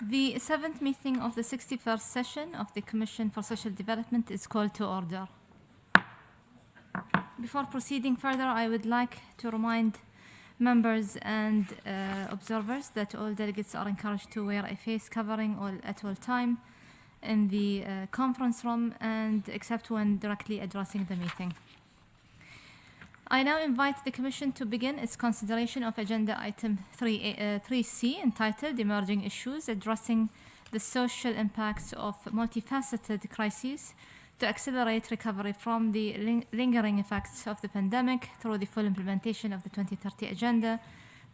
The 7th meeting of the 61st session of the Commission for Social Development is called to order. Before proceeding further, I would like to remind members and observers that all delegates are encouraged to wear a face covering at all time in the conference room and except when directly addressing the meeting. I now invite the Commission to begin its consideration of Agenda Item 3C entitled Emerging Issues Addressing the Social Impacts of Multifaceted Crises to Accelerate Recovery from the Lingering Effects of the Pandemic through the Full Implementation of the 2030 Agenda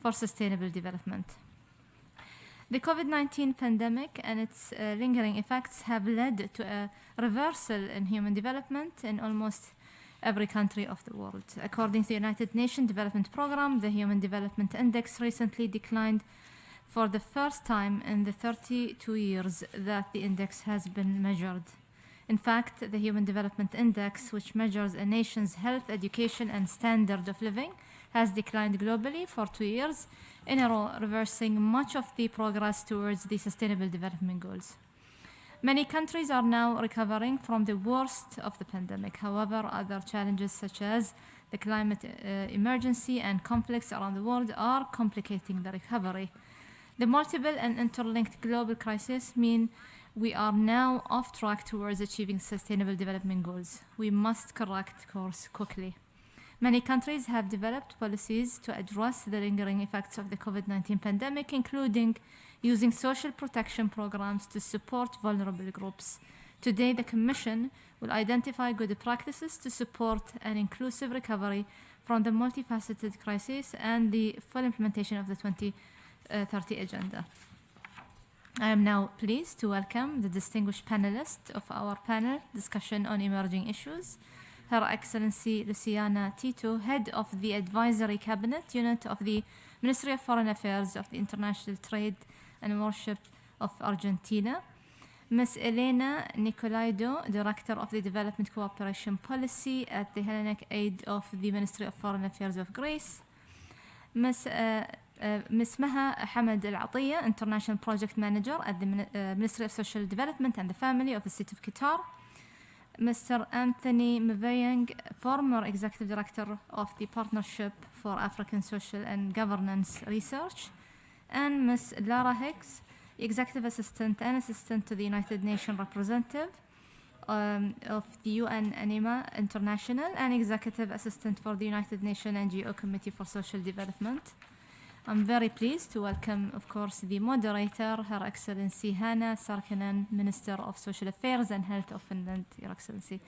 for Sustainable Development. The COVID-19 pandemic and its lingering effects have led to a reversal in human development in almost every country of the world. According to the United Nations Development Programme, the Human Development Index recently declined for the first time in the 32 years that the index has been measured. In fact, the Human Development Index, which measures a nation's health, education, and standard of living, has declined globally for 2 years in a row, reversing much of the progress towards the Sustainable Development Goals. Many countries are now recovering from the worst of the pandemic. However, other challenges such as the climate emergency and conflicts around the world are complicating the recovery. The multiple and interlinked global crises mean we are now off track towards achieving Sustainable Development Goals. We must correct course quickly. Many countries have developed policies to address the lingering effects of the COVID-19 pandemic, including using social protection programs to support vulnerable groups. Today, the Commission will identify good practices to support an inclusive recovery from the multifaceted crisis and the full implementation of the 2030 Agenda. I am now pleased to welcome the distinguished panelists of our panel discussion on emerging issues. Her Excellency Luciana Tito, Head of the Advisory Cabinet Unit of the Ministry of Foreign Affairs of the International Trade and Worship of Argentina. Ms. Elena Nicolaido, Director of the Development Cooperation Policy at the Hellenic Aid of the Ministry of Foreign Affairs of Greece. Ms. Maha Hamad Al-Atiyya, International Project Manager at the Ministry of Social Development and the Family of the State of Qatar. Mr. Anthony Mveyang, former Executive Director of the Partnership for African Social and Governance Research. And Ms. Lara Hicks, Executive Assistant and Assistant to the United Nations Representative of the UN Anima International and Executive Assistant for the United Nations NGO Committee for Social Development. I'm very pleased to welcome, of course, the moderator, Her Excellency Hanna Sarkkinen, Minister of Social Affairs and Health of Finland, Your Excellency.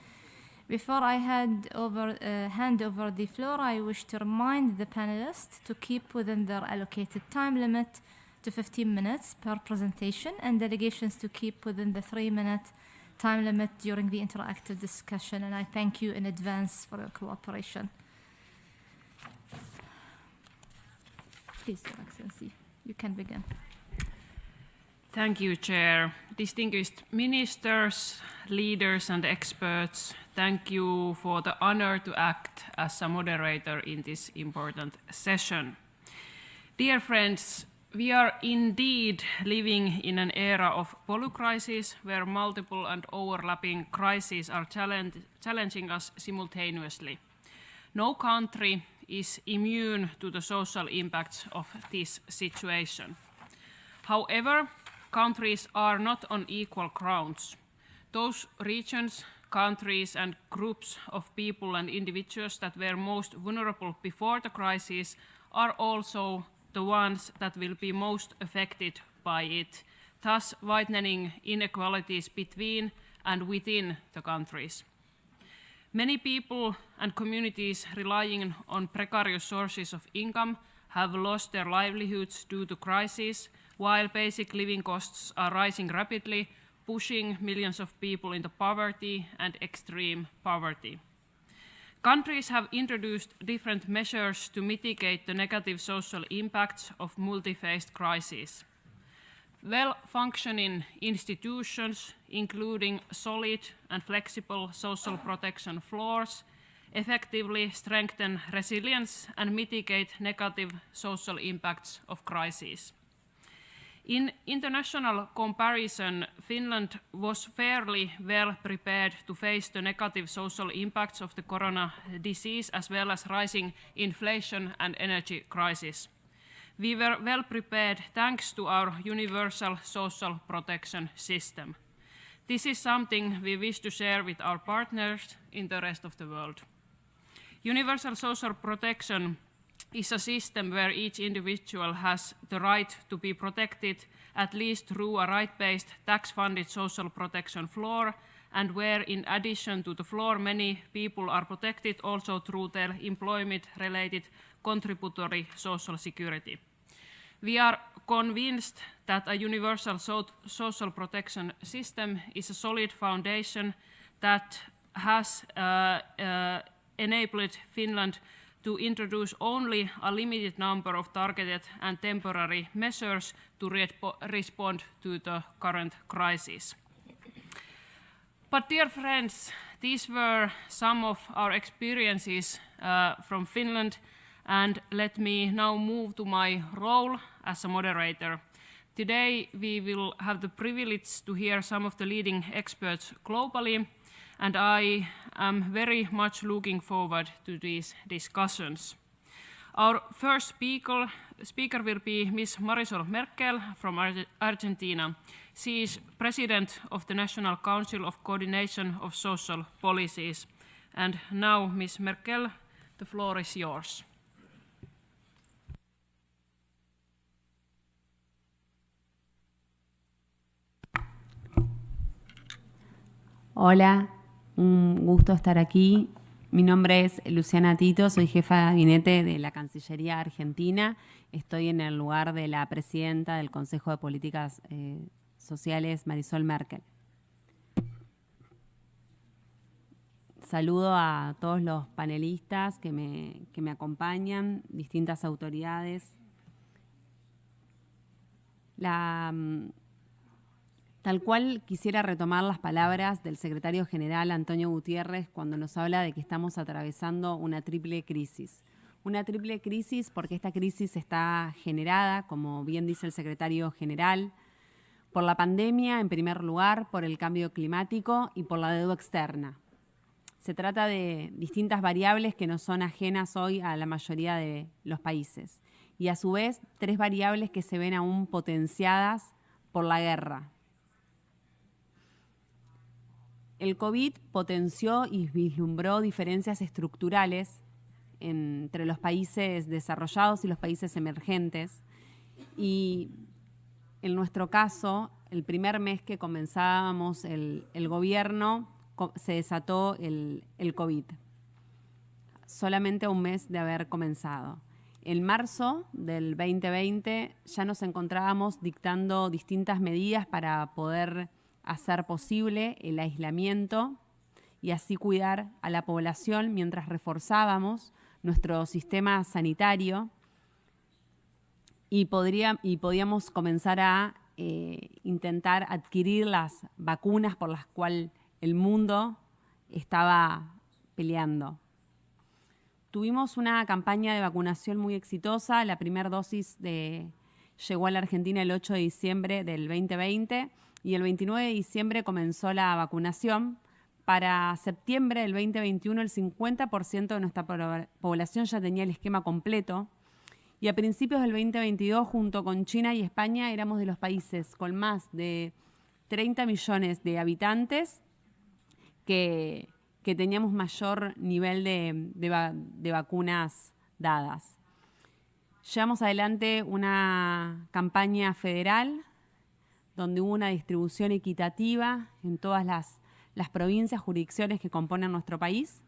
Before I hand over the floor, I wish to remind the panelists to keep within their allocated time limit to 15 minutes per presentation and delegations to keep within the 3-minute time limit during the interactive discussion. And I thank you in advance for your cooperation. Please, Your Excellency, you can begin. Thank you, Chair. Distinguished ministers, leaders and experts, thank you for the honor to act as a moderator in this important session. Dear friends, we are indeed living in an era of polycrisis where multiple and overlapping crises are challenging us simultaneously. No country is immune to the social impacts of this situation. However, countries are not on equal grounds. Those regions, countries and groups of people and individuals that were most vulnerable before the crisis are also the ones that will be most affected by it, thus widening inequalities between and within the countries. Many people and communities relying on precarious sources of income have lost their livelihoods due to crisis, while basic living costs are rising rapidly, pushing millions of people into poverty and extreme poverty. Countries have introduced different measures to mitigate the negative social impacts of multi-phased crises. Well-functioning institutions, including solid and flexible social protection floors, effectively strengthen resilience and mitigate negative social impacts of crises. In international comparison, Finland was fairly well prepared to face the negative social impacts of the corona disease, as well as rising inflation and energy crisis. We were well prepared thanks to our universal social protection system. This is something we wish to share with our partners in the rest of the world. Universal social protection is a system where each individual has the right to be protected, at least through a right-based, tax-funded social protection floor, and where, in addition to the floor, many people are protected also through their employment-related contributory social security. We are convinced that a universal social protection system is a solid foundation that has enabled Finland to introduce only a limited number of targeted and temporary measures to respond to the current crisis. But dear friends, these were some of our experiences from Finland, and let me now move to my role as a moderator. Today we will have the privilege to hear some of the leading experts globally, and I am very much looking forward to these discussions. Our first speaker will be Ms. Marisol Merkel from Argentina. She is President of the National Council of Coordination of Social Policies. And now, Ms. Merkel, the floor is yours. Hola, un gusto estar aquí. Mi nombre es Luciana Tito, soy jefa de gabinete de la Cancillería Argentina. Estoy en el lugar de la presidenta del Consejo de Políticas Sociales, Marisol Merkel. Saludo a todos los panelistas que me acompañan, distintas autoridades. Tal cual quisiera retomar las palabras del secretario general Antonio Gutiérrez cuando nos habla de que estamos atravesando una triple crisis. Una triple crisis porque esta crisis está generada, como bien dice el secretario general, por la pandemia en primer lugar, por el cambio climático y por la deuda externa. Se trata de distintas variables que no son ajenas hoy a la mayoría de los países y a su vez 3 variables que se ven aún potenciadas por la guerra. El COVID potenció y vislumbró diferencias estructurales entre los países desarrollados y los países emergentes. Y en nuestro caso, el primer mes que comenzábamos el gobierno, se desató el COVID. Solamente un mes de haber comenzado. En marzo del 2020 ya nos encontrábamos dictando distintas medidas para poder hacer posible el aislamiento y así cuidar a la población mientras reforzábamos nuestro sistema sanitario y podíamos comenzar a intentar adquirir las vacunas por las cuales el mundo estaba peleando. Tuvimos una campaña de vacunación muy exitosa. La primera dosis llegó a la Argentina el 8 de diciembre del 2020 y el 29 de diciembre comenzó la vacunación. Para septiembre del 2021 el 50% de nuestra población ya tenía el esquema completo y a principios del 2022 junto con China y España éramos de los países con más de 30 millones de habitantes que teníamos mayor nivel de vacunas dadas. Llevamos adelante una campaña federal donde hubo una distribución equitativa en todas las provincias, jurisdicciones que componen nuestro país.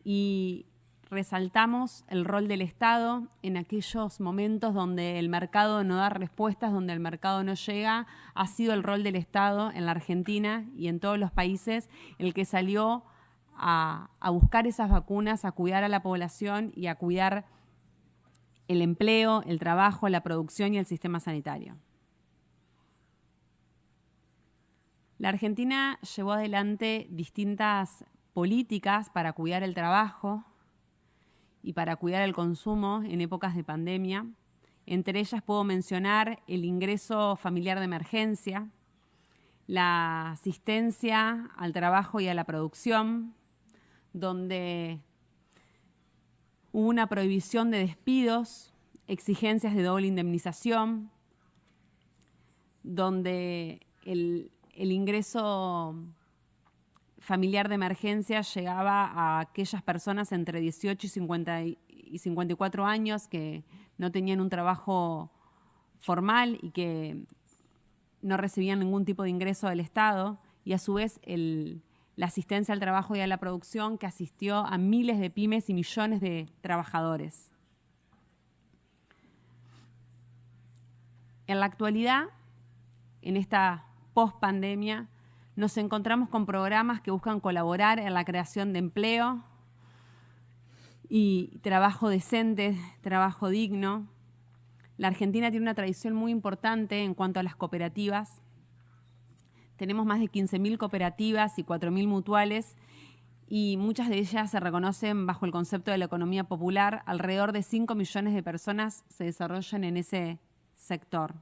Y resaltamos el rol del Estado en aquellos momentos donde el mercado no da respuestas, donde el mercado no llega. Ha sido el rol del Estado en la Argentina y en todos los países el que salió a buscar esas vacunas, a cuidar a la población y a cuidar el empleo, el trabajo, la producción y el sistema sanitario. La Argentina llevó adelante distintas políticas para cuidar el trabajo y para cuidar el consumo en épocas de pandemia Entre ellas puedo mencionar el ingreso familiar de emergencia, la asistencia al trabajo y a la producción, donde hubo una prohibición de despidos, exigencias de doble indemnización, donde el ingreso familiar de emergencia llegaba a aquellas personas entre 18 y 54 años que no tenían un trabajo formal y que no recibían ningún tipo de ingreso del Estado, y a su vez la asistencia al trabajo y a la producción, que asistió a miles de pymes y millones de trabajadores. En la actualidad, en esta post-pandemia, nos encontramos con programas que buscan colaborar en la creación de empleo y trabajo decente, trabajo digno. La Argentina tiene una tradición muy importante en cuanto a las cooperativas. Tenemos más de 15.000 cooperativas y 4.000 mutuales, y muchas de ellas se reconocen bajo el concepto de la economía popular. Alrededor de 5 millones de personas se desarrollan en ese sector.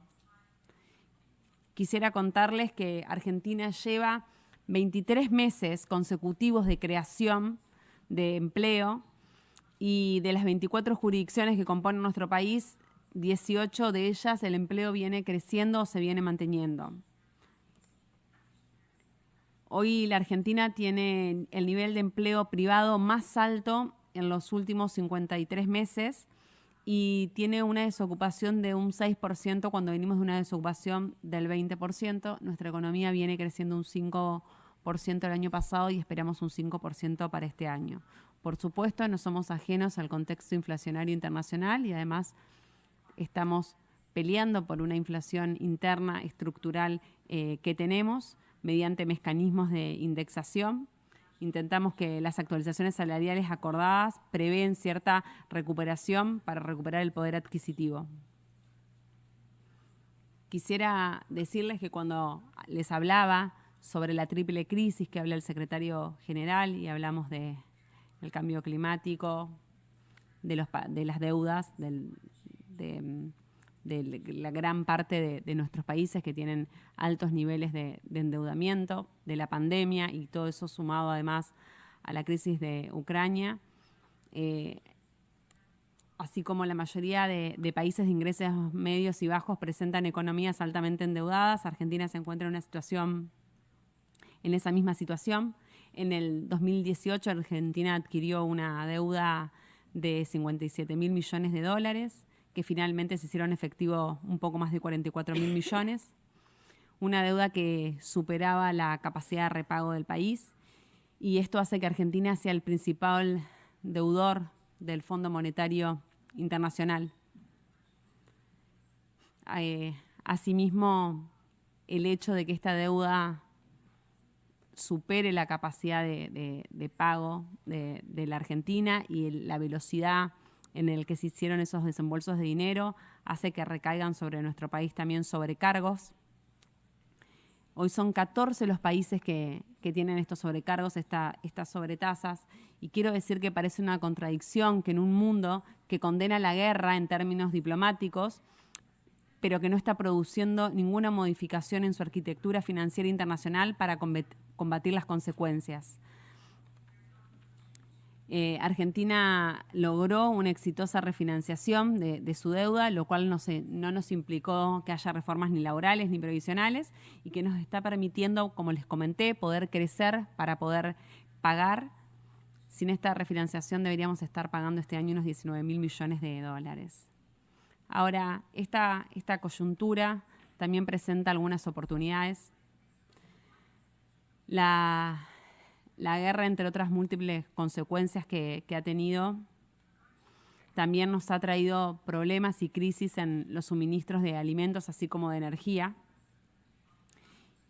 Quisiera contarles que Argentina lleva 23 meses consecutivos de creación de empleo, y de las 24 jurisdicciones que componen nuestro país, 18 de ellas el empleo viene creciendo o se viene manteniendo. Hoy la Argentina tiene el nivel de empleo privado más alto en los últimos 53 meses y tiene una desocupación de un 6% cuando venimos de una desocupación del 20%. Nuestra economía viene creciendo un 5% el año pasado y esperamos un 5% para este año. Por supuesto, no somos ajenos al contexto inflacionario internacional y además estamos peleando por una inflación interna estructural que tenemos mediante mecanismos de indexación. Intentamos que las actualizaciones salariales acordadas prevén cierta recuperación para recuperar el poder adquisitivo. Quisiera decirles que cuando les hablaba sobre la triple crisis que habla el secretario general y hablamos del cambio climático, de las deudas, de la gran parte de nuestros países que tienen altos niveles de endeudamiento, de la pandemia y todo eso sumado además a la crisis de Ucrania, así como la mayoría de países de ingresos medios y bajos presentan economías altamente endeudadas, Argentina se encuentra en esa misma situación. En el 2018 Argentina adquirió una deuda de 57.000 millones de dólares, que finalmente se hicieron efectivo un poco más de 44.000 millones. Una deuda que superaba la capacidad de repago del país, y esto hace que Argentina sea el principal deudor del Fondo Monetario Internacional. Asimismo, el hecho de que esta deuda supere la capacidad de pago de la Argentina y la velocidad en el que se hicieron esos desembolsos de dinero hace que recaigan sobre nuestro país también sobrecargos. Hoy son 14 los países que tienen estos sobrecargos, estas sobretasas, y quiero decir que parece una contradicción que en un mundo que condena la guerra en términos diplomáticos, pero que no está produciendo ninguna modificación en su arquitectura financiera internacional para combatir las consecuencias. Argentina logró una exitosa refinanciación de su deuda, lo cual no nos implicó que haya reformas ni laborales ni previsionales, y que nos está permitiendo, como les comenté, poder crecer para poder pagar. Sin esta refinanciación deberíamos estar pagando este año unos 19.000 millones de dólares. Ahora, esta coyuntura también presenta algunas oportunidades. La guerra, entre otras múltiples consecuencias que ha tenido, también nos ha traído problemas y crisis en los suministros de alimentos, así como de energía.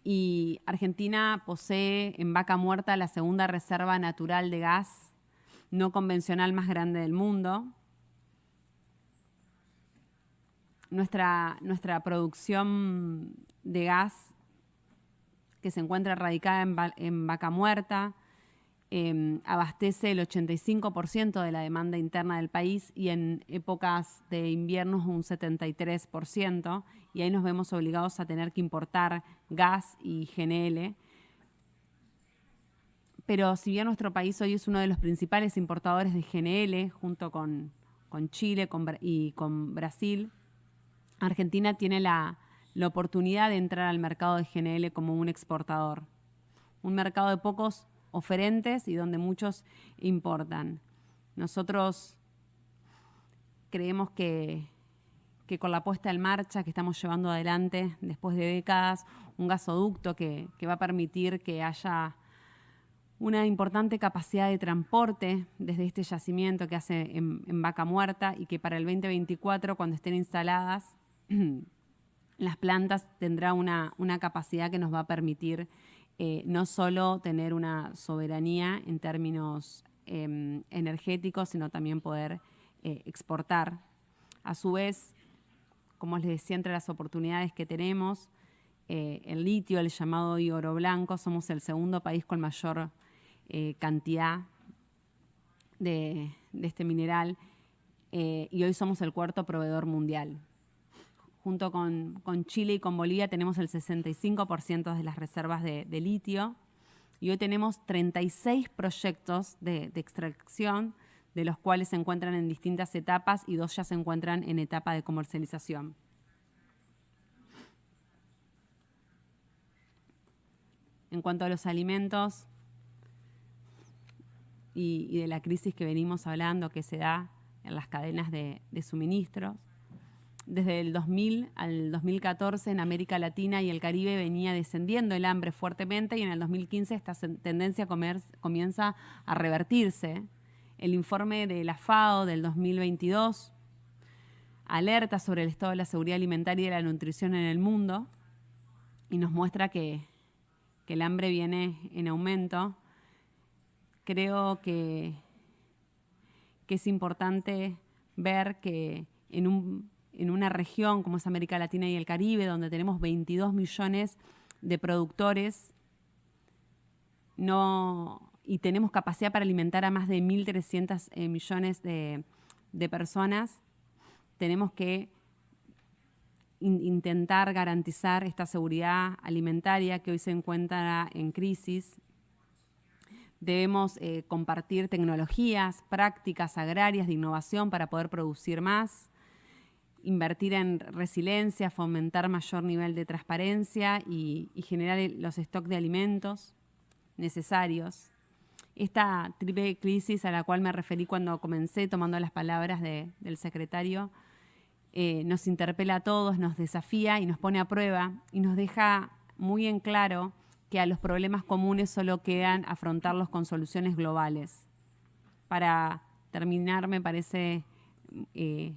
Y Argentina posee en Vaca Muerta la segunda reserva natural de gas no convencional más grande del mundo. Nuestra producción de gas, que se encuentra radicada en Vaca Muerta, abastece el 85% de la demanda interna del país y en épocas de invierno un 73%, y ahí nos vemos obligados a tener que importar gas y GNL. Pero si bien nuestro país hoy es uno de los principales importadores de GNL, junto con Chile y con Brasil, Argentina tiene la oportunidad de entrar al mercado de GNL como un exportador. Un mercado de pocos oferentes y donde muchos importan. Nosotros creemos que con la puesta en marcha que estamos llevando adelante después de décadas, un gasoducto que va a permitir que haya una importante capacidad de transporte desde este yacimiento que hace en Vaca Muerta, y que para el 2024, cuando estén instaladas, las plantas tendrá una capacidad que nos va a permitir no solo tener una soberanía en términos energéticos, sino también poder exportar. A su vez, como les decía, entre las oportunidades que tenemos, el litio, el llamado hoy oro blanco, somos el segundo país con mayor cantidad de este mineral, y hoy somos el cuarto proveedor mundial. Junto con Chile y con Bolivia tenemos el 65% de las reservas de litio, y hoy tenemos 36 proyectos de extracción, de los cuales se encuentran en distintas etapas y 2 ya se encuentran en etapa de comercialización. En cuanto a los alimentos y de la crisis que venimos hablando, que se da en las cadenas de suministros, desde el 2000 al 2014 en América Latina y el Caribe venía descendiendo el hambre fuertemente, y en el 2015 esta tendencia comienza a revertirse. El informe de la FAO del 2022 alerta sobre el estado de la seguridad alimentaria y de la nutrición en el mundo y nos muestra que el hambre viene en aumento. Creo que es importante ver que en una región como es América Latina y el Caribe, donde tenemos 22 millones de productores, y tenemos capacidad para alimentar a más de 1.300 millones de personas, tenemos que intentar garantizar esta seguridad alimentaria que hoy se encuentra en crisis. Debemos compartir tecnologías, prácticas agrarias de innovación para poder producir más, invertir en resiliencia, fomentar mayor nivel de transparencia y generar los stocks de alimentos necesarios. Esta triple crisis a la cual me referí cuando comencé tomando las palabras del secretario nos interpela a todos, nos desafía y nos pone a prueba y nos deja muy en claro que a los problemas comunes solo quedan afrontarlos con soluciones globales. Para terminar, me parece que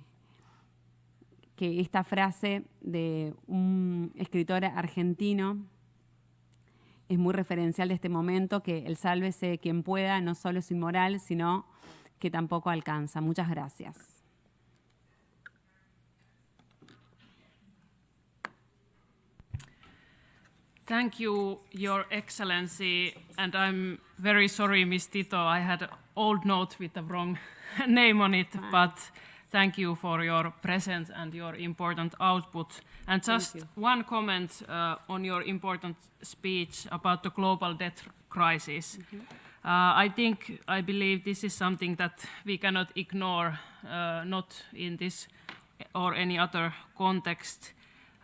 esta frase de un escritor argentino es muy referencial de este momento, que el sálvese quien pueda no solo es inmoral, sino que tampoco alcanza. Muchas gracias. Thank you, Your Excellency, and I'm very sorry, Ms. Tito, I had an old note with the wrong name on it, but thank you for your presence and your important output. And just one comment on your important speech about the global debt crisis. I believe this is something that we cannot ignore, not in this or any other context.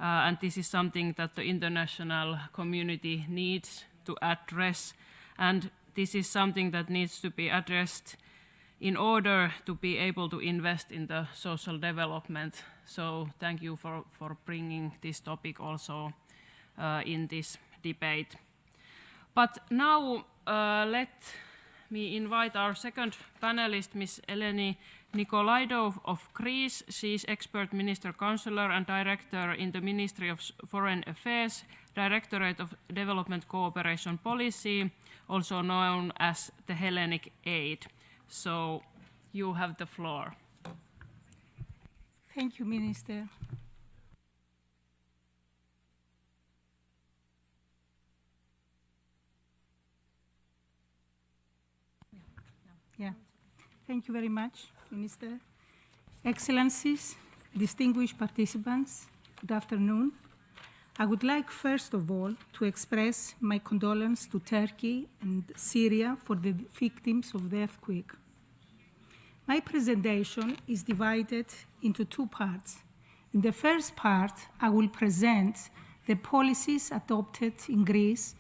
And this is something that the international community needs to address. And this is something that needs to be addressed in order to be able to invest in the social development. So thank you for bringing this topic also in this debate. But now let me invite our second panelist, Ms. Eleni Nikolaidou of Greece. She is expert minister counselor and director in the Ministry of Foreign Affairs, Directorate of Development Cooperation Policy, also known as the Hellenic Aid. So you have the floor. Thank you, Minister. Yeah. Thank you very much, Minister. Excellencies, distinguished participants, good afternoon. I would like, first of all, to express my condolence to Turkey and Syria for the victims of the earthquake. My presentation is divided into two parts. In the first part, I will present the policies adopted in Greece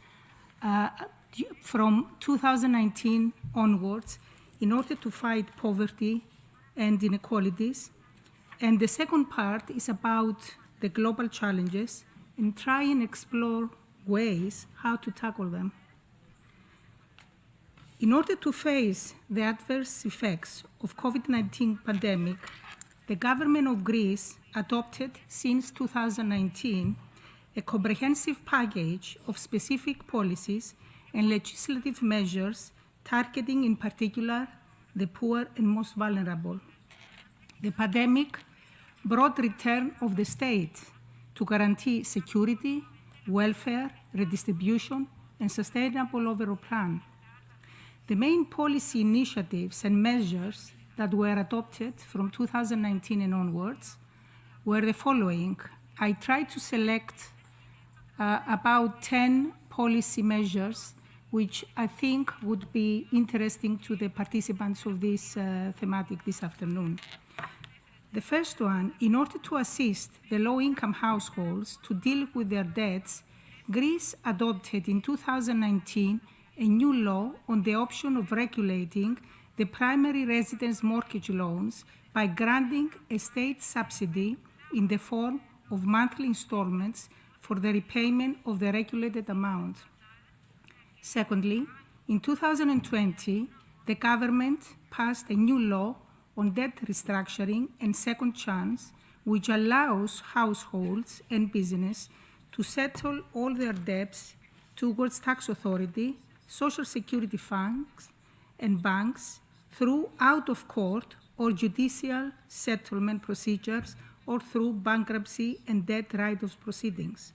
from 2019 onwards in order to fight poverty and inequalities. And the second part is about the global challenges and try and explore ways how to tackle them. In order to face the adverse effects of COVID-19 pandemic, the government of Greece adopted since 2019 a comprehensive package of specific policies and legislative measures targeting in particular the poor and most vulnerable. The pandemic brought return of the state to guarantee security, welfare, redistribution, and sustainable overall plan. The main policy initiatives and measures that were adopted from 2019 and onwards were the following. I tried to select about 10 policy measures which I think would be interesting to the participants of this thematic this afternoon. The first one, in order to assist the low-income households to deal with their debts, Greece adopted in 2019 a new law on the option of regulating the primary residence mortgage loans by granting a state subsidy in the form of monthly installments for the repayment of the regulated amount. Secondly, in 2020, the government passed a new law on debt restructuring and second chance, which allows households and business to settle all their debts towards tax authority, social security funds, and banks through out-of-court or judicial settlement procedures or through bankruptcy and debt write-off proceedings.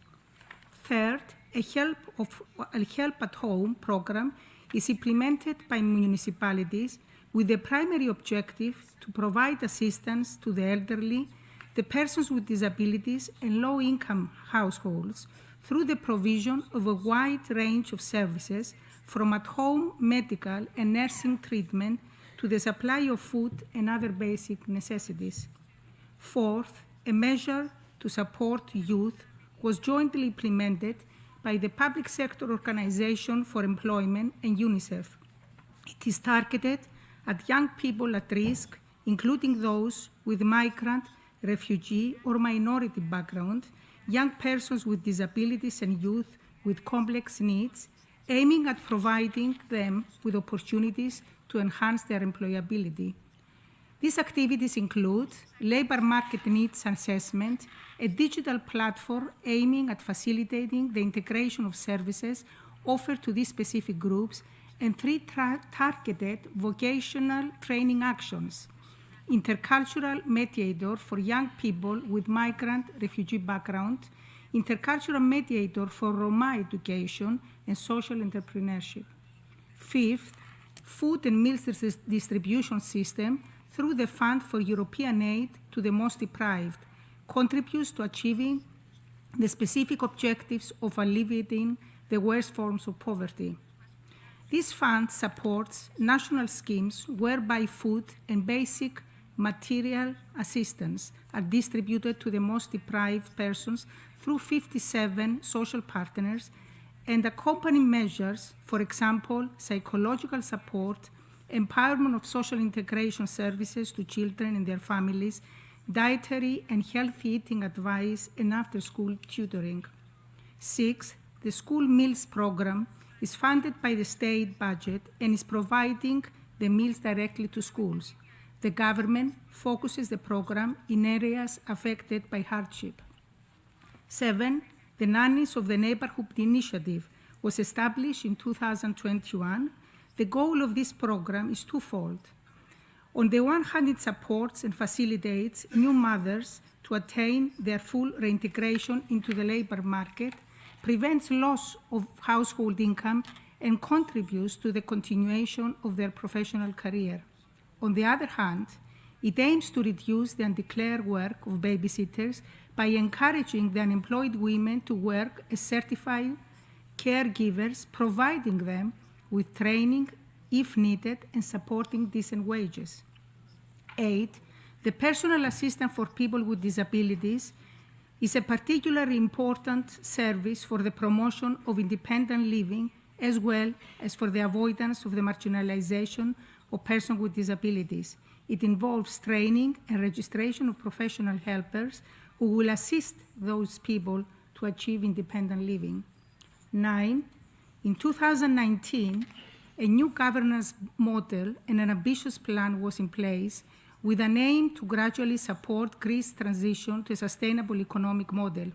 Third, a help at home program is implemented by municipalities with the primary objective to provide assistance to the elderly, the persons with disabilities, and low-income households through the provision of a wide range of services from at-home medical and nursing treatment to the supply of food and other basic necessities. Fourth, a measure to support youth was jointly implemented by the Public Sector Organization for Employment and UNICEF. It is targeted at young people at risk, including those with migrant, refugee, or minority background, young persons with disabilities and youth with complex needs, aiming at providing them with opportunities to enhance their employability. These activities include labor market needs assessment, a digital platform aiming at facilitating the integration of services offered to these specific groups, and 3 targeted vocational training actions: intercultural mediator for young people with migrant refugee background, intercultural mediator for Roma education and social entrepreneurship. Fifth, food and meals distribution system through the Fund for European Aid to the Most Deprived contributes to achieving the specific objectives of alleviating the worst forms of poverty. This fund supports national schemes whereby food and basic material assistance are distributed to the most deprived persons through 57 social partners and accompanying measures, for example, psychological support, empowerment of social integration services to children and their families, dietary and healthy eating advice, and after-school tutoring. 6, the school meals program is funded by the state budget and is providing the meals directly to schools. The government focuses the program in areas affected by hardship. 7, the Nannies of the Neighborhood Initiative was established in 2021. The goal of this program is twofold. On the one hand, it supports and facilitates new mothers to attain their full reintegration into the labor market, prevents loss of household income, and contributes to the continuation of their professional career. On the other hand, it aims to reduce the undeclared work of babysitters by encouraging the unemployed women to work as certified caregivers, providing them with training if needed and supporting decent wages. 8. The personal assistant for people with disabilities is a particularly important service for the promotion of independent living as well as for the avoidance of the marginalization of persons with disabilities. It involves training and registration of professional helpers who will assist those people to achieve independent living. 9. In 2019, a new governance model and an ambitious plan was in place with an aim to gradually support Greece's transition to a sustainable economic model.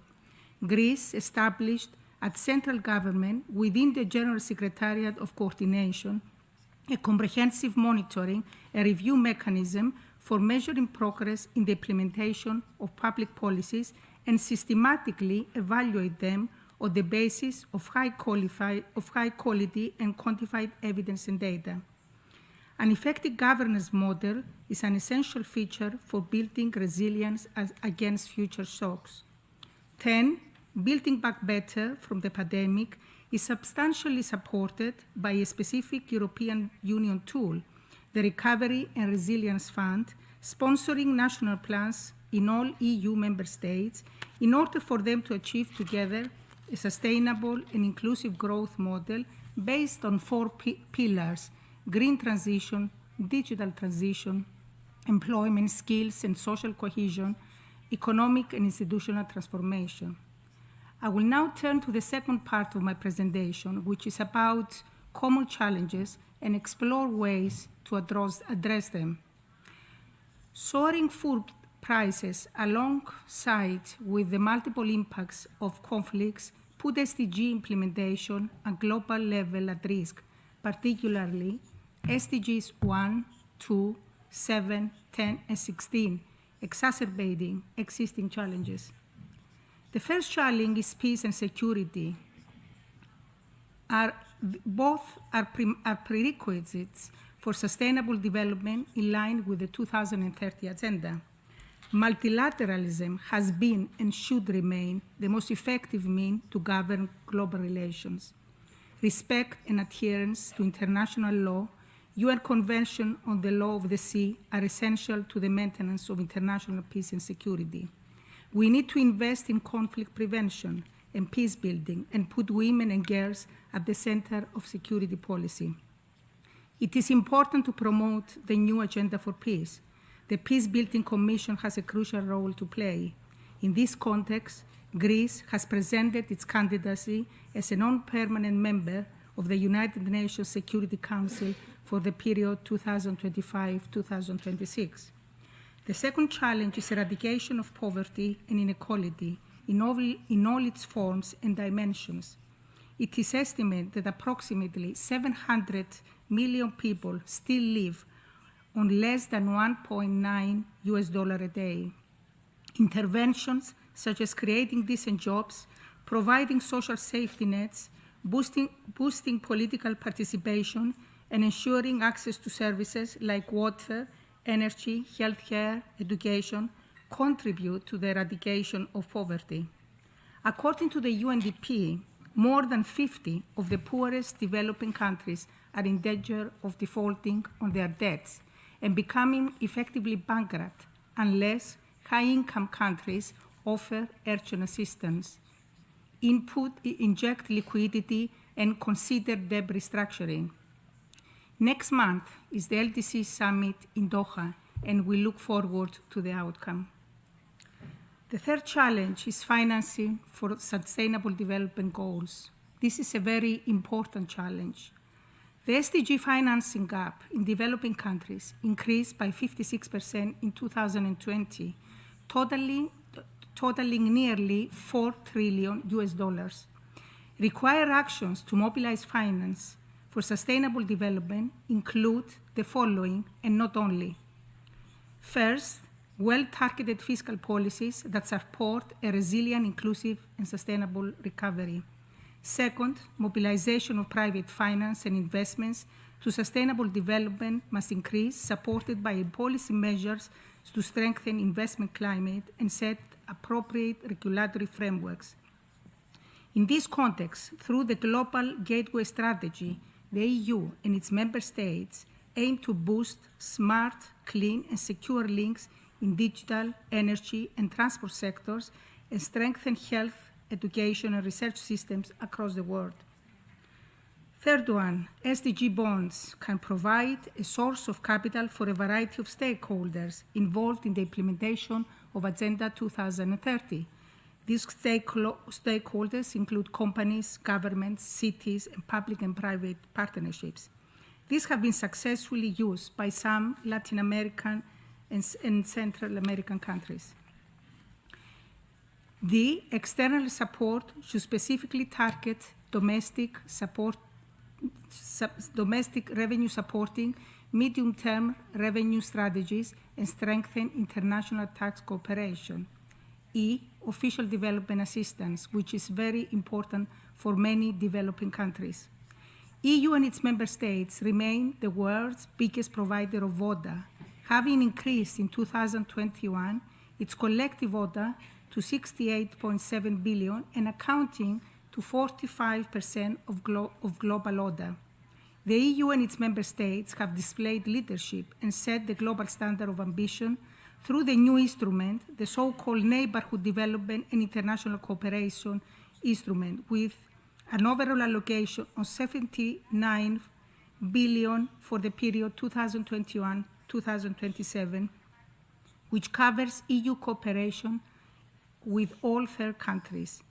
Greece established at central government within the General Secretariat of Coordination a comprehensive monitoring and review mechanism for measuring progress in the implementation of public policies and systematically evaluate them on the basis of high quality and quantified evidence and data. An effective governance model is an essential feature for building resilience against future shocks. 10. Building back better from the pandemic is substantially supported by a specific European Union tool, the Recovery and Resilience Fund, sponsoring national plans in all EU member states in order for them to achieve together a sustainable and inclusive growth model based on 4 pillars: green transition, digital transition, employment, skills and social cohesion, economic and institutional transformation. I will now turn to the second part of my presentation, which is about common challenges and explore ways to address them. Soaring food prices alongside with the multiple impacts of conflicts put SDG implementation at global level at risk, particularly SDGs 1, 2, 7, 10, and 16, exacerbating existing challenges. The first challenge is peace and security. Both are prerequisites for sustainable development in line with the 2030 Agenda. Multilateralism has been and should remain the most effective means to govern global relations. Respect and adherence to international law, UN Convention on the Law of the Sea are essential to the maintenance of international peace and security. We need to invest in conflict prevention and peace building and put women and girls at the center of security policy. It is important to promote the new agenda for peace. The Peace Building Commission has a crucial role to play. In this context, Greece has presented its candidacy as a non-permanent member of the United Nations Security Council for the period 2025-2026. The second challenge is eradication of poverty and inequality in all its forms and dimensions. It is estimated that approximately 700 million people still live on less than $1.9 a day. Interventions such as creating decent jobs, providing social safety nets, boosting political participation, and ensuring access to services like water, energy, healthcare, education contribute to the eradication of poverty. According to the UNDP, more than 50 of the poorest developing countries are in danger of defaulting on their debts and becoming effectively bankrupt unless high-income countries offer urgent assistance, inject liquidity, and consider debt restructuring. Next month is the LDC Summit in Doha, and we look forward to the outcome. The third challenge is financing for sustainable development goals. This is a very important challenge. The SDG financing gap in developing countries increased by 56% in 2020, totaling nearly $4 trillion. Required actions to mobilize finance for sustainable development include the following, and not only. First, well-targeted fiscal policies that support a resilient, inclusive, and sustainable recovery. Second, mobilization of private finance and investments to sustainable development must increase, supported by policy measures to strengthen investment climate and set appropriate regulatory frameworks. In this context, through the Global Gateway Strategy, the EU and its member states aim to boost smart, clean, and secure links in digital, energy, and transport sectors and strengthen health, education, and research systems across the world. Third one, SDG bonds can provide a source of capital for a variety of stakeholders involved in the implementation of Agenda 2030. These stakeholders include companies, governments, cities, and public and private partnerships. These have been successfully used by some Latin American and Central American countries. The external support should specifically target domestic revenue supporting medium-term revenue strategies and strengthen international tax cooperation. E, official development assistance, which is very important for many developing countries. EU and its member states remain the world's biggest provider of ODA, having increased in 2021 its collective ODA to 68.7 billion and accounting to 45% of global ODA. The EU and its member states have displayed leadership and set the global standard of ambition through the new instrument, the so-called Neighborhood Development and International Cooperation Instrument, with an overall allocation of 79 billion for the period 2021-2027, which covers EU cooperation with all third countries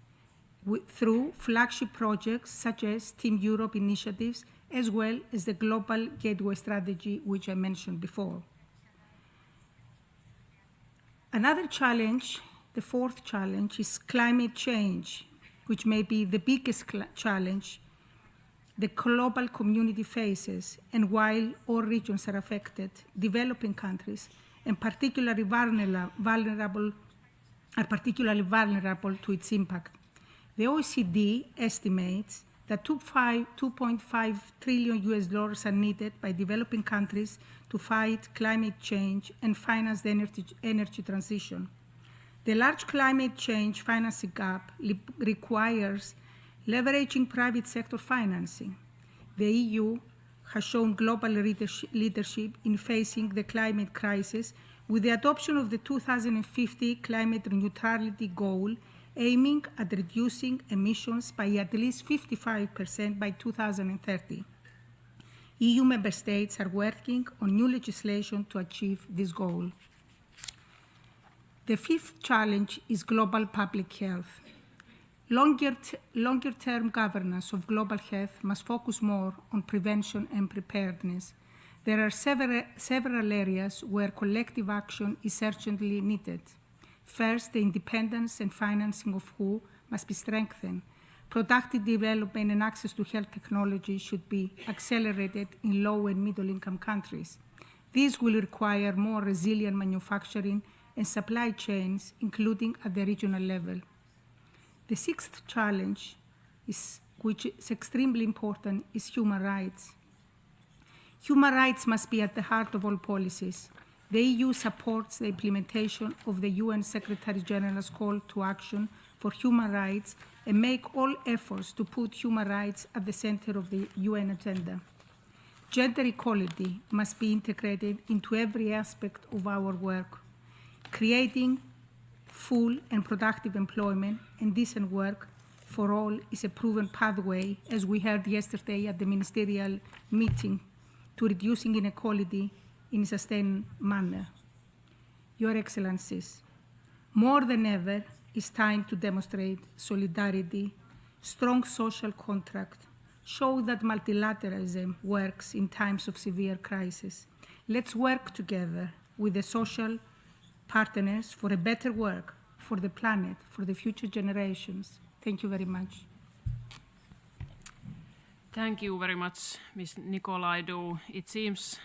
through flagship projects such as Team Europe initiatives, as well as the Global Gateway Strategy, which I mentioned before. Another challenge, the fourth challenge, is climate change, which may be the biggest challenge the global community faces, and while all regions are affected, developing countries and particularly vulnerable to its impact. The OECD estimates that $2.5 trillion are needed by developing countries to fight climate change and finance the energy transition. The large climate change financing gap requires leveraging private sector financing. The EU has shown global leadership in facing the climate crisis with the adoption of the 2050 climate neutrality goal, aiming at reducing emissions by at least 55% by 2030. EU member states are working on new legislation to achieve this goal. The fifth challenge is global public health. Longer-term governance of global health must focus more on prevention and preparedness. There are several areas where collective action is urgently needed. First, the independence and financing of WHO must be strengthened. Productive development and access to health technology should be accelerated in low and middle-income countries. This will require more resilient manufacturing and supply chains, including at the regional level. The sixth challenge, which is extremely important, is human rights. Human rights must be at the heart of all policies. The EU supports the implementation of the UN Secretary General's call to action for human rights and make all efforts to put human rights at the center of the UN agenda. Gender equality must be integrated into every aspect of our work. Creating full and productive employment and decent work for all is a proven pathway, as we heard yesterday at the ministerial meeting, to reducing inequality in a sustained manner. Your Excellencies, more than ever, it's time to demonstrate solidarity, strong social contract, show that multilateralism works in times of severe crisis. Let's work together with the social partners for a better work, for the planet, for the future generations. Thank you very much. Thank you very much, Ms. Nicolaidou. It seems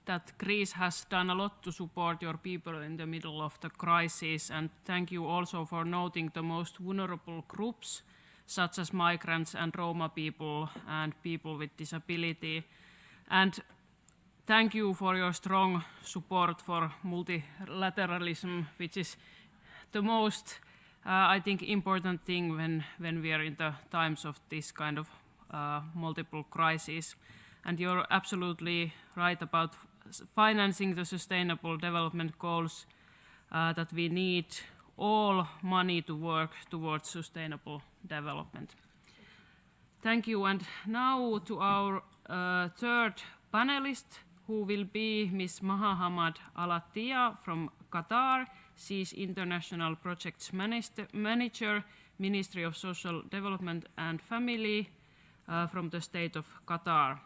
that Greece has done a lot to support your people in the middle of the crisis, and thank you also for noting the most vulnerable groups such as migrants and Roma people and people with disability. And thank you for your strong support for multilateralism, which is the most, I think, important thing when we are in the times of this kind of multiple crises. And you're absolutely right about financing the sustainable development goals, that we need all money to work towards sustainable development. Thank you. And now to our third panelist, who will be Ms. Maha Hamad Alatia from Qatar. She's International Projects Manager, Ministry of Social Development and Family from the state of Qatar.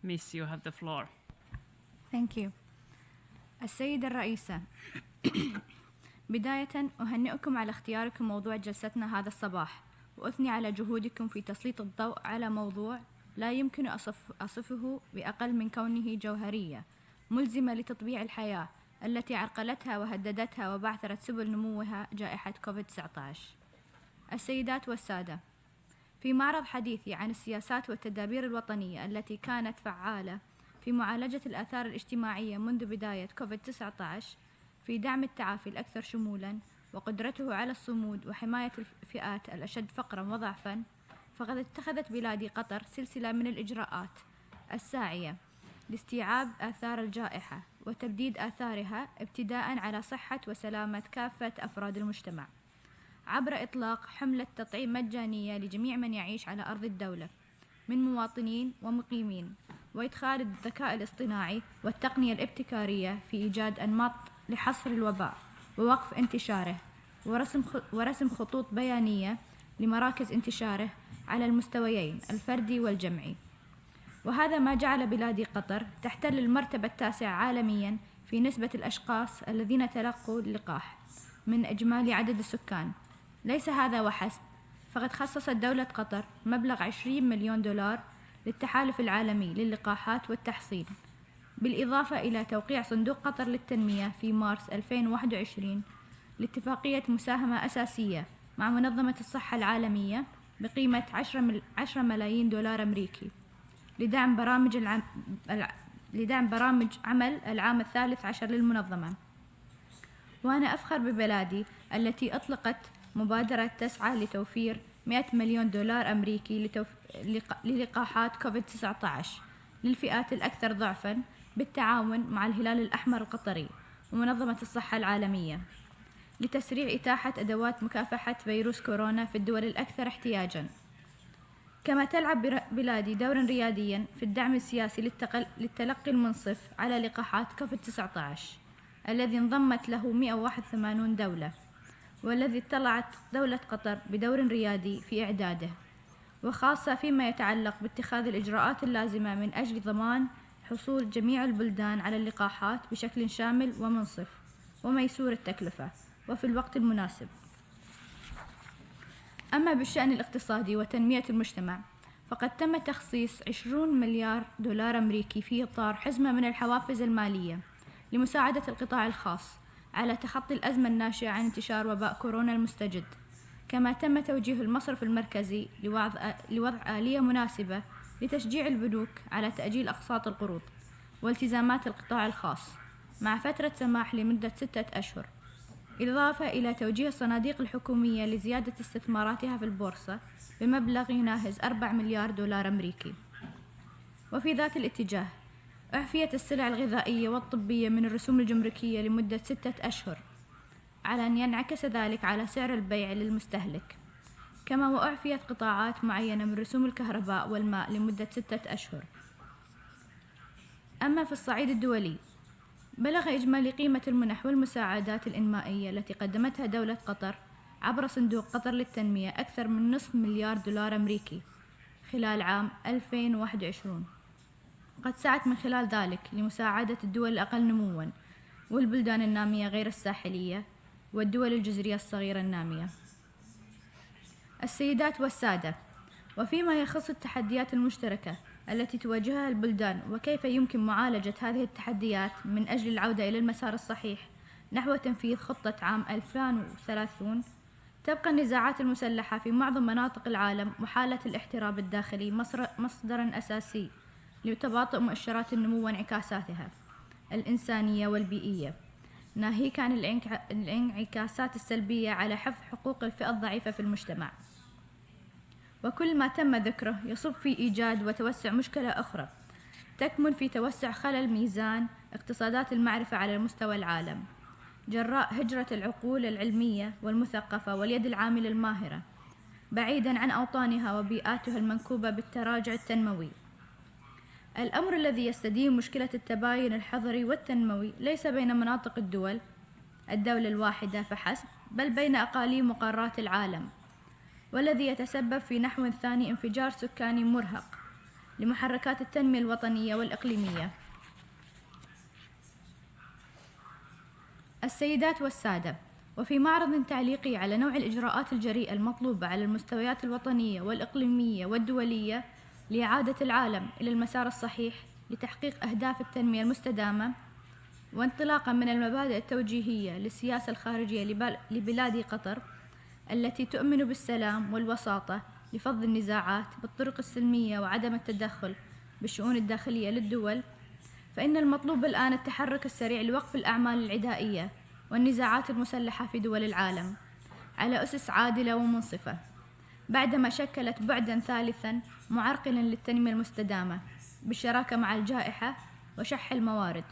Miss, you have the floor. Thank you. السيدة الرئيسة، بداية أهنئكم على اختياركم موضوع جلستنا هذا الصباح، وأثني على جهودكم في تسليط الضوء على موضوع لا يمكن أصفه بأقل من كونه جوهرية ملزمة لتطبيع الحياة التي عرقلتها وهددتها وبعثرت سبل نموها جائحة كوفيد-19. السيدات والسادة، في معرض حديثي عن السياسات والتدابير الوطنية التي كانت فعالة في معالجة الآثار الاجتماعية منذ بداية كوفيد-19 في دعم التعافي الأكثر شمولاً وقدرته على الصمود وحماية الفئات الأشد فقراً وضعفاً، فقد اتخذت بلادي قطر سلسلة من الإجراءات الساعية لاستيعاب آثار الجائحة وتبديد آثارها ابتداءً على صحة وسلامة كافة أفراد المجتمع، عبر إطلاق حملة تطعيم مجانية لجميع من يعيش على أرض الدولة من مواطنين ومقيمين، وإدخال الذكاء الاصطناعي والتقنية الابتكارية في إيجاد أنماط لحصر الوباء ووقف انتشاره، ورسم خطوط بيانية لمراكز انتشاره على المستويين الفردي والجمعي. وهذا ما جعل بلادي قطر تحتل المرتبة التاسعة عالميا في نسبة الأشخاص الذين تلقوا اللقاح من إجمالي عدد السكان. ليس هذا وحسب، فقد خصصت دولة قطر مبلغ 20 مليون دولار للتحالف العالمي للقاحات والتحصين، بالإضافة إلى توقيع صندوق قطر للتنمية في مارس 2021 لاتفاقية مساهمة أساسية مع منظمة الصحة العالمية بقيمة 10 ملايين دولار أمريكي لدعم برامج عمل العام الثالث عشر للمنظمة. وأنا أفخر ببلادي التي أطلقت مبادرة تسعى لتوفير 100 مليون دولار أمريكي للقاحات كوفيد-19 للفئات الأكثر ضعفاً بالتعاون مع الهلال الأحمر القطري ومنظمة الصحة العالمية لتسريع إتاحة أدوات مكافحة فيروس كورونا في الدول الأكثر احتياجاً. كما تلعب بلادي دوراً ريادياً في الدعم السياسي للتلقي المنصف على لقاحات كوفيد-19 الذي انضمت له 181 دولة، والذي اطلعت دولة قطر بدور ريادي في إعداده، وخاصة فيما يتعلق باتخاذ الإجراءات اللازمة من أجل ضمان حصول جميع البلدان على اللقاحات بشكل شامل ومنصف وميسور التكلفة وفي الوقت المناسب. أما بالشأن الاقتصادي وتنمية المجتمع، فقد تم تخصيص 20 مليار دولار أمريكي في إطار حزمة من الحوافز المالية لمساعدة القطاع الخاص على تخطي الأزمة الناشئة عن انتشار وباء كورونا المستجد. كما تم توجيه المصرف المركزي لوضع آلية مناسبة لتشجيع البنوك على تأجيل أقساط القروض والتزامات القطاع الخاص مع فترة سماح لمدة 6 أشهر، إضافة إلى توجيه الصناديق الحكومية لزيادة استثماراتها في البورصة بمبلغ يناهز 4 مليار دولار أمريكي. وفي ذات الاتجاه، أعفيت السلع الغذائية والطبية من الرسوم الجمركية لمدة 6 أشهر على أن ينعكس ذلك على سعر البيع للمستهلك. كما وأعفيت قطاعات معينة من رسوم الكهرباء والماء لمدة 6 أشهر. أما في الصعيد الدولي، بلغ إجمالي قيمة المنح والمساعدات الإنمائية التي قدمتها دولة قطر عبر صندوق قطر للتنمية أكثر من نصف مليار دولار أمريكي خلال عام 2021. قد سعت من خلال ذلك لمساعدة الدول الأقل نمواً والبلدان النامية غير الساحلية والدول الجزرية الصغيرة النامية. السيدات والسادة، وفيما يخص التحديات المشتركة التي تواجهها البلدان وكيف يمكن معالجة هذه التحديات من أجل العودة إلى المسار الصحيح نحو تنفيذ خطة عام 2030، تبقى النزاعات المسلحة في معظم مناطق العالم وحالة الاحتراب الداخلي مصدراً أساسي لتباطؤ مؤشرات النمو وانعكاساتها الإنسانية والبيئية، ناهيك عن الانعكاسات السلبية على حفظ حقوق الفئة الضعيفة في المجتمع. وكل ما تم ذكره يصب في إيجاد وتوسع مشكلة أخرى تكمن في توسع خلل ميزان اقتصادات المعرفة على مستوى العالم جراء هجرة العقول العلمية والمثقفة واليد العاملة الماهرة بعيداً عن أوطانها وبيئاتها المنكوبة بالتراجع التنموي. الأمر الذي يستدين مشكلة التباين الحضري والتنموي ليس بين مناطق الدولة الواحدة فحسب، بل بين أقاليم وقارات العالم، والذي يتسبب في نحو ثاني انفجار سكاني مرهق لمحركات التنمية الوطنية والإقليمية. السيدات والسادة، وفي معرض تعليقي على نوع الإجراءات الجريئة المطلوبة على المستويات الوطنية والإقليمية والدولية لإعادة العالم إلى المسار الصحيح لتحقيق أهداف التنمية المستدامة، وانطلاقا من المبادئ التوجيهية للسياسة الخارجية لبلاد قطر التي تؤمن بالسلام والوساطة لفض النزاعات بالطرق السلمية وعدم التدخل بالشؤون الداخلية للدول، فإن المطلوب الآن التحرك السريع لوقف الأعمال العدائية والنزاعات المسلحة في دول العالم على أسس عادلة ومنصفة، بعدما شكلت بعداً ثالثاً معرقلاً للتنمية المستدامة بالشراكة مع الجائحة وشح الموارد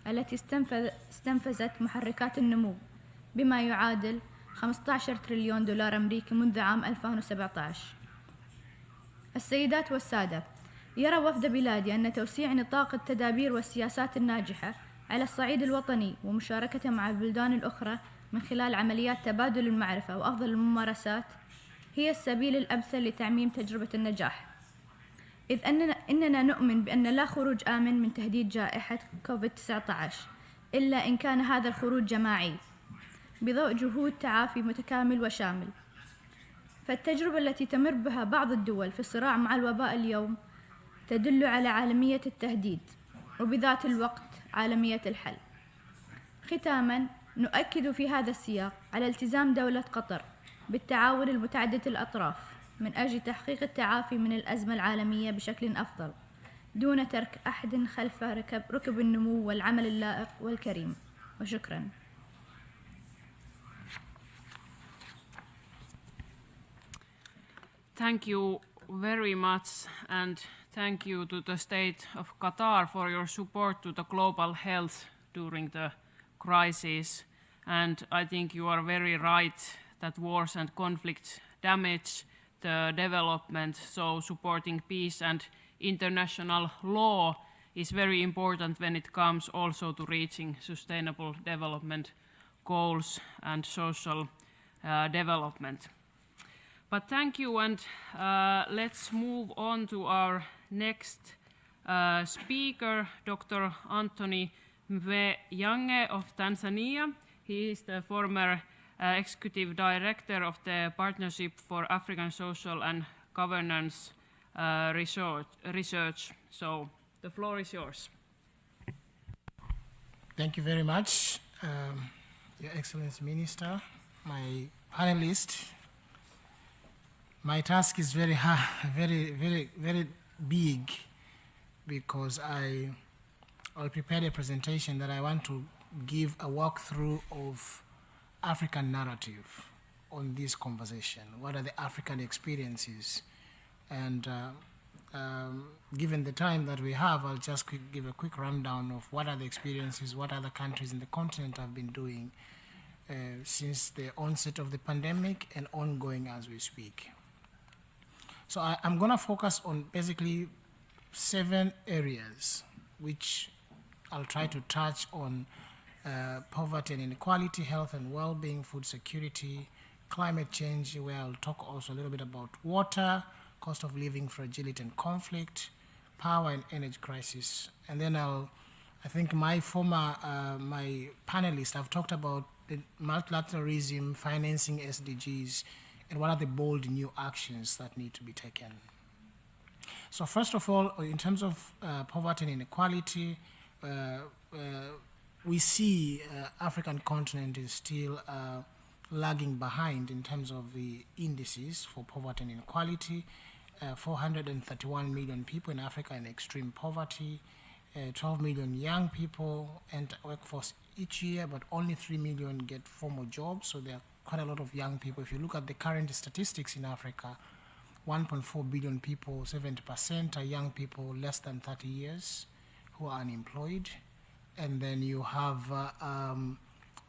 التي استنفذت محركات النمو بما يعادل 15 تريليون دولار أمريكي منذ عام 2017. السيدات والسادة، يرى وفد بلادي أن توسيع نطاق التدابير والسياسات الناجحة على الصعيد الوطني ومشاركته مع البلدان الأخرى من خلال عمليات تبادل المعرفة وأفضل الممارسات هي السبيل الأمثل لتعميم تجربة النجاح، إذ إننا نؤمن بأن لا خروج آمن من تهديد جائحة كوفيد-19 إلا إن كان هذا الخروج جماعي بضوء جهود تعافي متكامل وشامل. فالتجربة التي تمر بها بعض الدول في الصراع مع الوباء اليوم تدل على عالمية التهديد وبذات الوقت عالمية الحل. ختاماً، نؤكد في هذا السياق على التزام دولة قطر بالتعاون المتعدد الأطراف من أجل تحقيق التعافي من الأزمة العالمية بشكل أفضل دون ترك أحد خلف ركب النمو والعمل اللائق والكريم. وشكراً. Thank you very much, and thank you to the State of Qatar for your support to the global health during the crisis. And I think you are very right that wars and conflicts damage the development, so supporting peace and international law is very important when it comes also to reaching sustainable development goals and social development. But thank you, and let's move on to our next speaker, Dr. Anthony Mweyange of Tanzania. He is the former Executive Director of the Partnership for African Social and Governance Research. So the floor is yours. Thank you very much, Your Excellency Minister, my panelists. My task is very hard, very big, because I'll prepare a presentation that I want to give a walkthrough of African narrative on this conversation. What are the African experiences? And given the time that we have, I'll just give a quick rundown of what are the experiences, what other countries in the continent have been doing since the onset of the pandemic and ongoing as we speak. So I'm going to focus on basically 7 areas, which I'll try to touch on: poverty and inequality, health and well-being, food security, climate change, where I'll talk also a little bit about water, cost of living, fragility and conflict, power and energy crisis. And then I think my panelists have talked about the multilateralism, financing SDGs, and what are the bold new actions that need to be taken. So first of all, in terms of poverty and inequality, we see African continent is still lagging behind in terms of the indices for poverty and inequality. 431 million people in Africa in extreme poverty, 12 million young people enter workforce each year, but only 3 million get formal jobs, so there are quite a lot of young people. If you look at the current statistics in Africa, 1.4 billion people, 70% are young people less than 30 years who are unemployed, and then you have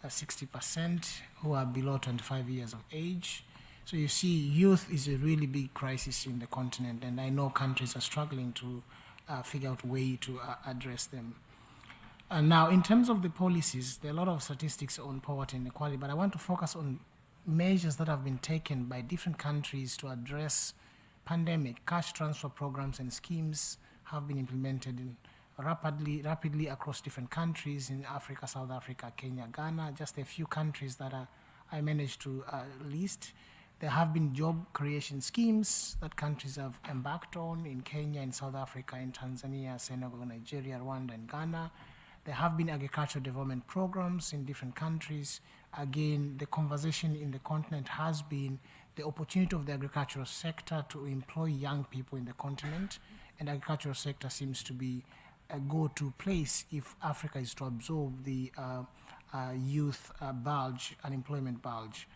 60% who are below 25 years of age. So you see, youth is a really big crisis in the continent, and I know countries are struggling to figure out a way to address them. And now, in terms of the policies, there are a lot of statistics on poverty and inequality, but I want to focus on measures that have been taken by different countries to address pandemic. Cash transfer programs and schemes have been implemented rapidly across different countries in Africa, South Africa, Kenya, Ghana, just a few countries that I managed to list. There have been job creation schemes that countries have embarked on in Kenya, in South Africa, in Tanzania, Senegal, Nigeria, Rwanda, and Ghana. There have been agricultural development programs in different countries. Again, the conversation in the continent has been the opportunity of the agricultural sector to employ young people in the continent, and the agricultural sector seems to be a go-to place if Africa is to absorb the youth unemployment bulge.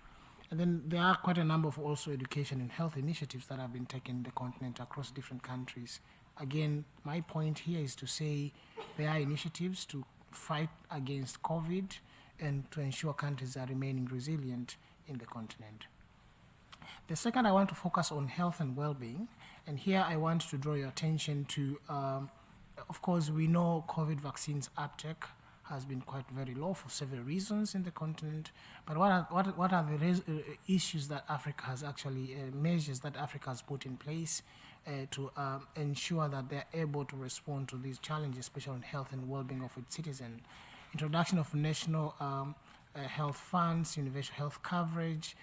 And then there are quite a number of also education and health initiatives that have been taken in the continent across different countries. Again, my point here is to say there are initiatives to fight against COVID and to ensure countries are remaining resilient in the continent. The second, I want to focus on health and well-being. And here I want to draw your attention to, of course, we know COVID vaccines uptake has been quite very low for several reasons in the continent. But what are the issues that Africa has actually, measures that Africa has put in place to ensure that they're able to respond to these challenges, especially on health and well-being of its citizens? Introduction of national health funds, universal health coverage,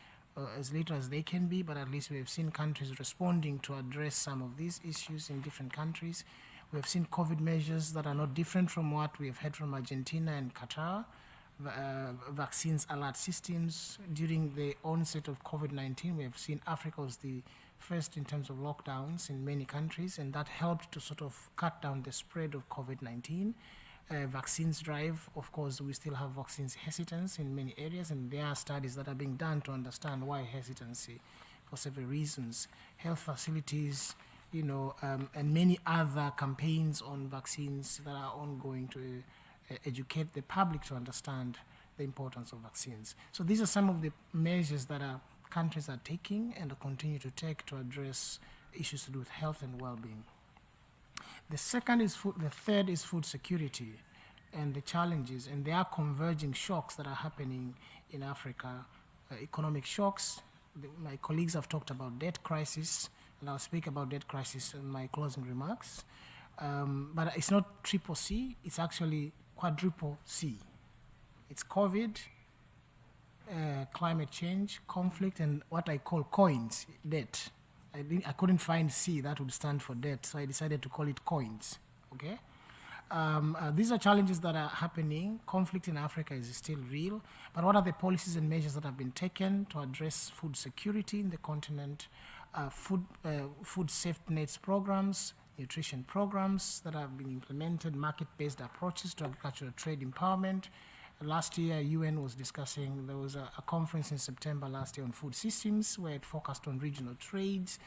as little as they can be, but at least we have seen countries responding to address some of these issues in different countries. We have seen COVID measures that are not different from what we have heard from Argentina and Qatar. Vaccines alert systems. During the onset of COVID-19, we have seen Africa was the first in terms of lockdowns in many countries, and that helped to sort of cut down the spread of COVID-19. Vaccines drive, of course, we still have vaccines hesitance in many areas, and there are studies that are being done to understand why hesitancy for several reasons. Health facilities, and many other campaigns on vaccines that are ongoing to educate the public to understand the importance of vaccines. So these are some of the measures that countries are taking and continue to take to address issues to do with health and well-being. The third is food security and the challenges, and there are converging shocks that are happening in Africa, economic shocks. My colleagues have talked about debt crisis, and I'll speak about debt crisis in my closing remarks. But it's not triple C, it's actually quadruple C. It's COVID, climate change, conflict, and what I call coins, debt. I couldn't find C that would stand for debt, so I decided to call it coins, okay? These are challenges that are happening. Conflict in Africa is still real, but what are the policies and measures that have been taken to address food security in the continent? Food safety nets programs, nutrition programs that have been implemented, market-based approaches to agricultural trade empowerment. Last year, UN was discussing, there was a conference in September last year on food systems where it focused on regional trades.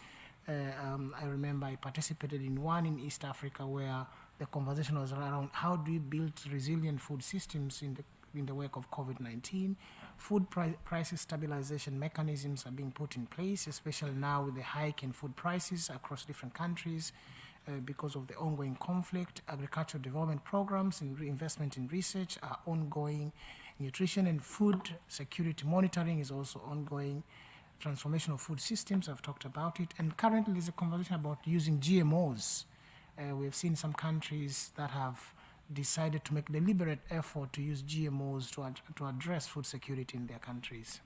I remember I participated in one in East Africa where the conversation was around how do we build resilient food systems in the wake of COVID-19. Food prices stabilization mechanisms are being put in place, especially now with the hike in food prices across different countries because of the ongoing conflict. Agricultural development programs and reinvestment in research are ongoing. Nutrition and food security monitoring is also ongoing. Transformation of food systems, I've talked about it. And currently there's a conversation about using GMOs. We've seen some countries that have decided to make deliberate effort to use GMOs to address food security in their countries.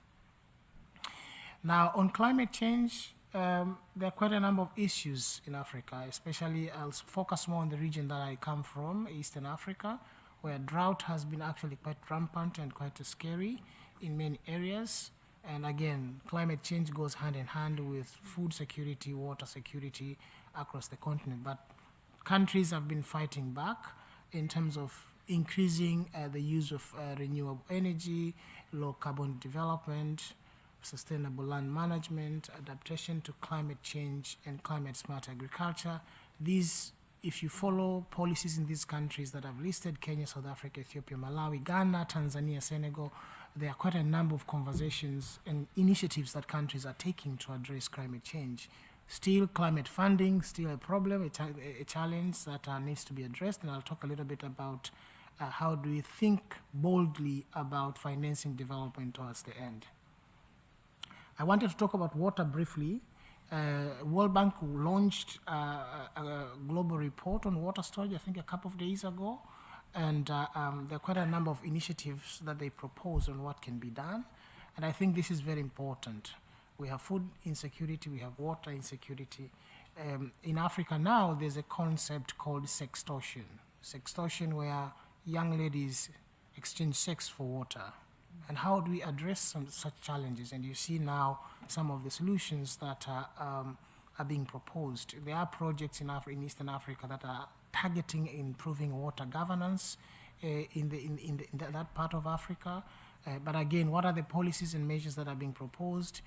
Now, on climate change, there are quite a number of issues in Africa, especially I'll focus more on the region that I come from, Eastern Africa, where drought has been actually quite rampant and quite scary in many areas. And again, climate change goes hand in hand with food security, water security across the continent. But countries have been fighting back in terms of increasing the use of renewable energy, low carbon development, sustainable land management, adaptation to climate change, and climate smart agriculture. These, if you follow policies in these countries that I've listed, Kenya, South Africa, Ethiopia, Malawi, Ghana, Tanzania, Senegal, there are quite a number of conversations and initiatives that countries are taking to address climate change. Still, climate funding, still a problem, a challenge that needs to be addressed, and I'll talk a little bit about how do we think boldly about financing development towards the end. I wanted to talk about water briefly. World Bank launched a global report on water storage, I think a couple of days ago, and there are quite a number of initiatives that they propose on what can be done, and I think this is very important. We have food insecurity, we have water insecurity. In Africa now, there's a concept called sextortion. Sextortion, where young ladies exchange sex for water. And how do we address such challenges? And you see now some of the solutions that are being proposed. There are projects in Eastern Africa that are targeting improving water governance in that part of Africa. But again, what are the policies and measures that are being proposed?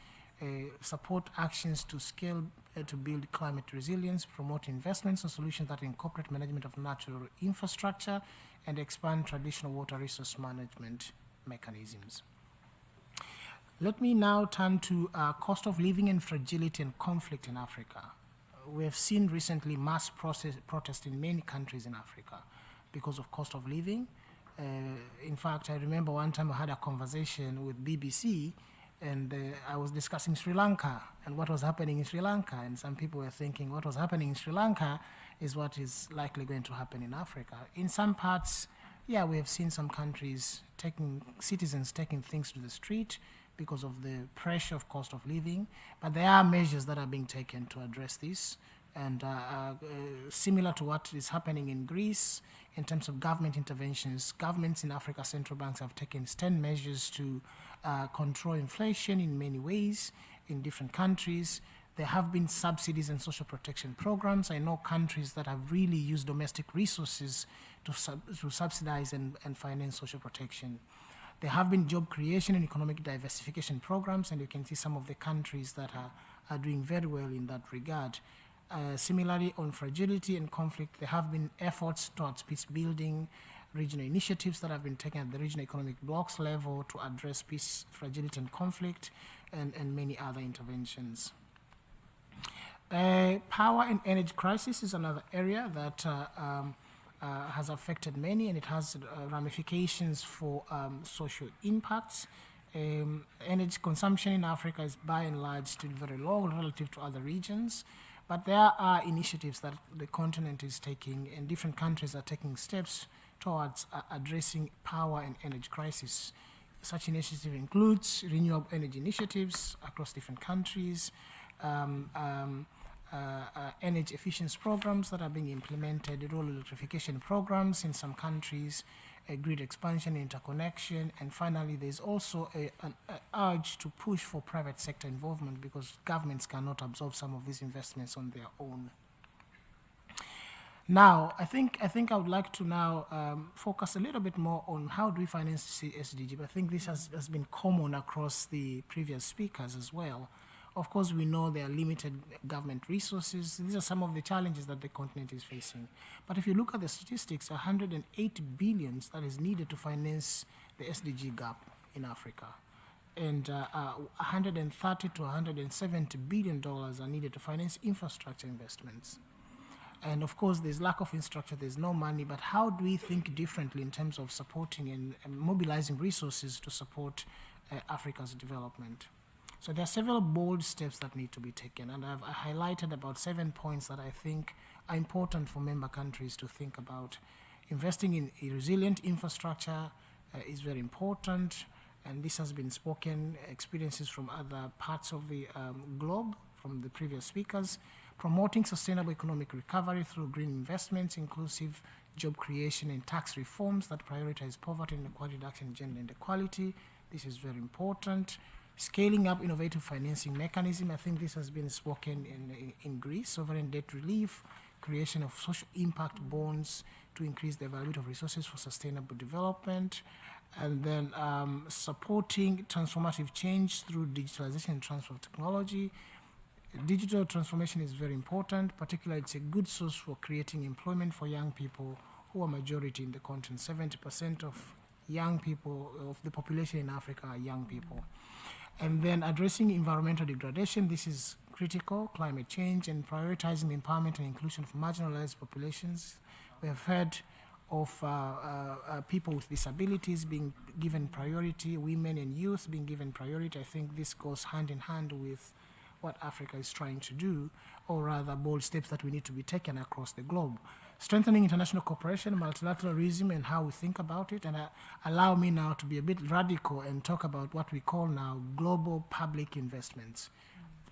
Support actions to scale to build climate resilience, promote investments and solutions that incorporate management of natural infrastructure, and expand traditional water resource management mechanisms. Let me now turn to cost of living and fragility and conflict in Africa. We have seen recently mass protest in many countries in Africa because of cost of living. In fact, I remember one time I had a conversation with BBC, and I was discussing Sri Lanka and what was happening in Sri Lanka, and some people were thinking what was happening in Sri Lanka is what is likely going to happen in Africa. In some parts, yeah, we have seen some countries citizens taking things to the street because of the pressure of cost of living, but there are measures that are being taken to address this, and similar to what is happening in Greece in terms of government interventions. Governments in Africa, central banks have taken 10 measures to control inflation in many ways in different countries. There have been subsidies and social protection programs. I know countries that have really used domestic resources to subsidize and finance social protection. There have been job creation and economic diversification programs, and you can see some of the countries that are doing very well in that regard. Similarly, on fragility and conflict, there have been efforts towards peace building, regional initiatives that have been taken at the regional economic blocks level to address peace, fragility, and conflict, and many other interventions. Power and energy crisis is another area that has affected many, and it has ramifications for social impacts. Energy consumption in Africa is by and large still very low relative to other regions, but there are initiatives that the continent is taking, and different countries are taking steps towards addressing power and energy crisis. Such initiative includes renewable energy initiatives across different countries, energy efficiency programs that are being implemented, rural electrification programs in some countries, grid expansion, interconnection, and finally there's also an urge to push for private sector involvement because governments cannot absorb some of these investments on their own. Now, I think I would like to now focus a little bit more on how do we finance the SDG, but I think this has been common across the previous speakers as well. Of course, we know there are limited government resources. These are some of the challenges that the continent is facing. But if you look at the statistics, 108 billion that is needed to finance the SDG gap in Africa. And 130 to 170 billion dollars are needed to finance infrastructure investments. And of course, there's lack of infrastructure, there's no money, but how do we think differently in terms of supporting and mobilizing resources to support Africa's development? So there are several bold steps that need to be taken, and I've highlighted about 7 points that I think are important for member countries to think about. Investing in a resilient infrastructure is very important, and this has been spoken, experiences from other parts of the globe, from the previous speakers. Promoting sustainable economic recovery through green investments, inclusive job creation and tax reforms that prioritize poverty, inequality reduction, and gender inequality. This is very important. Scaling up innovative financing mechanism, I think this has been spoken in Greece, sovereign debt relief, creation of social impact bonds to increase the availability of resources for sustainable development, and then supporting transformative change through digitalization and transfer of technology. Digital transformation is very important, particularly it's a good source for creating employment for young people who are majority in the continent. 70% of young people, of the population in Africa are young people. And then addressing environmental degradation, this is critical, climate change, and prioritizing the empowerment and inclusion of marginalized populations. We have heard of people with disabilities being given priority, women and youth being given priority. I think this goes hand in hand with what Africa is trying to do, or rather bold steps that we need to be taken across the globe. Strengthening international cooperation, multilateralism, and how we think about it. And allow me now to be a bit radical and talk about what we call now global public investments.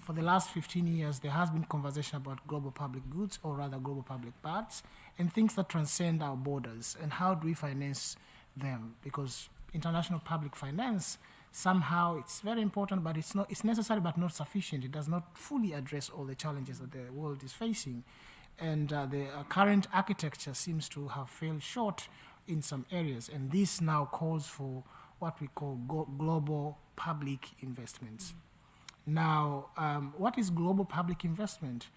For the last 15 years, there has been conversation about global public goods, or rather global public bads, and things that transcend our borders, and how do we finance them? Because international public finance, somehow it's very important, but it's necessary but not sufficient. It does not fully address all the challenges that the world is facing. And the current architecture seems to have failed short in some areas. And this now calls for what we call global public investments. Now, what is global public investment?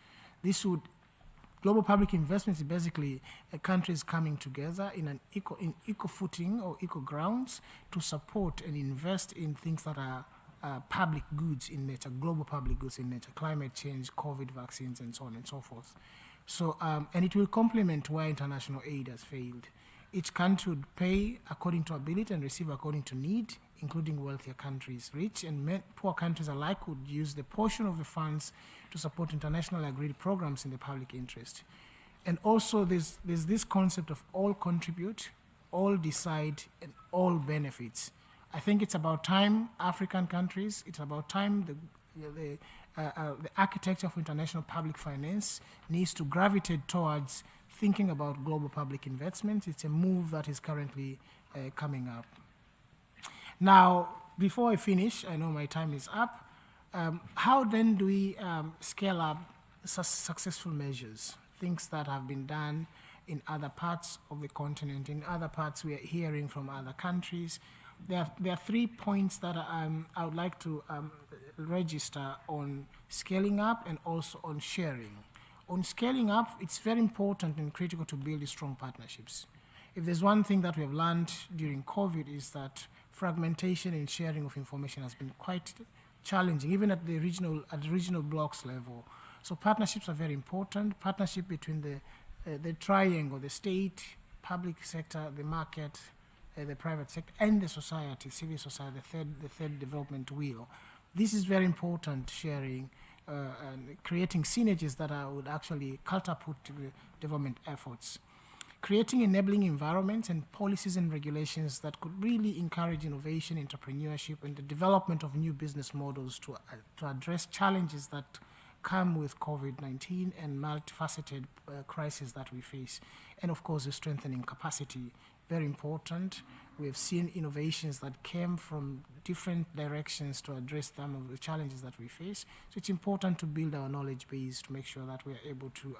Global public investment is basically countries coming together in an equal footing or equal grounds to support and invest in things that are public goods in nature, global public goods in nature, climate change, COVID vaccines, and so on and so forth. So, and it will complement where international aid has failed. Each country would pay according to ability and receive according to need, including wealthier countries. Rich and poor countries alike would use the portion of the funds to support internationally agreed programs in the public interest. And also there's this concept of all contribute, all decide, and all benefits. I think it's about time African countries, it's about time the architecture of international public finance needs to gravitate towards thinking about global public investments. It's a move that is currently coming up. Now, before I finish, I know my time is up. How then do we scale up successful measures, things that have been done in other parts of the continent, in other parts we are hearing from other countries? There are 3 points that I would like to register on scaling up and also on sharing. On scaling up, it's very important and critical to build strong partnerships. If there's one thing that we have learned during COVID is that fragmentation and sharing of information has been quite challenging, even at the regional blocks level. So partnerships are very important. Partnership between the triangle, the state, public sector, the market, the private sector, and the society, civil society, the third development wheel. This is very important, sharing and creating synergies that would actually catapult development efforts. Creating enabling environments and policies and regulations that could really encourage innovation, entrepreneurship, and the development of new business models to address challenges that come with COVID-19 and multifaceted crises that we face. And of course, the strengthening capacity, very important. We have seen innovations that came from different directions to address some of the challenges that we face. So it's important to build our knowledge base to make sure that we are able to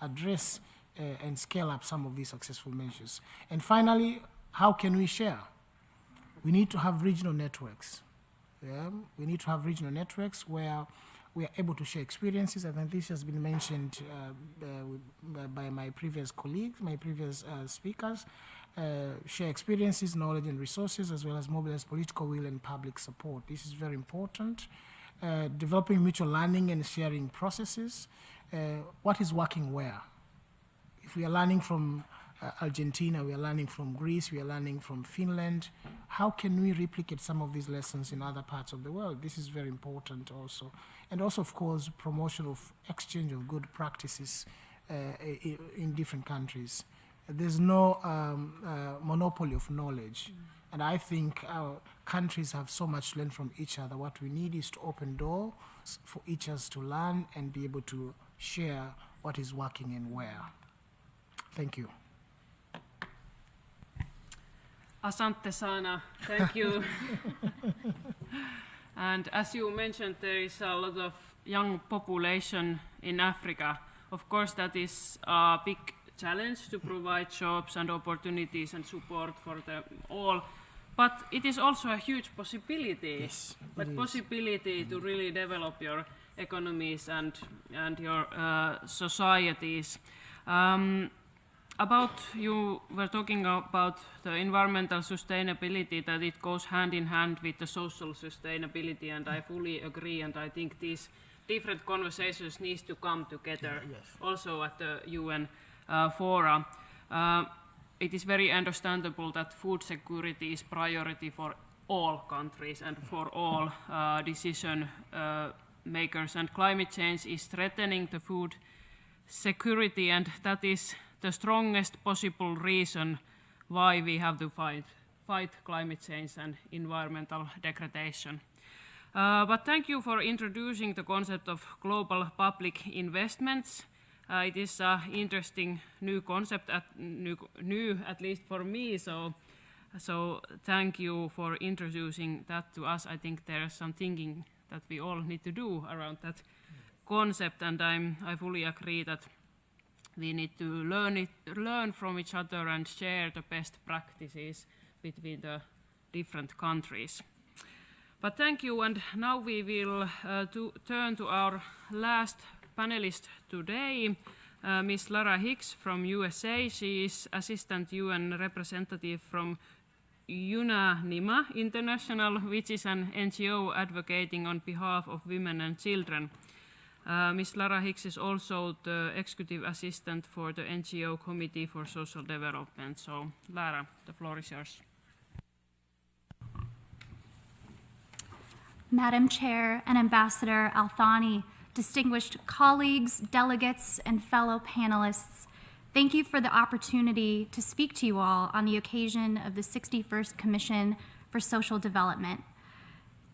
address and scale up some of these successful measures. And finally, how can we share? We need to have regional networks. Yeah? We need to have regional networks where we are able to share experiences. I think this has been mentioned by my previous colleagues, my previous speakers. Share experiences, knowledge, and resources, as well as mobilize political will and public support. This is very important. Developing mutual learning and sharing processes. What is working where? If we are learning from Argentina, we are learning from Greece, we are learning from Finland, how can we replicate some of these lessons in other parts of the world? This is very important also. And also, of course, promotion of exchange of good practices in different countries. There's no monopoly of knowledge. And I think our countries have so much to learn from each other. What we need is to open doors for each of us to learn and be able to share what is working and where. Thank you. Asante sana, thank you. And as you mentioned, there is a lot of young population in Africa. Of course, that is a big challenge to provide jobs and opportunities and support for them all. But it is also a huge possibility, Yes, possibility to really develop your economies and your societies. You were talking about the environmental sustainability, that it goes hand in hand with the social sustainability, and I fully agree, and I think these different conversations need to come together, also at the UN fora. It is very understandable that food security is priority for all countries and for all decision makers, and climate change is threatening the food security, and that is the strongest possible reason why we have to fight climate change and environmental degradation. But thank you for introducing the concept of global public investments. It is an interesting new concept, new at least for me, so thank you for introducing that to us. I think there is some thinking that we all need to do around that concept, and I fully agree that we need to learn from each other and share the best practices between the different countries. But thank you, and now we will turn to our last panelist today, Ms. Lara Hicks from USA. She is Assistant UN Representative from UNANIMA International, which is an NGO advocating on behalf of women and children. Ms. Lara Hicks is also the Executive Assistant for the NGO Committee for Social Development. So, Lara, the floor is yours. Madam Chair and Ambassador Althani, distinguished colleagues, delegates, and fellow panelists, thank you for the opportunity to speak to you all on the occasion of the 61st Commission for Social Development.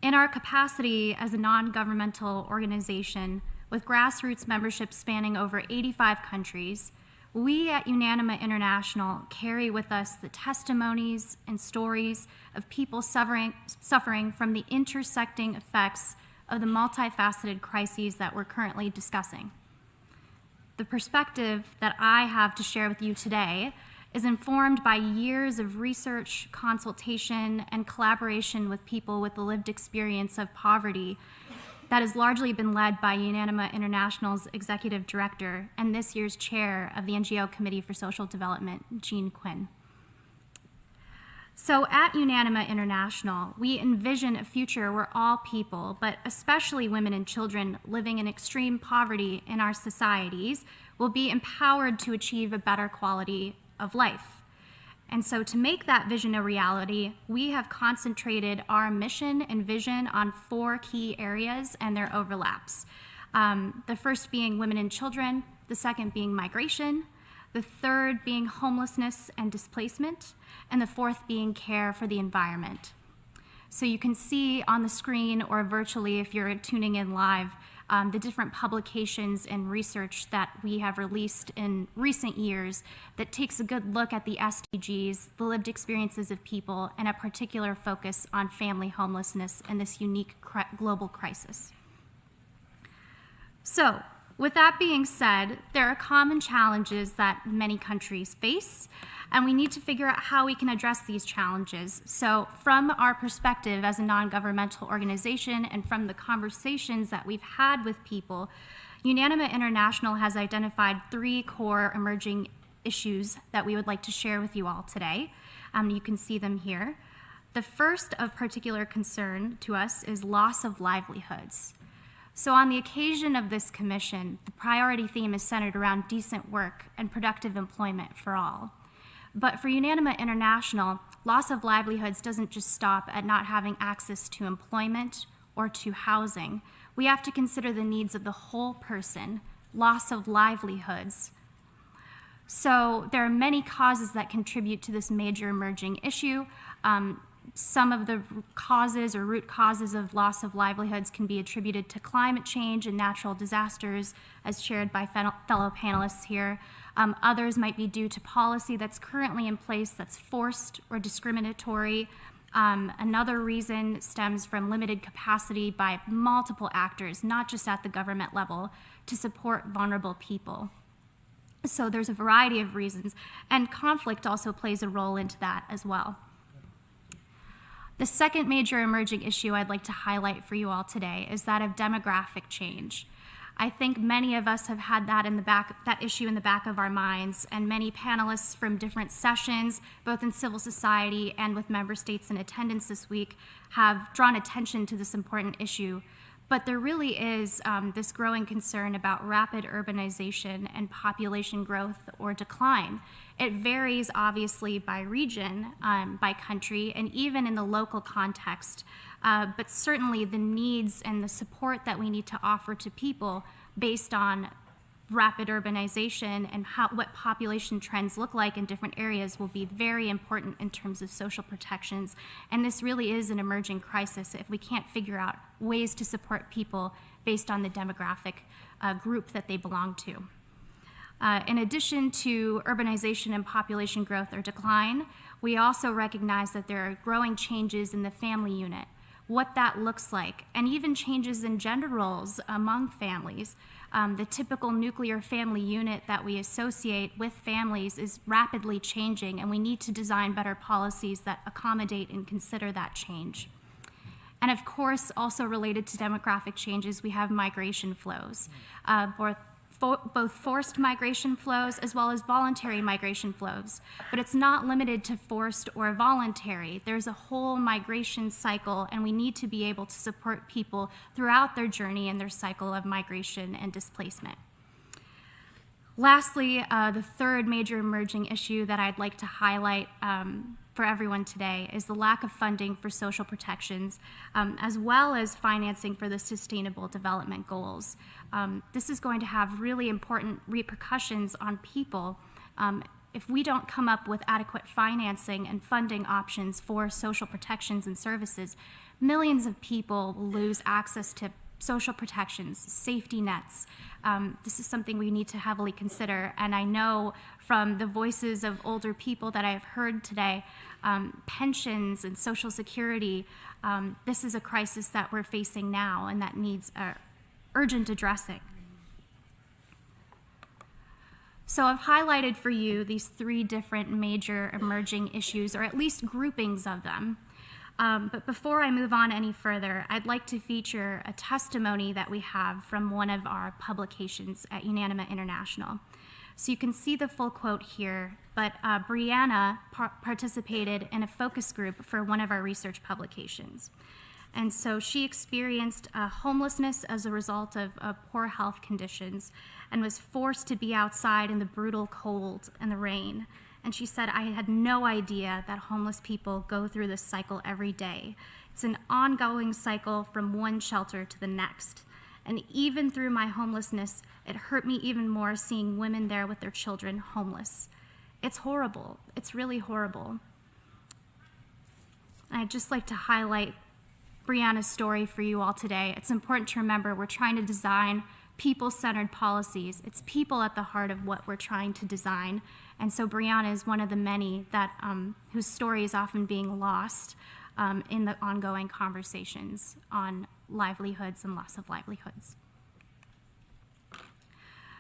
In our capacity as a non-governmental organization with grassroots membership spanning over 85 countries, we at UNANIMA International carry with us the testimonies and stories of people suffering from the intersecting effects of the multifaceted crises that we're currently discussing. The perspective that I have to share with you today is informed by years of research, consultation, and collaboration with people with the lived experience of poverty that has largely been led by UNANIMA International's Executive Director and this year's Chair of the NGO Committee for Social Development, Jean Quinn. So at UNANIMA International, we envision a future where all people, but especially women and children living in extreme poverty in our societies, will be empowered to achieve a better quality of life. And so to make that vision a reality, we have concentrated our mission and vision on 4 key areas and their overlaps. The first being women and children, the second being migration, the third being homelessness and displacement, and the fourth being care for the environment. So you can see on the screen or virtually if you're tuning in live, the different publications and research that we have released in recent years that takes a good look at the SDGs, the lived experiences of people, and a particular focus on family homelessness and this unique global crisis. So, with that being said, there are common challenges that many countries face, and we need to figure out how we can address these challenges. So from our perspective as a non-governmental organization and from the conversations that we've had with people, UNANIMA International has identified 3 core emerging issues that we would like to share with you all today. You can see them here. The first of particular concern to us is loss of livelihoods. So on the occasion of this commission, the priority theme is centered around decent work and productive employment for all. But for UNANIMA International, loss of livelihoods doesn't just stop at not having access to employment or to housing. We have to consider the needs of the whole person, loss of livelihoods. So there are many causes that contribute to this major emerging issue. Some of the causes or root causes of loss of livelihoods can be attributed to climate change and natural disasters, as shared by fellow panelists here. Others might be due to policy that's currently in place that's forced or discriminatory. Another reason stems from limited capacity by multiple actors, not just at the government level, to support vulnerable people. So there's a variety of reasons, and conflict also plays a role into that as well. The second major emerging issue I'd like to highlight for you all today is that of demographic change. I think many of us have had that issue in the back of our minds, and many panelists from different sessions, both in civil society and with member states in attendance this week, have drawn attention to this important issue. But there really is this growing concern about rapid urbanization and population growth or decline. It varies obviously by region, by country, and even in the local context. But certainly the needs and the support that we need to offer to people based on rapid urbanization and what population trends look like in different areas will be very important in terms of social protections. And this really is an emerging crisis if we can't figure out ways to support people based on the demographic group that they belong to. In addition to urbanization and population growth or decline, we also recognize that there are growing changes in the family unit, what that looks like, and even changes in gender roles among families. The typical nuclear family unit that we associate with families is rapidly changing, and we need to design better policies that accommodate and consider that change. And of course, also related to demographic changes, we have migration flows, both forced migration flows as well as voluntary migration flows. But it's not limited to forced or voluntary. There's a whole migration cycle, and we need to be able to support people throughout their journey and their cycle of migration and displacement. Lastly, the third major emerging issue that I'd like to highlight for everyone today is the lack of funding for social protections, as well as financing for the Sustainable Development Goals. This is going to have really important repercussions on people if we don't come up with adequate financing and funding options for social protections and services. Millions of people will lose access to social protections, safety nets. This is something we need to heavily consider, and I know from the voices of older people that I've heard today, pensions and Social Security, this is a crisis that we're facing now and that needs urgent addressing. So I've highlighted for you these three different major emerging issues, or at least groupings of them. But before I move on any further, I'd like to feature a testimony that we have from one of our publications at Unanima International. So you can see the full quote here, but Brianna participated in a focus group for one of our research publications. And so she experienced homelessness as a result of poor health conditions and was forced to be outside in the brutal cold and the rain. And she said, I had no idea that homeless people go through this cycle every day. It's an ongoing cycle from one shelter to the next. And even through my homelessness, it hurt me even more seeing women there with their children homeless. It's horrible. It's really horrible. I'd just like to highlight Brianna's story for you all today. It's important to remember we're trying to design people-centered policies. It's people at the heart of what we're trying to design. And so Brianna is one of the many that whose story is often being lost in the ongoing conversations on livelihoods and loss of livelihoods.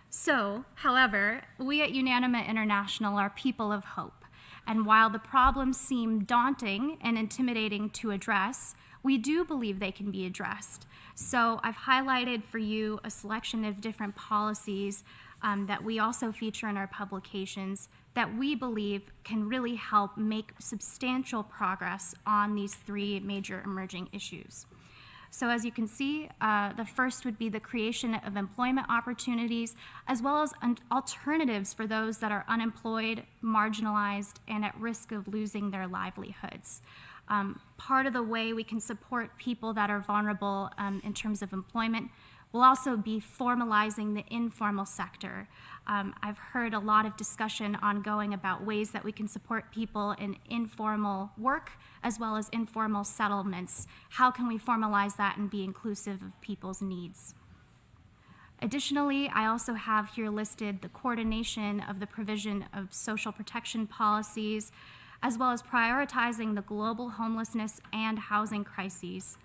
So, however, we at Unanima International are people of hope. And while the problems seem daunting and intimidating to address, we do believe they can be addressed. So I've highlighted for you a selection of different policies that we also feature in our publications that we believe can really help make substantial progress on these three major emerging issues. So as you can see, the first would be the creation of employment opportunities, as well as alternatives for those that are unemployed, marginalized, and at risk of losing their livelihoods. Part of the way we can support people that are vulnerable in terms of employment will also be formalizing the informal sector. I've heard a lot of discussion ongoing about ways that we can support people in informal work as well as informal settlements. How can we formalize that and be inclusive of people's needs? Additionally, I also have here listed the coordination of the provision of social protection policies, as well as prioritizing the global homelessness and housing crises.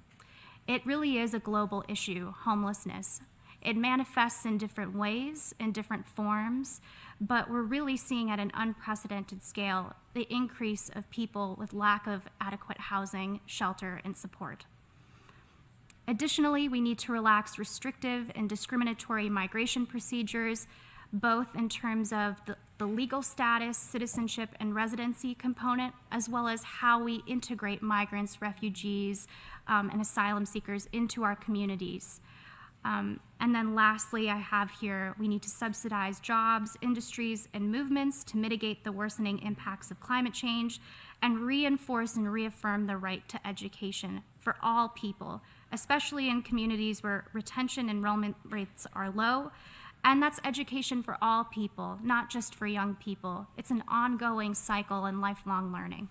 It really is a global issue, homelessness. It manifests in different ways, in different forms, but we're really seeing at an unprecedented scale the increase of people with lack of adequate housing, shelter, and support. Additionally, we need to relax restrictive and discriminatory migration procedures, both in terms of the legal status, citizenship, and residency component, as well as how we integrate migrants, refugees, and asylum seekers into our communities. And then lastly, I have here, we need to subsidize jobs, industries, and movements to mitigate the worsening impacts of climate change and reinforce and reaffirm the right to education for all people, especially in communities where retention enrollment rates are low. And that's education for all people, not just for young people. It's an ongoing cycle and lifelong learning.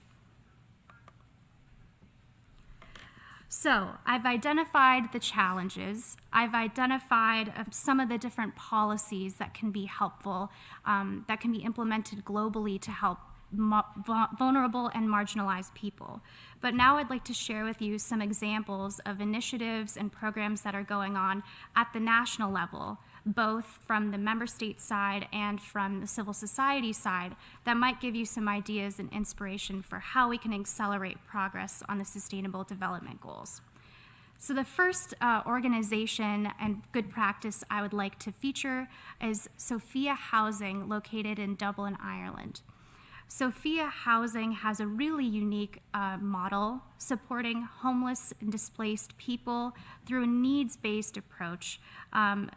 So I've identified the challenges. I've identified some of the different policies that can be helpful, that can be implemented globally to help vulnerable and marginalized people. But now I'd like to share with you some examples of initiatives and programs that are going on at the national level, both from the member state side and from the civil society side, that might give you some ideas and inspiration for how we can accelerate progress on the Sustainable Development Goals. So the first organization and good practice I would like to feature is Sophia Housing, located in Dublin, Ireland. Sophia Housing has a really unique model supporting homeless and displaced people through a needs-based approach.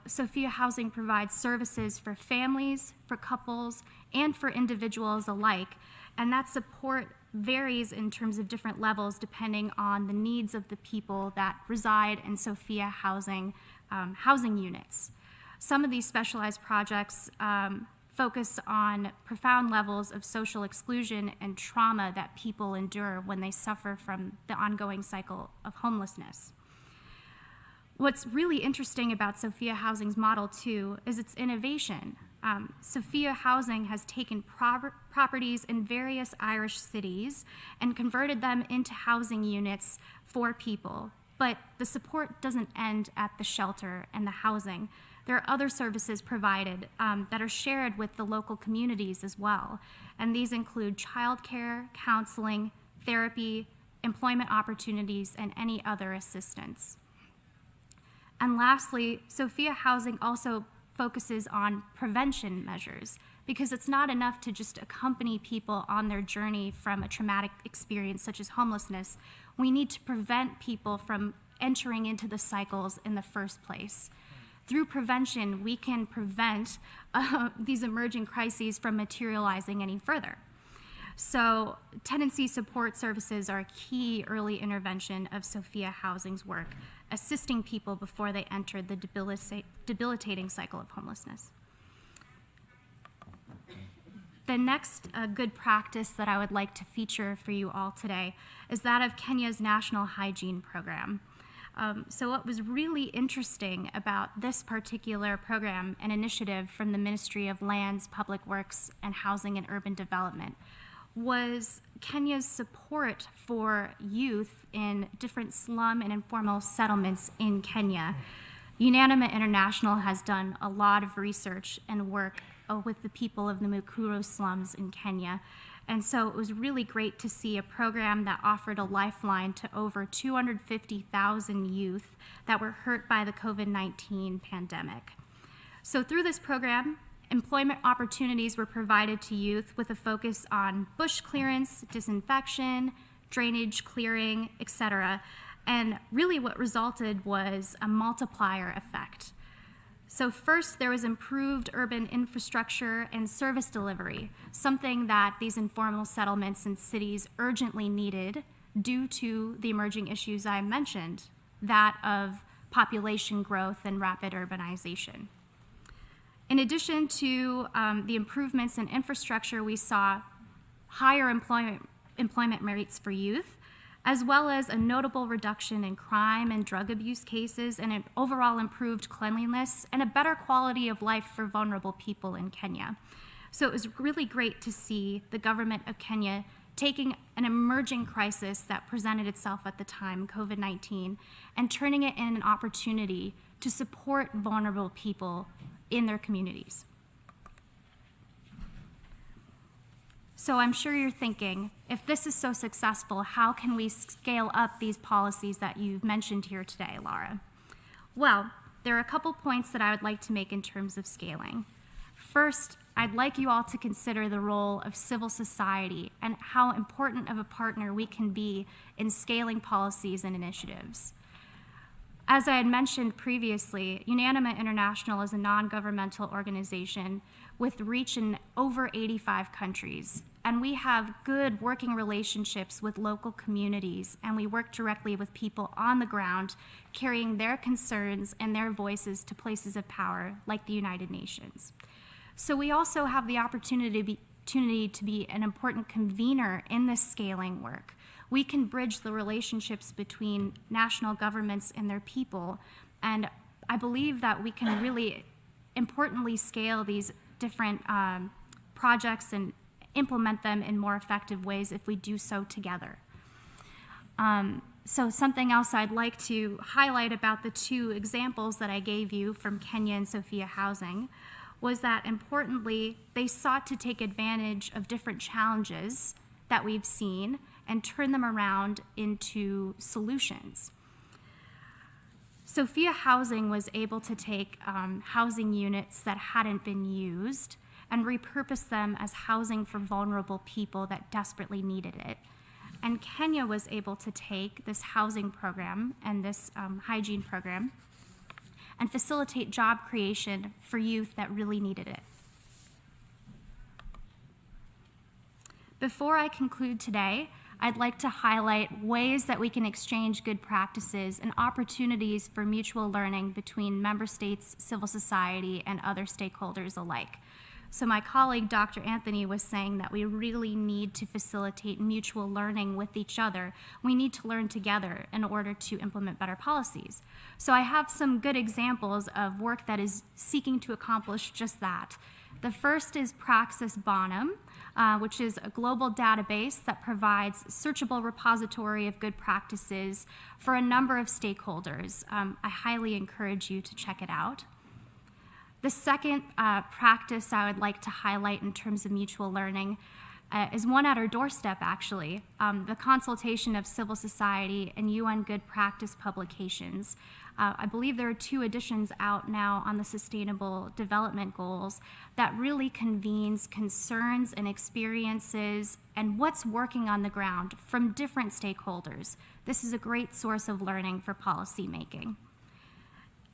Sophia Housing provides services for families, for couples, and for individuals alike, and that support varies in terms of different levels depending on the needs of the people that reside in Sophia Housing housing units. Some of these specialized projects focus on profound levels of social exclusion and trauma that people endure when they suffer from the ongoing cycle of homelessness. What's really interesting about Sophia Housing's model, too, is its innovation. Sophia Housing has taken properties in various Irish cities and converted them into housing units for people. But the support doesn't end at the shelter and the housing. There are other services provided that are shared with the local communities as well. And these include childcare, counseling, therapy, employment opportunities, and any other assistance. And lastly, Sophia Housing also focuses on prevention measures, because it's not enough to just accompany people on their journey from a traumatic experience such as homelessness. We need to prevent people from entering into the cycles in the first place. Through prevention, we can prevent these emerging crises from materializing any further. So tenancy support services are a key early intervention of Sophia Housing's work, assisting people before they enter the debilitating cycle of homelessness. The next good practice that I would like to feature for you all today is that of Kenya's National Hygiene Program. So what was really interesting about this particular program and initiative from the Ministry of Lands, Public Works, and Housing and Urban Development was Kenya's support for youth in different slum and informal settlements in Kenya. Unanima International has done a lot of research and work with the people of the Mukuru slums in Kenya. And so it was really great to see a program that offered a lifeline to over 250,000 youth that were hurt by the COVID-19 pandemic. So through this program, employment opportunities were provided to youth with a focus on bush clearance, disinfection, drainage clearing, etc. And really what resulted was a multiplier effect. So first, there was improved urban infrastructure and service delivery, something that these informal settlements and cities urgently needed due to the emerging issues I mentioned, that of population growth and rapid urbanization. In addition to the improvements in infrastructure, we saw higher employment rates for youth, as well as a notable reduction in crime and drug abuse cases, and an overall improved cleanliness and a better quality of life for vulnerable people in Kenya. So it was really great to see the government of Kenya taking an emerging crisis that presented itself at the time, COVID-19, and turning it in an opportunity to support vulnerable people in their communities. So I'm sure you're thinking, if this is so successful, how can we scale up these policies that you've mentioned here today, Laura? Well, there are a couple points that I would like to make in terms of scaling. First, I'd like you all to consider the role of civil society and how important of a partner we can be in scaling policies and initiatives. As I had mentioned previously, Unanima International is a non-governmental organization with reach in over 85 countries. And we have good working relationships with local communities, and we work directly with people on the ground, carrying their concerns and their voices to places of power like the United Nations. So we also have the opportunity to be an important convener in this scaling work. We can bridge the relationships between national governments and their people, and I believe that we can really importantly scale these different projects and implement them in more effective ways if we do so together. So something else I'd like to highlight about the two examples that I gave you from Kenya and Sophia Housing was that, importantly, they sought to take advantage of different challenges that we've seen and turn them around into solutions. Sophia Housing was able to take housing units that hadn't been used and repurpose them as housing for vulnerable people that desperately needed it. And Kenya was able to take this housing program and this hygiene program and facilitate job creation for youth that really needed it. Before I conclude today, I'd like to highlight ways that we can exchange good practices and opportunities for mutual learning between member states, civil society, and other stakeholders alike. So my colleague, Dr. Anthony, was saying that we really need to facilitate mutual learning with each other. We need to learn together in order to implement better policies. So I have some good examples of work that is seeking to accomplish just that. The first is Praxis Bonum, which is a global database that provides searchable repository of good practices for a number of stakeholders. I highly encourage you to check it out. The second practice I would like to highlight in terms of mutual learning is one at our doorstep, actually, the consultation of civil society and UN good practice publications. I believe there are 2 editions out now on the Sustainable Development Goals that really convenes concerns and experiences and what's working on the ground from different stakeholders. This is a great source of learning for policy making.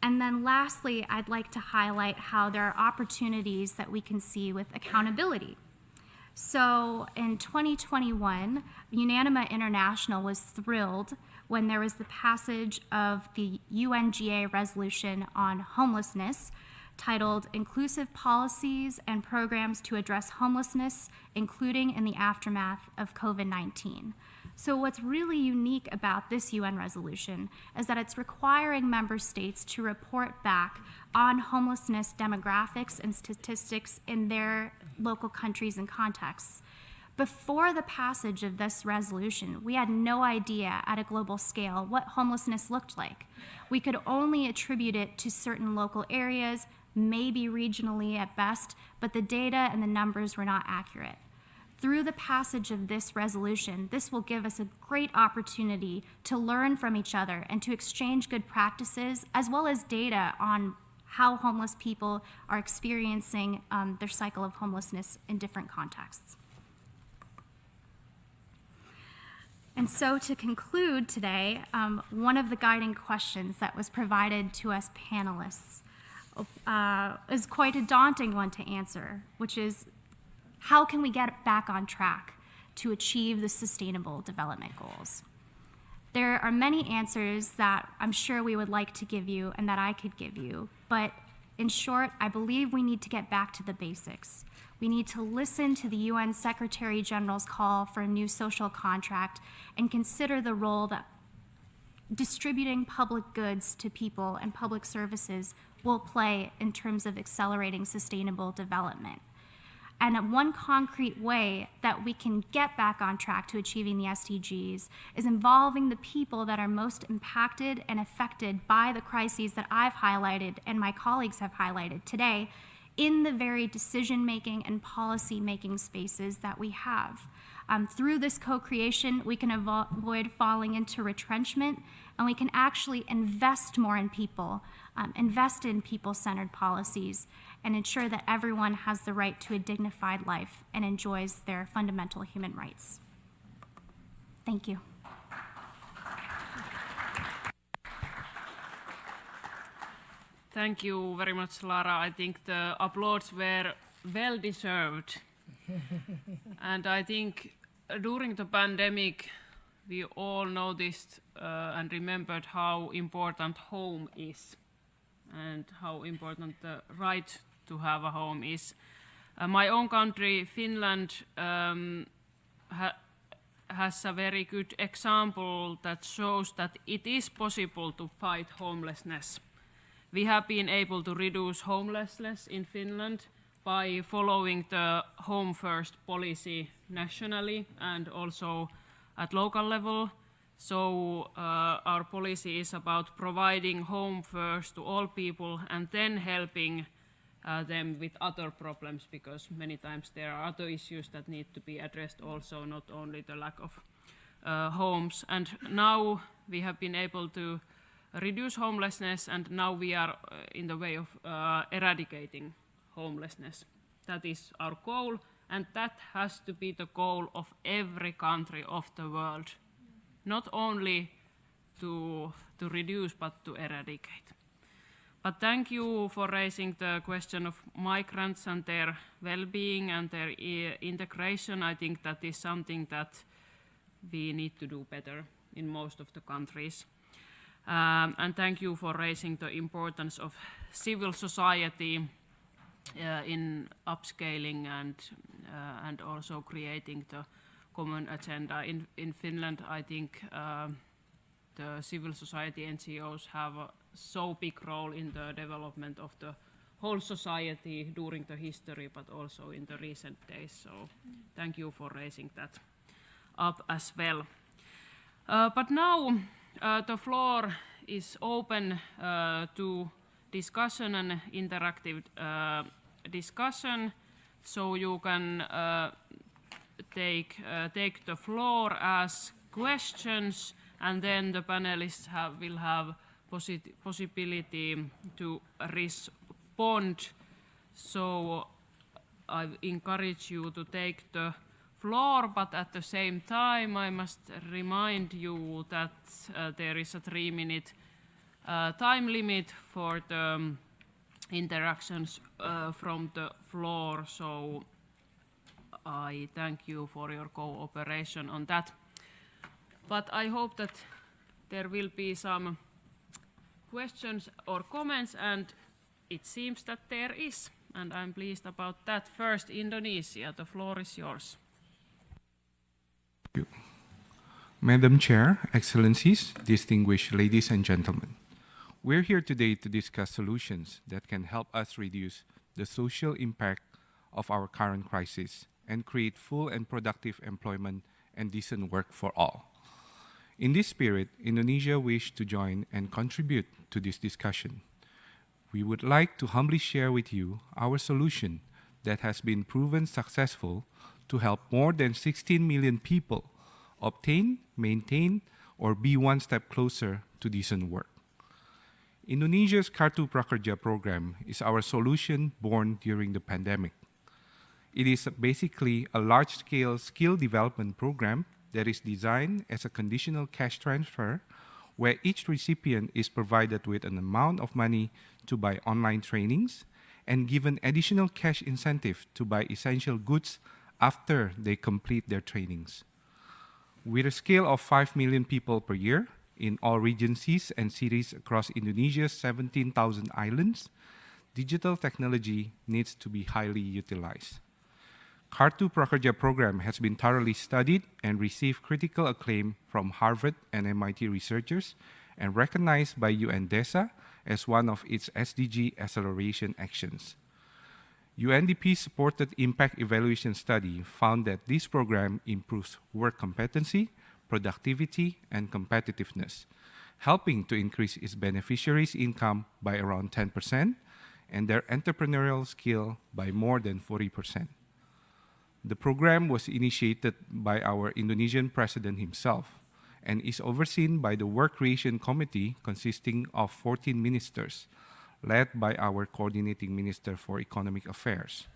And then lastly, I'd like to highlight how there are opportunities that we can see with accountability. So in 2021, Unanima International was thrilled when there was the passage of the UNGA resolution on homelessness titled Inclusive Policies and Programs to Address Homelessness, Including in the Aftermath of COVID-19. So what's really unique about this UN resolution is that it's requiring member states to report back on homelessness demographics and statistics in their local countries and contexts. Before the passage of this resolution, we had no idea at a global scale what homelessness looked like. We could only attribute it to certain local areas, maybe regionally at best, but the data and the numbers were not accurate. Through the passage of this resolution, this will give us a great opportunity to learn from each other and to exchange good practices as well as data on how homeless people are experiencing their cycle of homelessness in different contexts. And so to conclude today, one of the guiding questions that was provided to us panelists is quite a daunting one to answer, which is, how can we get back on track to achieve the Sustainable Development Goals? There are many answers that I'm sure we would like to give you and that I could give you, but in short, I believe we need to get back to the basics. We need to listen to the UN Secretary General's call for a new social contract and consider the role that distributing public goods to people and public services will play in terms of accelerating sustainable development. And one concrete way that we can get back on track to achieving the SDGs is involving the people that are most impacted and affected by the crises that I've highlighted and my colleagues have highlighted today in the very decision-making and policy-making spaces that we have. Through this co-creation, we can avoid falling into retrenchment, and we can actually invest more in people, invest in people-centered policies, and ensure that everyone has the right to a dignified life and enjoys their fundamental human rights. Thank you. Thank you very much, Lara. I think the applause were well deserved. And I think during the pandemic, we all noticed and remembered how important home is and how important the right to have a home is. My own country, Finland, has a very good example that shows that it is possible to fight homelessness. We have been able to reduce homelessness in Finland by following the Home First policy nationally and also at local level. So our policy is about providing home first to all people and then helping them with other problems, because many times there are other issues that need to be addressed also, not only the lack of homes. And now we have been able to reduce homelessness, and now we are in the way of eradicating homelessness. That is our goal, and that has to be the goal of every country of the world. Not only to reduce, but to eradicate. But thank you for raising the question of migrants and their well-being and their integration. I think that is something that we need to do better in most of the countries. And thank you for raising the importance of civil society in upscaling and also creating the common agenda. In Finland, I think the civil society NGOs have a so big role in the development of the whole society during the history, but also in the recent days. So thank you for raising that up as well. But now the floor is open to discussion and interactive discussion. So you can take the floor, ask questions, and then the panelists will have possibility to respond. So I encourage you to take the floor, but at the same time I must remind you that there is a 3-minute time limit for the interactions from the floor. So I thank you for your cooperation on that. But I hope that there will be some questions or comments, and it seems that there is, and I'm pleased about that. First, Indonesia, the floor is yours. Thank you. Madam Chair, Excellencies, distinguished ladies and gentlemen, we're here today to discuss solutions that can help us reduce the social impact of our current crisis and create full and productive employment and decent work for all. In this spirit, Indonesia wished to join and contribute to this discussion. We would like to humbly share with you our solution that has been proven successful to help more than 16 million people obtain, maintain, or be one step closer to decent work. Indonesia's Kartu Prakerja program is our solution born during the pandemic. It is basically a large-scale skill development program that is designed as a conditional cash transfer where each recipient is provided with an amount of money to buy online trainings and given additional cash incentive to buy essential goods after they complete their trainings. With a scale of 5 million people per year in all regencies and cities across Indonesia's 17,000 islands, digital technology needs to be highly utilized. Kartu Prakerja program has been thoroughly studied and received critical acclaim from Harvard and MIT researchers and recognized by UN DESA as one of its SDG acceleration actions. UNDP-supported impact evaluation study found that this program improves work competency, productivity, and competitiveness, helping to increase its beneficiaries' income by around 10% and their entrepreneurial skill by more than 40%. The program was initiated by our Indonesian president himself and is overseen by the Work Creation Committee consisting of 14 ministers, led by our Coordinating Minister for Economic Affairs.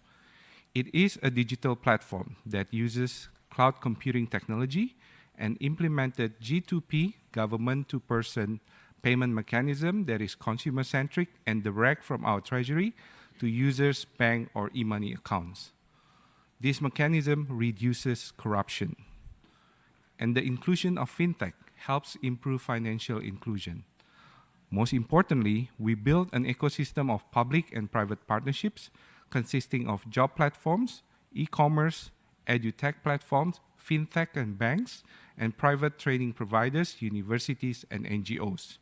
It is a digital platform that uses cloud computing technology and implemented G2P, government-to-person payment mechanism that is consumer-centric and direct from our treasury to users' bank or e-money accounts. This mechanism reduces corruption, and the inclusion of fintech helps improve financial inclusion. Most importantly, we built an ecosystem of public and private partnerships consisting of job platforms, e-commerce, edutech platforms, fintech and banks, and private training providers, universities, and NGOs.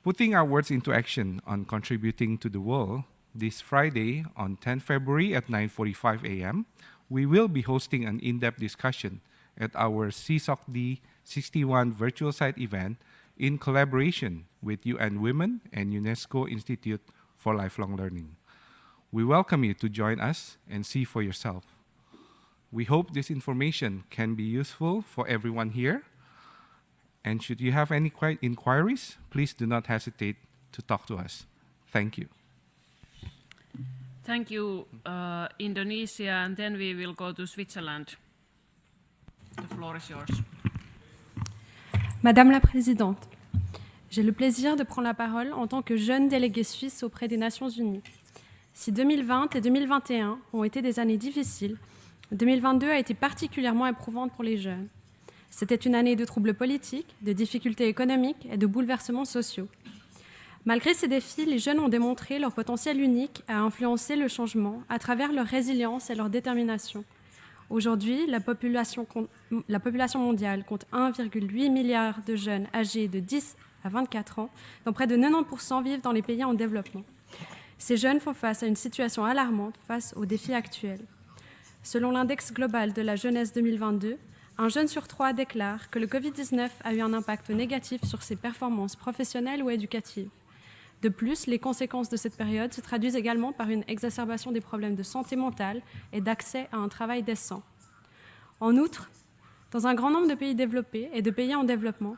Putting our words into action on contributing to the world, this Friday on 10 February at 9:45 a.m., we will be hosting an in-depth discussion at our CSocD61 virtual site event in collaboration with UN Women and UNESCO Institute for Lifelong Learning. We welcome you to join us and see for yourself. We hope this information can be useful for everyone here. And should you have any inquiries, please do not hesitate to talk to us. Thank you. Thank you, Indonesia, and then we will go to Switzerland. The floor is yours. Madame la Présidente, j'ai le plaisir de prendre la parole en tant que jeune déléguée suisse auprès des Nations Unies. Si 2020 et 2021 ont été des années difficiles, 2022 a été particulièrement éprouvante pour les jeunes. C'était une année de troubles politiques, de difficultés économiques et de bouleversements sociaux. Malgré ces défis, les jeunes ont démontré leur potentiel unique à influencer le changement à travers leur résilience et leur détermination. Aujourd'hui, la population mondiale compte 1,8 milliard de jeunes âgés de 10 à 24 ans, dont près de 90% vivent dans les pays en développement. Ces jeunes font face à une situation alarmante face aux défis actuels. Selon l'index global de la jeunesse 2022, un jeune sur 3 déclare que le Covid-19 a eu un impact négatif sur ses performances professionnelles ou éducatives. De plus, les conséquences de cette période se traduisent également par une exacerbation des problèmes de santé mentale et d'accès à un travail décent. En outre, dans un grand nombre de pays développés et de pays en développement,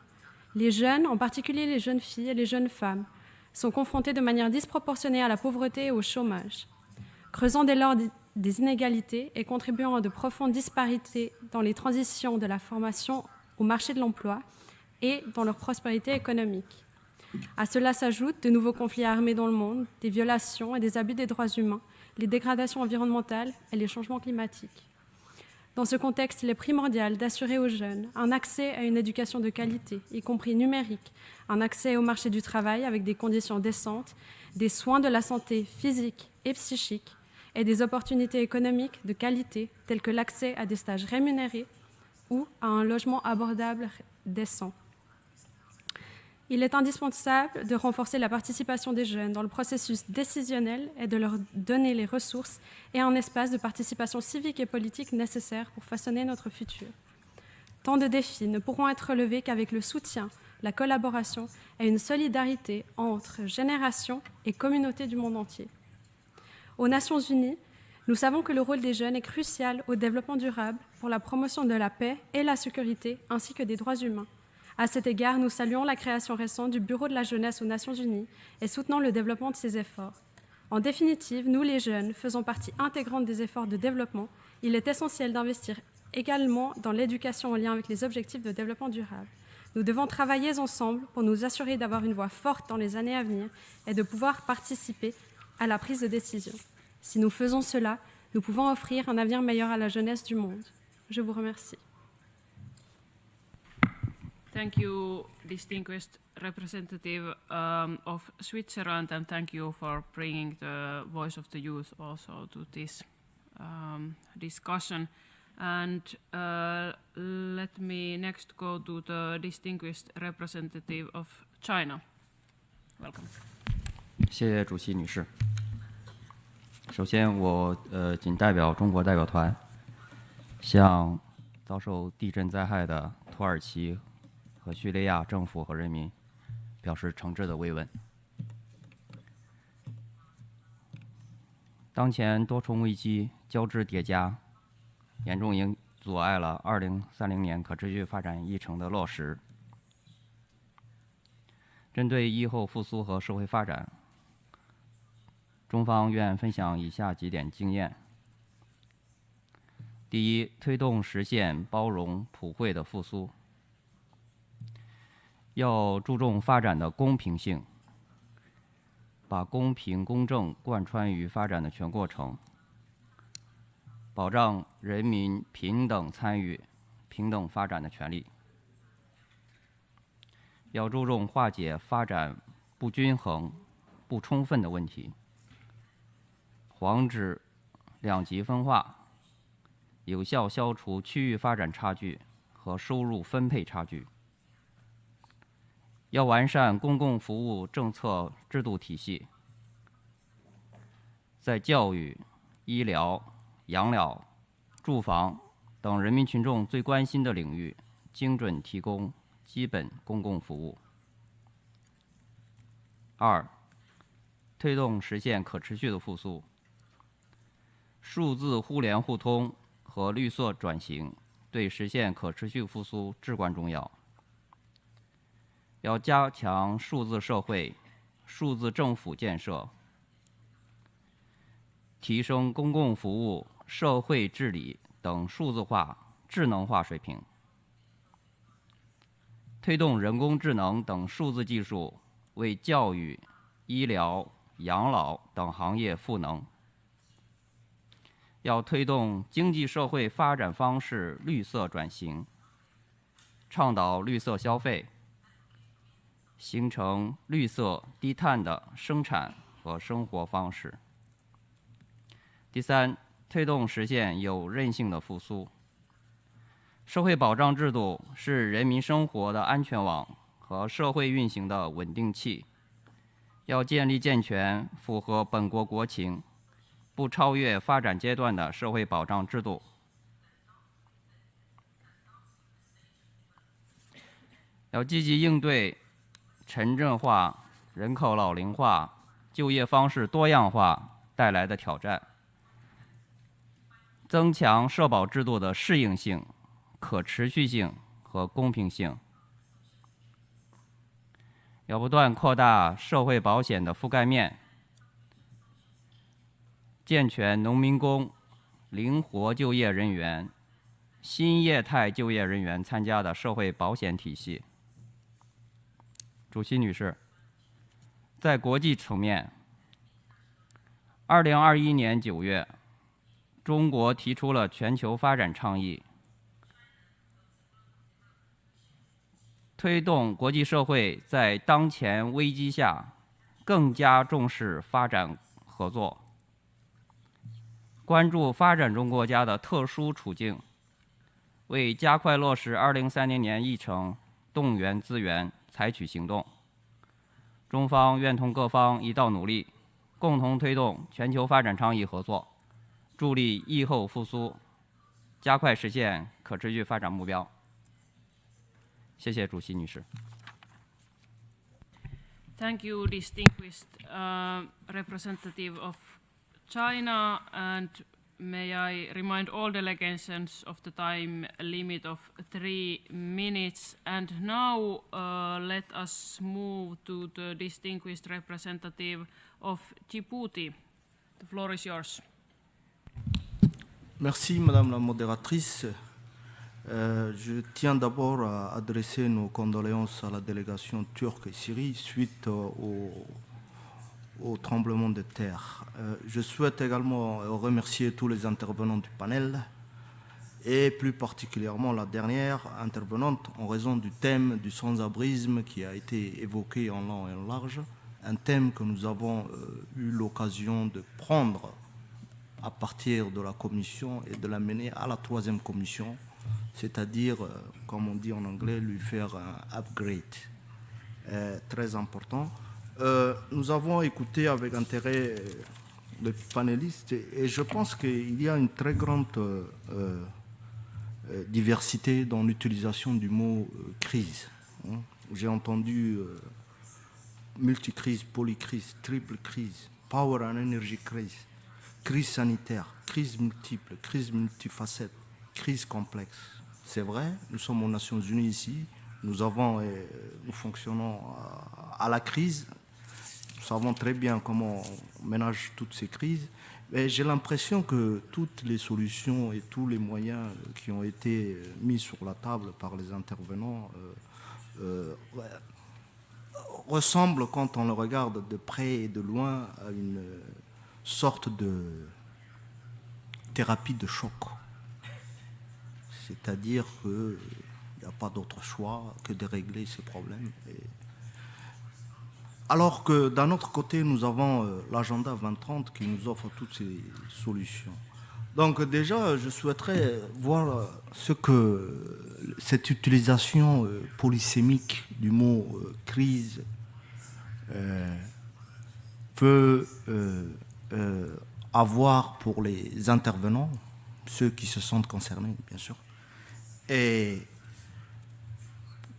les jeunes, en particulier les jeunes filles et les jeunes femmes, sont confrontés de manière disproportionnée à la pauvreté et au chômage, creusant dès lors des inégalités et contribuant à de profondes disparités dans les transitions de la formation au marché de l'emploi et dans leur prospérité économique. À cela s'ajoutent de nouveaux conflits armés dans le monde, des violations et des abus des droits humains, les dégradations environnementales et les changements climatiques. Dans ce contexte, il est primordial d'assurer aux jeunes un accès à une éducation de qualité, y compris numérique, un accès au marché du travail avec des conditions décentes, des soins de la santé physique et psychique, et des opportunités économiques de qualité telles que l'accès à des stages rémunérés ou à un logement abordable décent. Il est indispensable de renforcer la participation des jeunes dans le processus décisionnel et de leur donner les ressources et un espace de participation civique et politique nécessaire pour façonner notre futur. Tant de défis ne pourront être relevés qu'avec le soutien, la collaboration et une solidarité entre générations et communautés du monde entier. Aux Nations Unies, nous savons que le rôle des jeunes est crucial au développement durable pour la promotion de la paix et la sécurité, ainsi que des droits humains. À cet égard, nous saluons la création récente du Bureau de la jeunesse aux Nations Unies et soutenons le développement de ces efforts. En définitive, nous les jeunes faisons partie intégrante des efforts de développement. Il est essentiel d'investir également dans l'éducation en lien avec les objectifs de développement durable. Nous devons travailler ensemble pour nous assurer d'avoir une voix forte dans les années à venir et de pouvoir participer à la prise de décision. Si nous faisons cela, nous pouvons offrir un avenir meilleur à la jeunesse du monde. Je vous remercie. Thank you, distinguished representative of Switzerland, and thank you for bringing the voice of the youth also to this discussion. And let me next go to the distinguished representative of China. Welcome. 谢谢主席女士。首先我仅代表中国代表团，向遭受地震灾害的土耳其和叙利亚政府和人民表示诚挚的慰问。当前多重危机交织叠加，严重阻碍了2030年可持续发展议程的落实。针对疫后复苏和社会发展，中方愿分享以下几点经验。第一，推动实现包容普惠的复苏，要注重发展的公平性，把公平公正贯穿于发展的全过程，保障人民平等参与、平等发展的权利。要注重化解发展不均衡、不充分的问题，防止两极分化，有效消除区域发展差距和收入分配差距。要完善公共服务政策制度体系，在教育、医疗、养老、住房等人民群众最关心的领域，精准提供基本公共服务。二，推动实现可持续的复苏。数字互联互通和绿色转型对实现可持续复苏至关重要。要加强数字社会、数字政府建设，提升公共服务、社会治理等数字化、智能化水平，推动人工智能等数字技术为教育、医疗、养老等行业赋能。要推动经济社会发展方式绿色转型，倡导绿色消费，形成绿色低碳的生产和生活方式。第三，推动实现有韧性的复苏。社会保障制度是人民生活的安全网和社会运行的稳定器，要建立健全、符合本国国情、不超越发展阶段的社会保障制度。要积极应对城镇化、人口老龄化、就业方式多样化带来的挑战，增强社保制度的适应性、可持续性和公平性。要不断扩大社会保险的覆盖面，健全农民工、灵活就业人员、新业态就业人员参加的社会保险体系。主席女士，在国际层面，2021年9月，中国提出了全球发展倡议，推动国际社会在当前危机下更加重视发展合作，关注发展中国家的特殊处境，为加快落实2030年议程动员资源，采取行动。中方愿同各方一道努力，共同推动全球发展倡议合作，助力疫后复苏，加快实现可持续发展目标。谢谢主席女士。Thank you, distinguished representative of China, and may I remind all delegations of the time limit of 3 minutes. And now let us move to the distinguished representative of Djibouti. The floor is yours. Merci, Madame la modératrice. Je tiens d'abord à adresser nos condoléances à la délégation turque et syrie suite au tremblement de terre. Je souhaite également remercier tous les intervenants du panel et plus particulièrement la dernière intervenante en raison du thème du sans-abrisme qui a été évoqué en long et en large, un thème que nous avons eu l'occasion de prendre à partir de la commission et de l'amener à la 3e commission, c'est-à-dire, comme on dit en anglais, lui faire un upgrade. Très important. Nous avons écouté avec intérêt les panélistes et je pense qu'il y a une très grande diversité dans l'utilisation du mot crise. Hein. J'ai entendu multicrise, polycrise, triple crise, power and energy crise sanitaire, crise multiple, crise multifacette, crise complexe. C'est vrai, nous sommes aux Nations Unies ici, nous fonctionnons à la crise, nous savons très bien comment on ménage toutes ces crises, mais j'ai l'impression que toutes les solutions et tous les moyens qui ont été mis sur la table par les intervenants ressemblent, quand on le regarde de près et de loin, à une sorte de thérapie de choc. C'est-à-dire qu'il n'y a pas d'autre choix que de régler ces problèmes. Alors que d'un autre côté, nous avons l'agenda 2030 qui nous offre toutes ces solutions. Donc déjà, je souhaiterais voir ce que cette utilisation polysémique du mot crise peut avoir pour les intervenants, ceux qui se sentent concernés, bien sûr. Et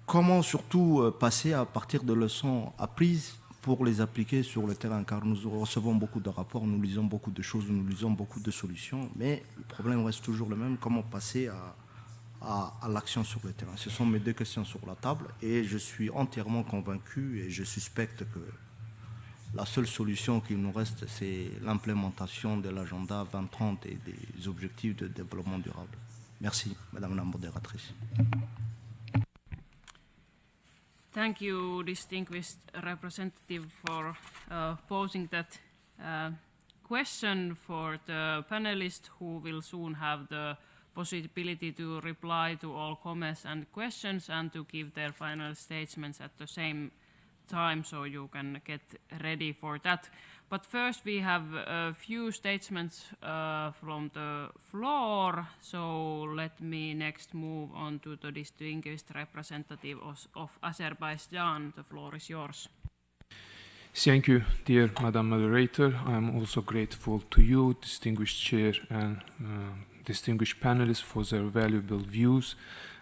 comment surtout passer à partir de leçons apprises pour les appliquer sur le terrain, car nous recevons beaucoup de rapports, nous lisons beaucoup de choses, nous lisons beaucoup de solutions, mais le problème reste toujours le même, comment passer à l'action sur le terrain. Ce sont mes deux questions sur la table et je suis entièrement convaincu et je suspecte que la seule solution qui nous reste, c'est l'implémentation de l'agenda 2030 et des objectifs de développement durable. Merci, Madame la modératrice. Thank you, distinguished representative, for posing that question for the panelists who will soon have the possibility to reply to all comments and questions and to give their final statements at the same time, so you can get ready for that. But first we have a few statements from the floor, so let me next move on to the distinguished representative of Azerbaijan. The floor is yours. Thank you, dear Madam Moderator. I am also grateful to you, distinguished chair and distinguished panelists, for their valuable views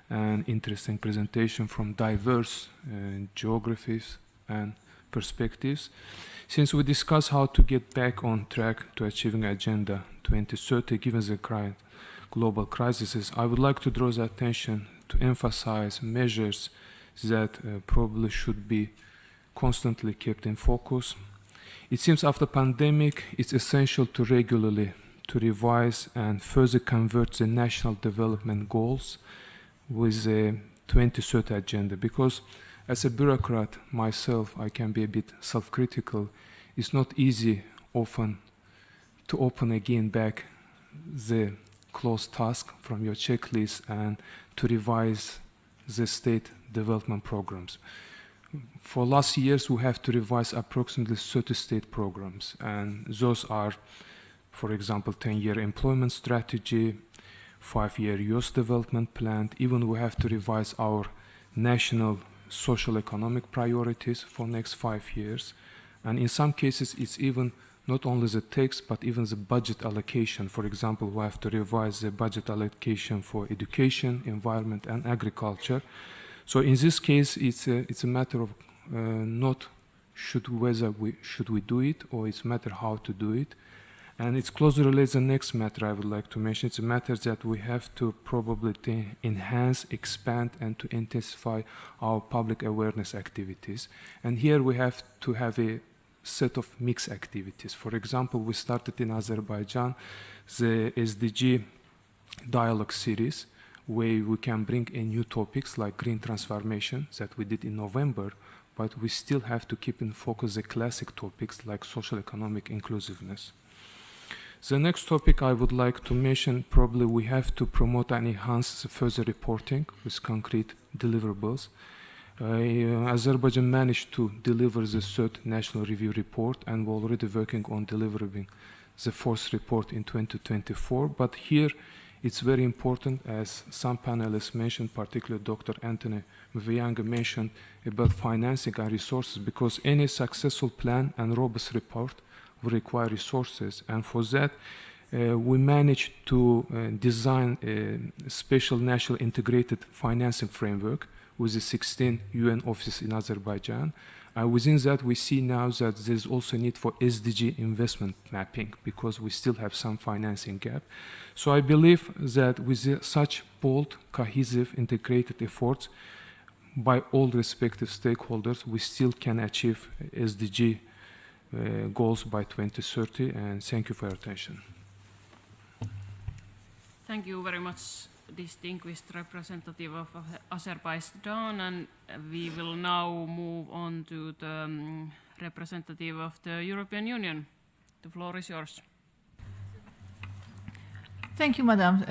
and interesting presentation from diverse geographies and perspectives. Since we discuss how to get back on track to achieving Agenda 2030 given the current global crises, I would like to draw the attention to emphasize measures that probably should be constantly kept in focus. It seems after pandemic, it's essential to regularly to revise and further convert the national development goals with the 2030 agenda, because as a bureaucrat myself, I can be a bit self-critical. It's not easy often to open again back the closed task from your checklist and to revise the state development programs. For last years, we have to revise approximately 30 state programs, and those are, for example, 10-year employment strategy, 5-year youth development plan. Even we have to revise our national social economic priorities for next 5 years. And in some cases, it's even not only the text, but even the budget allocation. For example, we have to revise the budget allocation for education, environment, and agriculture. So in this case, it's a matter of not whether we should do it, or it's a matter how to do it. And it's closely related to the next matter I would like to mention. It's a matter that we have to probably enhance, expand, and to intensify our public awareness activities. And here we have to have a set of mixed activities. For example, we started in Azerbaijan the SDG dialogue series, where we can bring in new topics like green transformation that we did in November, but we still have to keep in focus the classic topics like social economic inclusiveness. The next topic I would like to mention, probably we have to promote and enhance the further reporting with concrete deliverables. Azerbaijan managed to deliver the third national review report, and we're already working on delivering the fourth report in 2024. But here it's very important, as some panelists mentioned, particularly Dr. Anthony Mvuyanga mentioned about financing and resources, because any successful plan and robust report require resources. And for that, we managed to design a special national integrated financing framework with the 16 UN offices in Azerbaijan. Within that, we see now that there's also a need for SDG investment mapping because we still have some financing gap. So I believe that with such bold, cohesive, integrated efforts by all respective stakeholders, we still can achieve SDG goals by 2030. And thank you for your attention. Thank you very much, distinguished representative of Azerbaijan, and we will now move on to the representative of the European Union. The floor is yours. Thank you, Madam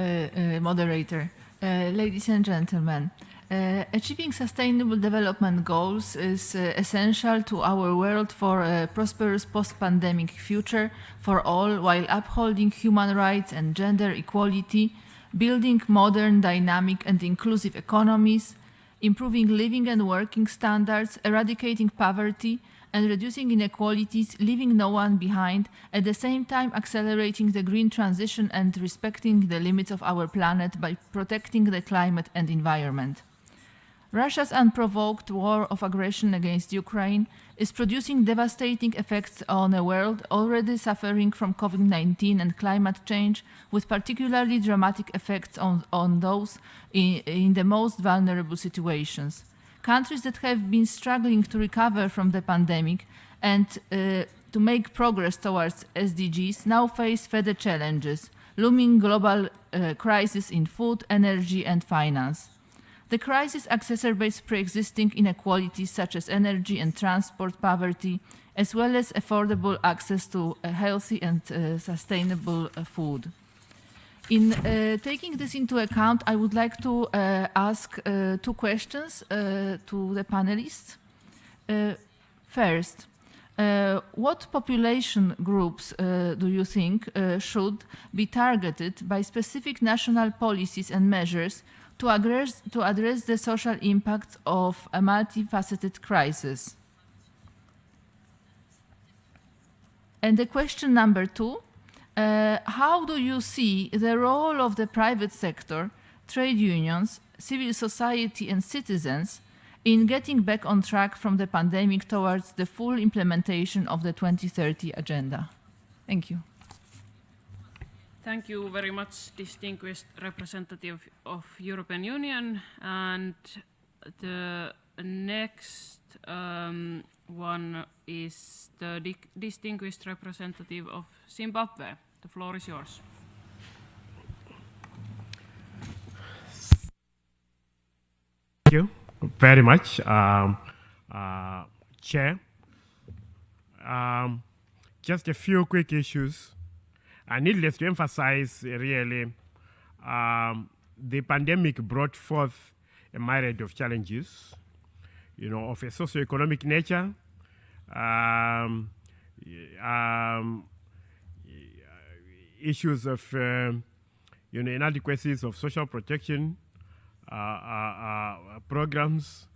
Moderator. Ladies and gentlemen, achieving sustainable development goals is essential to our world for a prosperous post-pandemic future for all, while upholding human rights and gender equality, building modern, dynamic and inclusive economies, improving living and working standards, eradicating poverty and reducing inequalities, leaving no one behind, at the same time accelerating the green transition and respecting the limits of our planet by protecting the climate and environment. Russia's unprovoked war of aggression against Ukraine is producing devastating effects on a world already suffering from COVID-19 and climate change, with particularly dramatic effects on those in the most vulnerable situations. Countries that have been struggling to recover from the pandemic and to make progress towards SDGs now face further challenges, looming global crisis in food, energy and finance. The crisis exacerbates pre-existing inequalities such as energy and transport poverty, as well as affordable access to healthy and sustainable food. In taking this into account, I would like to ask two questions to the panelists. First, what population groups do you think should be targeted by specific national policies and measures to address the social impacts of a multifaceted crisis? And the question number two, how do you see the role of the private sector, trade unions, civil society and citizens in getting back on track from the pandemic towards the full implementation of the 2030 agenda? Thank you. Thank you very much, distinguished representative of European Union. And the next one is the distinguished representative of Zimbabwe. The floor is yours. Thank you very much, Chair. Just a few quick issues. Needless to emphasize, really, the pandemic brought forth a myriad of challenges, of a socio-economic nature, issues of, inadequacies of social protection programs,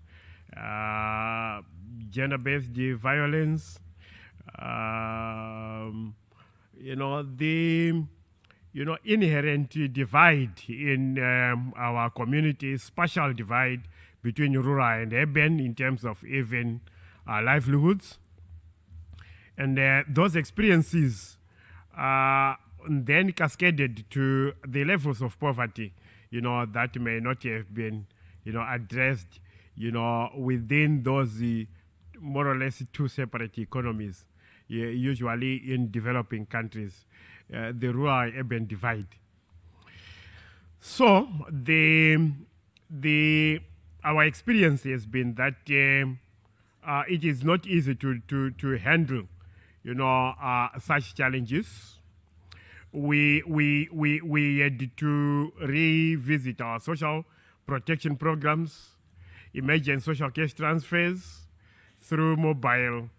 gender-based violence, the inherent divide in our communities, spatial divide between rural and urban in terms of even livelihoods. And those experiences then cascaded to the levels of poverty, that may not have been, addressed, within those more or less two separate economies. Usually in developing countries, the rural-urban divide. So our experience has been that it is not easy to handle, such challenges. We had to revisit our social protection programs, emergent social cash transfers through mobile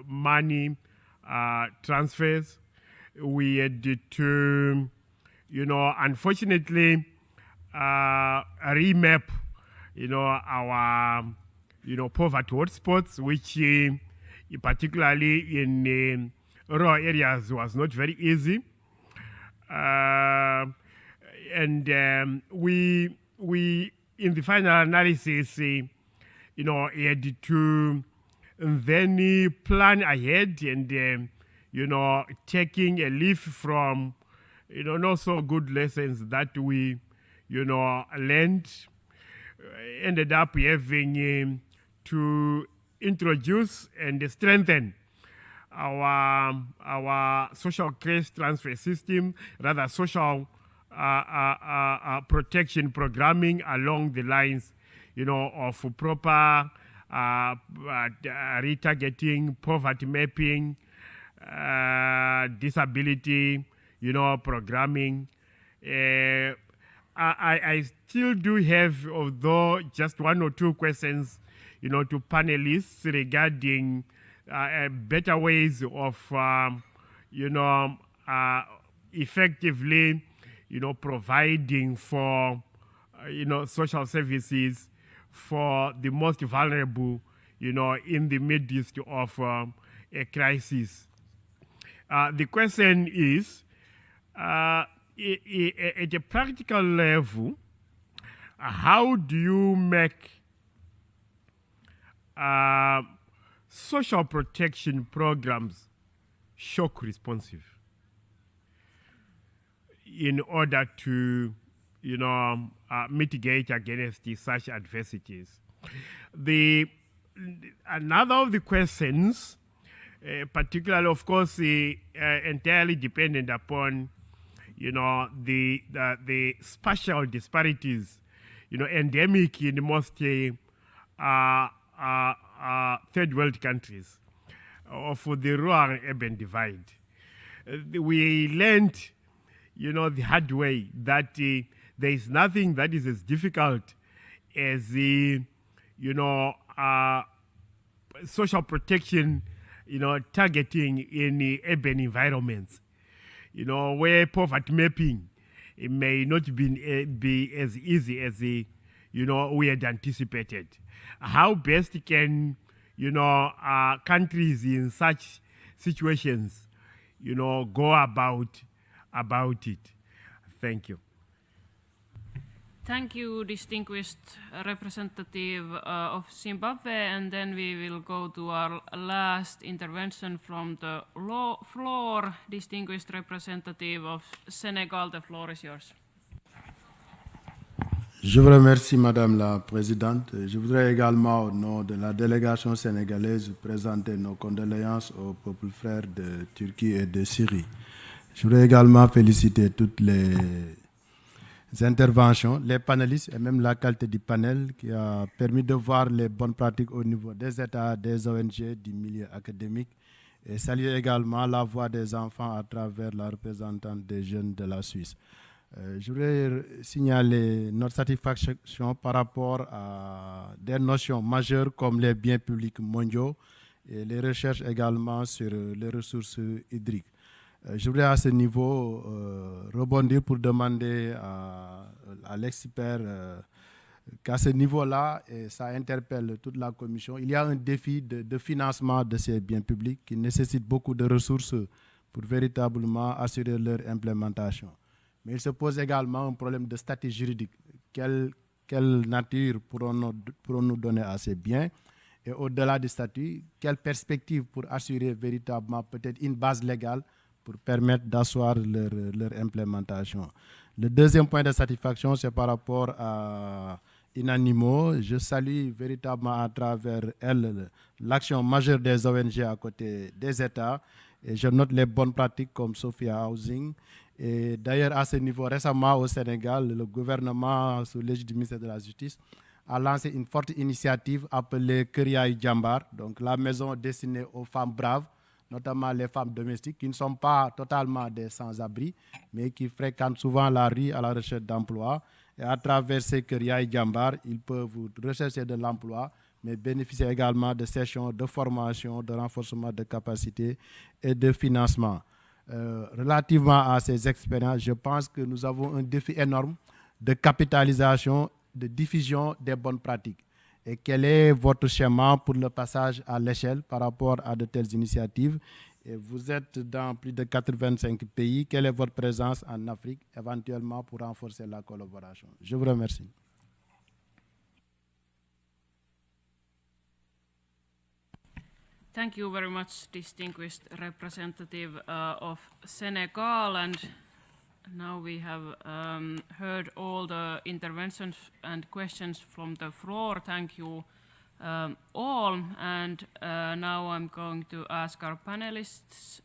money transfers. We had to, unfortunately, remap, our, poverty hotspots, which particularly in rural areas, was not very easy. And we in the final analysis, had to then plan ahead and taking a leaf from not so good lessons that we learned, ended up having to introduce and strengthen our social case transfer system, rather social protection programming along the lines, of proper retargeting, poverty mapping, disability, programming. I still do have, although just one or two questions, to panelists regarding better ways of, effectively, providing for, social services for the most vulnerable, in the midst of a crisis. The question is, at a practical level, how do you make social protection programs shock responsive in order to, mitigate against such adversities? Another of the questions, particularly, of course, entirely dependent upon, the spatial disparities, endemic in most third world countries of the rural and urban divide. We learned, the hard way that there is nothing that is as difficult as social protection, targeting in urban environments, where poverty mapping, it may not be as easy as we had anticipated. How best can countries in such situations go about it? Thank you. Thank you, distinguished representative of Zimbabwe, and then we will go to our last intervention from the floor. Distinguished representative of Senegal, the floor is yours. Je vous remercie, Madame la Présidente. Je voudrais également, au nom de la délégation sénégalaise, présenter nos condoléances au peuple frère de Turquie et de Syrie. Je voudrais également féliciter toutes les interventions, les panélistes et même la qualité du panel qui a permis de voir les bonnes pratiques au niveau des États, des ONG, du milieu académique, et saluer également la voix des enfants à travers la représentante des jeunes de la Suisse. Je voudrais signaler notre satisfaction par rapport à des notions majeures comme les biens publics mondiaux et les recherches également sur les ressources hydriques. Je voudrais à ce niveau rebondir pour demander à l'expert qu'à ce niveau-là, et ça interpelle toute la Commission, il y a un défi de financement de ces biens publics qui nécessite beaucoup de ressources pour véritablement assurer leur implémentation. Mais il se pose également un problème de statut juridique. Quelle nature pourrons-nous donner à ces biens? Et au-delà du statut, quelle perspective pour assurer véritablement peut-être une base légale pour permettre d'asseoir leur implémentation? Le deuxième point de satisfaction, c'est par rapport à Inanimo. Je salue véritablement à travers elle l'action majeure des ONG à côté des États. Et je note les bonnes pratiques comme Sophia Housing. Et d'ailleurs, à ce niveau, récemment au Sénégal, le gouvernement, sous l'égide du ministère de la Justice, a lancé une forte initiative appelée Kriyaay Jambar, donc la maison destinée aux femmes braves, notamment les femmes domestiques, qui ne sont pas totalement des sans-abri, mais qui fréquentent souvent la rue à la recherche d'emploi. Et à travers ces Kriyaay Jambar, ils peuvent rechercher de l'emploi, mais bénéficier également de sessions de formation, de renforcement de capacités et de financement. Relativement à ces expériences, je pense que nous avons un défi énorme de capitalisation, de diffusion des bonnes pratiques. et quel est votre schéma pour le passage à l'échelle par rapport à de telles initiatives? Et vous êtes dans plus de 85 pays. Quelle est votre présence en Afrique, éventuellement pour renforcer la collaboration? Je vous remercie. Thank you very much, distinguished representative of Senegal. And now we have heard all the interventions and questions from the floor. Thank you all. And now I'm going to ask our panelists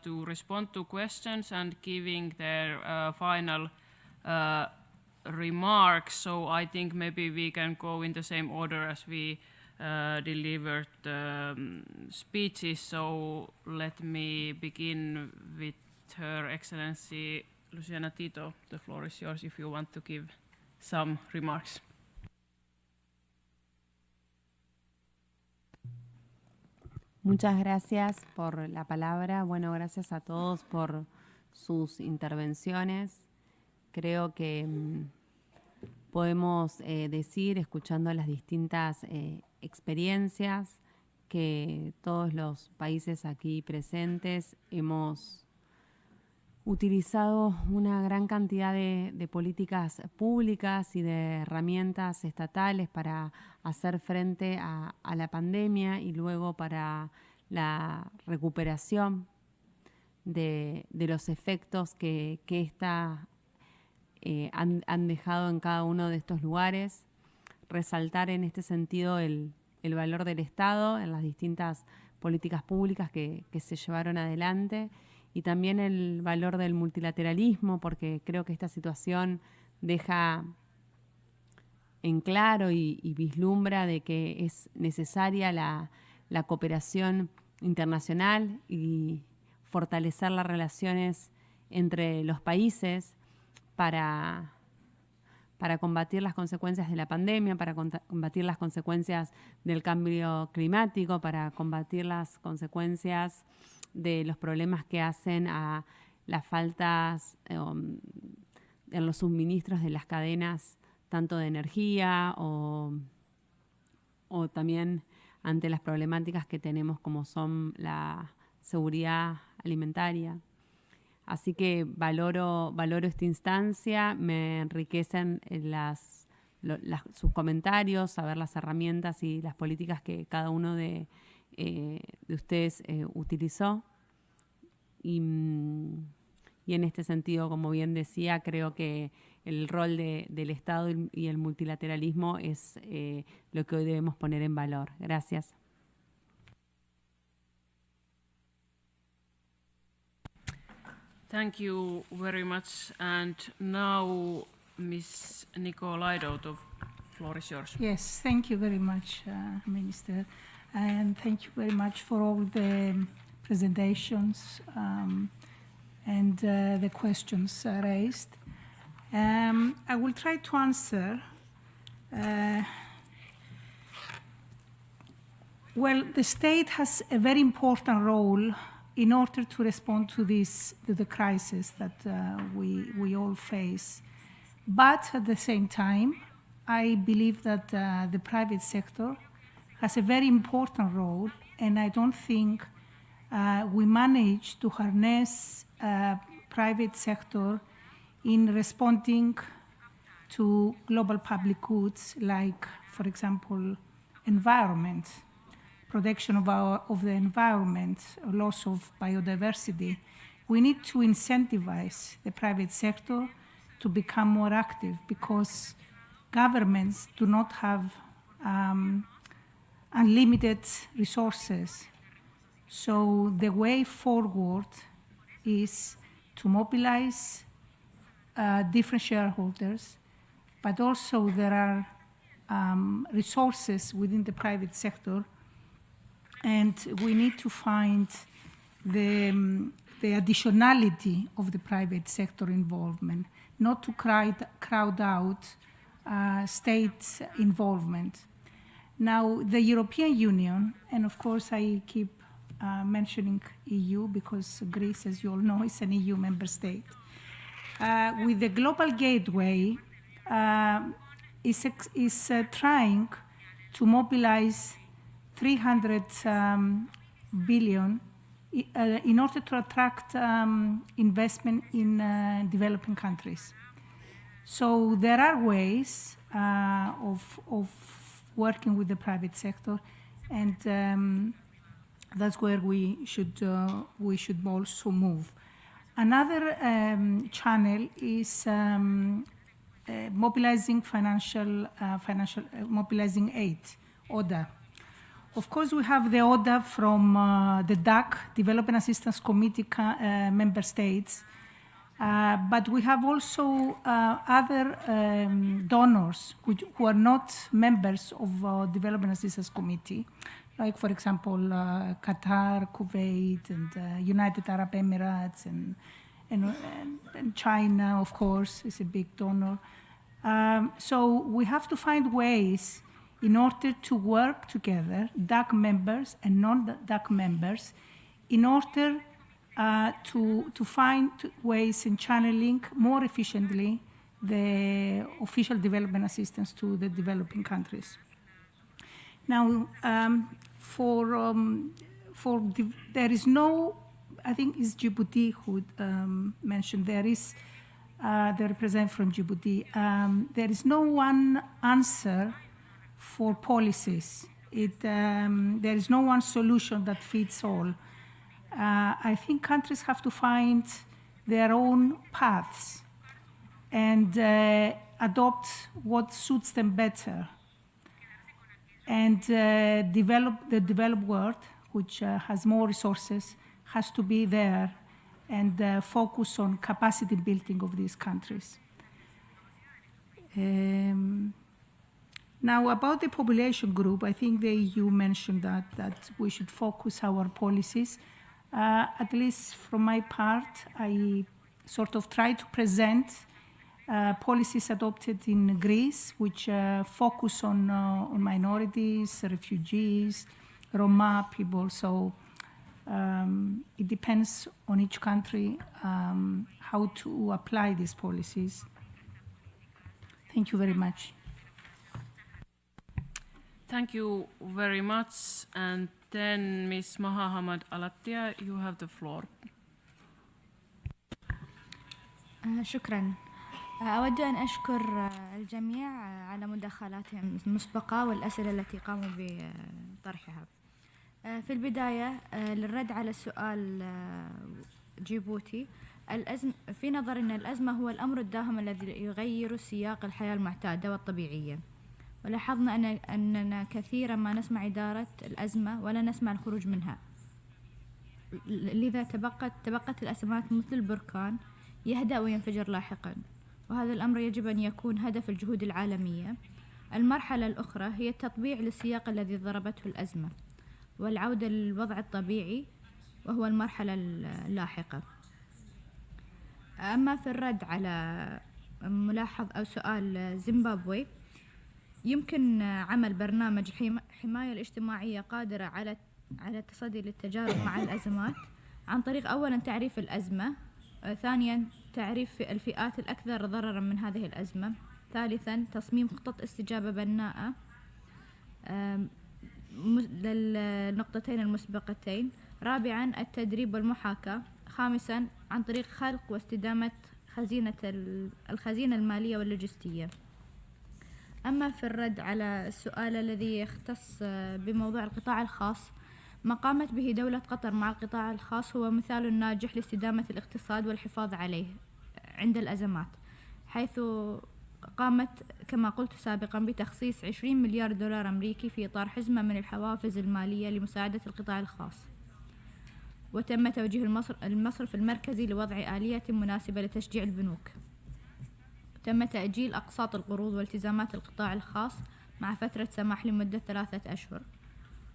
to respond to questions and giving their final remarks. So I think maybe we can go in the same order as we delivered speeches. So let me begin with Her Excellency Luciana Tito. The floor is yours if you want to give some remarks. Muchas gracias por la palabra. Bueno, gracias a todos por sus intervenciones. Creo que podemos decir, escuchando las distintas experiencias, que todos los países aquí presentes hemos utilizado una gran cantidad de políticas públicas y de herramientas estatales para hacer frente a la pandemia y luego para la recuperación de los efectos que ésta han dejado en cada uno de estos lugares. Resaltar en este sentido el valor del Estado en las distintas políticas públicas que se llevaron adelante, y también el valor del multilateralismo, porque creo que esta situación deja en claro y vislumbra de que es necesaria la cooperación internacional y fortalecer las relaciones entre los países para combatir las consecuencias de la pandemia, para combatir las consecuencias del cambio climático, para combatir las consecuencias de los problemas que hacen a las faltas en los suministros de las cadenas, tanto de energía o también ante las problemáticas que tenemos como son la seguridad alimentaria. Así que valoro esta instancia, me enriquecen sus comentarios, saber las herramientas y las políticas que cada uno de ustedes utilizó. Y en este sentido, como bien decía, creo que el rol del Estado y el multilateralismo es lo que hoy debemos poner en valor. Gracias. Thank you very much. And now, Ms. Nicolaido, the floor is yours. Yes, thank you very much, Minister. And thank you very much for all the presentations and the questions raised. I will try to answer. Well, the state has a very important role in order to respond to the crisis that we all face. But at the same time, I believe that the private sector has a very important role, and I don't think we manage to harness private sector in responding to global public goods like, for example, environment, protection of the environment, loss of biodiversity. We need to incentivize the private sector to become more active, because governments do not have unlimited resources. So the way forward is to mobilize different shareholders, but also there are resources within the private sector, and we need to find the additionality of the private sector involvement, not to crowd out state involvement. Now, the European Union, and of course I keep mentioning EU because Greece, as you all know, is an EU member state. With the Global Gateway, is trying to mobilize 300 billion in order to attract investment in developing countries. So there are ways of working with the private sector, and that's where we should also move. Another channel is mobilizing mobilizing aid, ODA. Of course, we have the ODA from the DAC, Development Assistance Committee member states, but we have also other donors who are not members of Development Assistance Committee, like, for example, Qatar, Kuwait, and United Arab Emirates, and China, of course, is a big donor. So we have to find ways in order to work together, DAC members and non-DAC members, in order to find ways in channeling more efficiently the official development assistance to the developing countries. Now, there is no, I think it's Djibouti who mentioned, there is the representative from Djibouti. There is no one answer for policies. There is no one solution that fits all. I think countries have to find their own paths and adopt what suits them better. And the developed world, which has more resources, has to be there and focus on capacity building of these countries. Now, about the population group, I think the EU mentioned that we should focus our policies. At least from my part, I sort of try to present policies adopted in Greece, which focus on minorities, refugees, Roma people. So it depends on each country how to apply these policies. Thank you very much. Thank you very much. And then Ms. Maha Hamad Alatia, you have the floor. شكرا. أود أن أشكر الجميع على مداخلاتهم المسبقة والأسئلة التي قاموا بطرحها. في البداية للرد على سؤال جيبوتي، في نظرنا الأزمة هو الأمر الداهم الذي يغير سياق الحياة المعتادة والطبيعية، ولاحظنا أننا كثيرا ما نسمع إدارة الأزمة ولا نسمع الخروج منها، لذا تبقت الأزمات مثل البركان يهدأ وينفجر لاحقا، وهذا الأمر يجب أن يكون هدف الجهود العالمية. المرحلة الأخرى هي التطبيع للسياق الذي ضربته الأزمة والعودة للوضع الطبيعي، وهو المرحلة اللاحقة. أما في الرد على ملاحظ أو سؤال زيمبابوي، يمكن عمل برنامج حماية الاجتماعية قادرة على التصدي للتجارب مع الأزمات عن طريق أولا تعريف الأزمة، ثانيا تعريف الفئات الأكثر ضررا من هذه الأزمة، ثالثا تصميم خطط استجابة بناءة للنقطتين المسبقتين، رابعا التدريب والمحاكاة، خامسا عن طريق خلق واستدامة الخزينة المالية واللوجستية. أما في الرد على السؤال الذي يختص بموضوع القطاع الخاص، ما قامت به دولة قطر مع القطاع الخاص هو مثال ناجح لاستدامة الاقتصاد والحفاظ عليه عند الأزمات، حيث قامت كما قلت سابقا بتخصيص 20 مليار دولار أمريكي في إطار حزمة من الحوافز المالية لمساعدة القطاع الخاص، وتم توجيه المصرف المركزي لوضع آلية مناسبة لتشجيع البنوك. تم تأجيل أقساط القروض والتزامات القطاع الخاص مع فترة سماح لمدة 3 أشهر،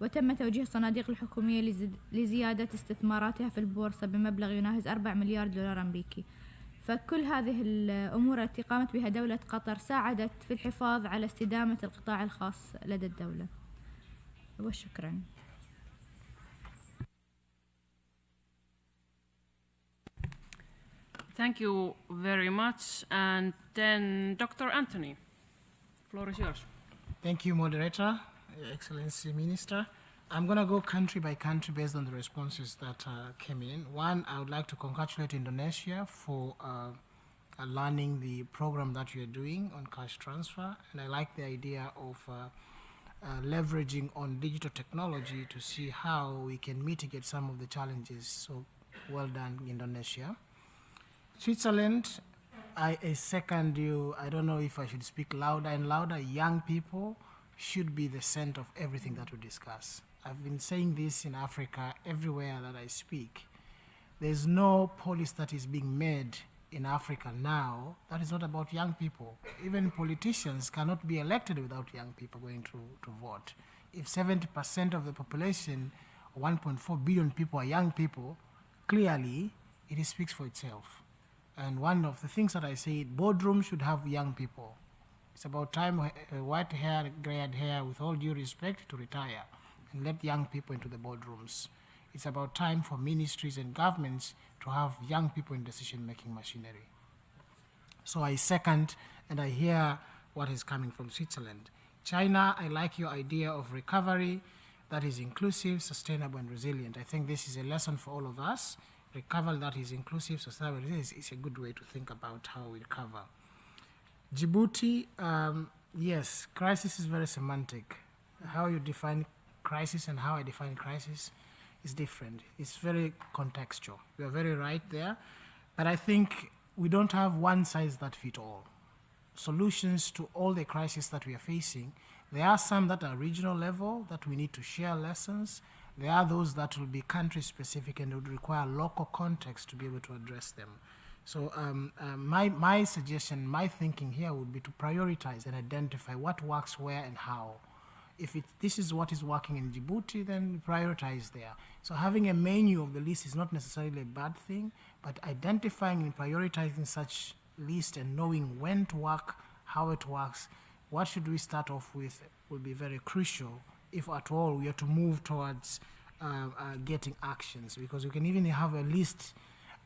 وتم توجيه الصناديق الحكومية لزيادة استثماراتها في البورصة بمبلغ يناهز 4 مليار دولار أمريكي. فكل هذه الأمور التي قامت بها دولة قطر ساعدت في الحفاظ على استدامة القطاع الخاص لدى الدولة. وشكرا. Thank you very much. And then Dr. Anthony, floor is yours. Thank you, moderator. Your Excellency Minister. I'm going to go country by country based on the responses that came in. One, I would like to congratulate Indonesia for learning the program that you're doing on cash transfer. And I like the idea of leveraging on digital technology to see how we can mitigate some of the challenges. So well done, Indonesia. Switzerland, I second you. I don't know if I should speak louder and louder. Young people should be the center of everything that we discuss. I've been saying this in Africa everywhere that I speak. There's no policy that is being made in Africa now that is not about young people. Even politicians cannot be elected without young people going to vote. If 70% of the population, 1.4 billion people, are young people, clearly it speaks for itself. And one of the things that I say, boardrooms should have young people. It's about time white hair, gray-haired hair, with all due respect, to retire and let young people into the boardrooms. It's about time for ministries and governments to have young people in decision-making machinery. So I second, and I hear what is coming from Switzerland. China, I like your idea of recovery that is inclusive, sustainable, and resilient. I think this is a lesson for all of us. Recovery that is inclusive, sustainable, and resilient is a good way to think about how we recover. Djibouti, yes, crisis is very semantic. How you define crisis and how I define crisis is different. It's very contextual. You are very right there. But I think we don't have one size that fits all. Solutions to all the crises that we are facing, there are some that are regional level that we need to share lessons. There are those that will be country specific and would require local context to be able to address them. So my suggestion, my thinking here would be to prioritize and identify what works where and how. If this is what is working in Djibouti, then prioritize there. So having a menu of the list is not necessarily a bad thing, but identifying and prioritizing such list and knowing when to work, how it works, what should we start off with will be very crucial if at all we are to move towards getting actions, because we can even have a list,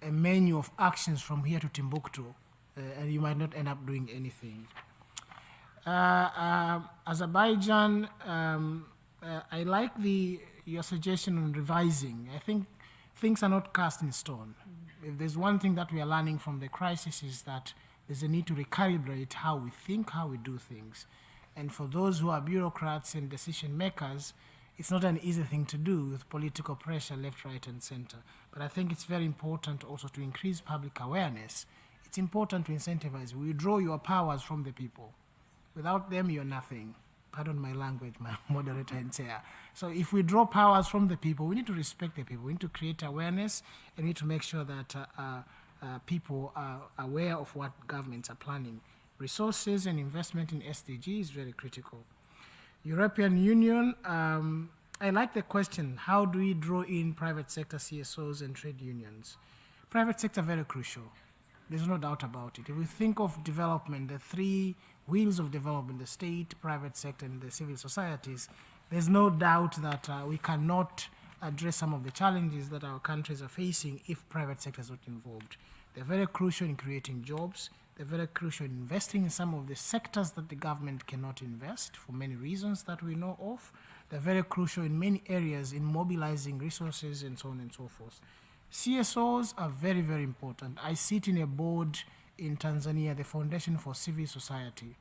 a menu of actions from here to Timbuktu, and you might not end up doing anything. Azerbaijan, I like your suggestion on revising. I think things are not cast in stone. If there's one thing that we are learning from the crisis is that there's a need to recalibrate how we think, how we do things. And for those who are bureaucrats and decision makers, it's not an easy thing to do with political pressure left, right, and center. But I think it's very important also to increase public awareness. It's important to incentivize. We draw your powers from the people. Without them, you're nothing. Pardon my language, my moderator and chair. So if we draw powers from the people, we need to respect the people. We need to create awareness, and we need to make sure that people are aware of what governments are planning. Resources and investment in SDG is very critical. European Union, I like the question, how do we draw in private sector CSOs and trade unions? Private sector, very crucial. There's no doubt about it. If we think of development, the three wheels of development, the state, private sector, and the civil societies, there's no doubt that we cannot address some of the challenges that our countries are facing if private sector is not involved. They're very crucial in creating jobs. They're very crucial in investing in some of the sectors that the government cannot invest for many reasons that we know of. They're very crucial in many areas in mobilizing resources and so on and so forth. CSOs are very, very important. I sit in a board in Tanzania, the Foundation for Civil Society.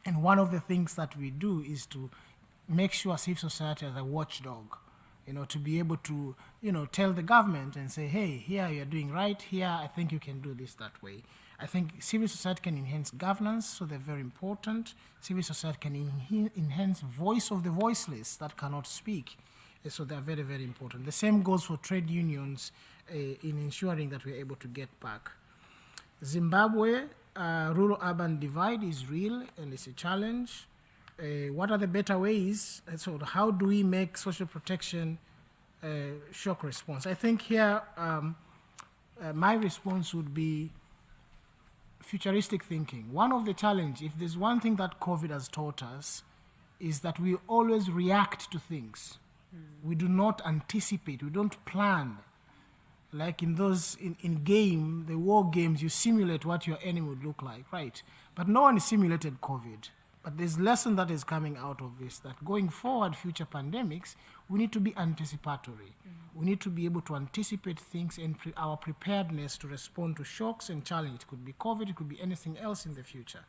And one of the things that we do is to make sure civil society as a watchdog, to be able to, tell the government and say, hey, here you're doing right, here I think you can do this that way. I think civil society can enhance governance, so they're very important. Civil society can enhance voice of the voiceless that cannot speak. So they're very, very important. The same goes for trade unions in ensuring that we're able to get back. Zimbabwe, rural-urban divide is real and it's a challenge. What are the better ways? So how do we make social protection shock response? I think here my response would be futuristic thinking. One of the challenges, if there's one thing that COVID has taught us, is that we always react to things. We do not anticipate, we don't plan. Like in the war games, you simulate what your enemy would look like, right? But no one simulated COVID. But there's a lesson that is coming out of this, that going forward, future pandemics, we need to be anticipatory. We need to be able to anticipate things and our preparedness to respond to shocks and challenges. It could be COVID, it could be anything else in the future.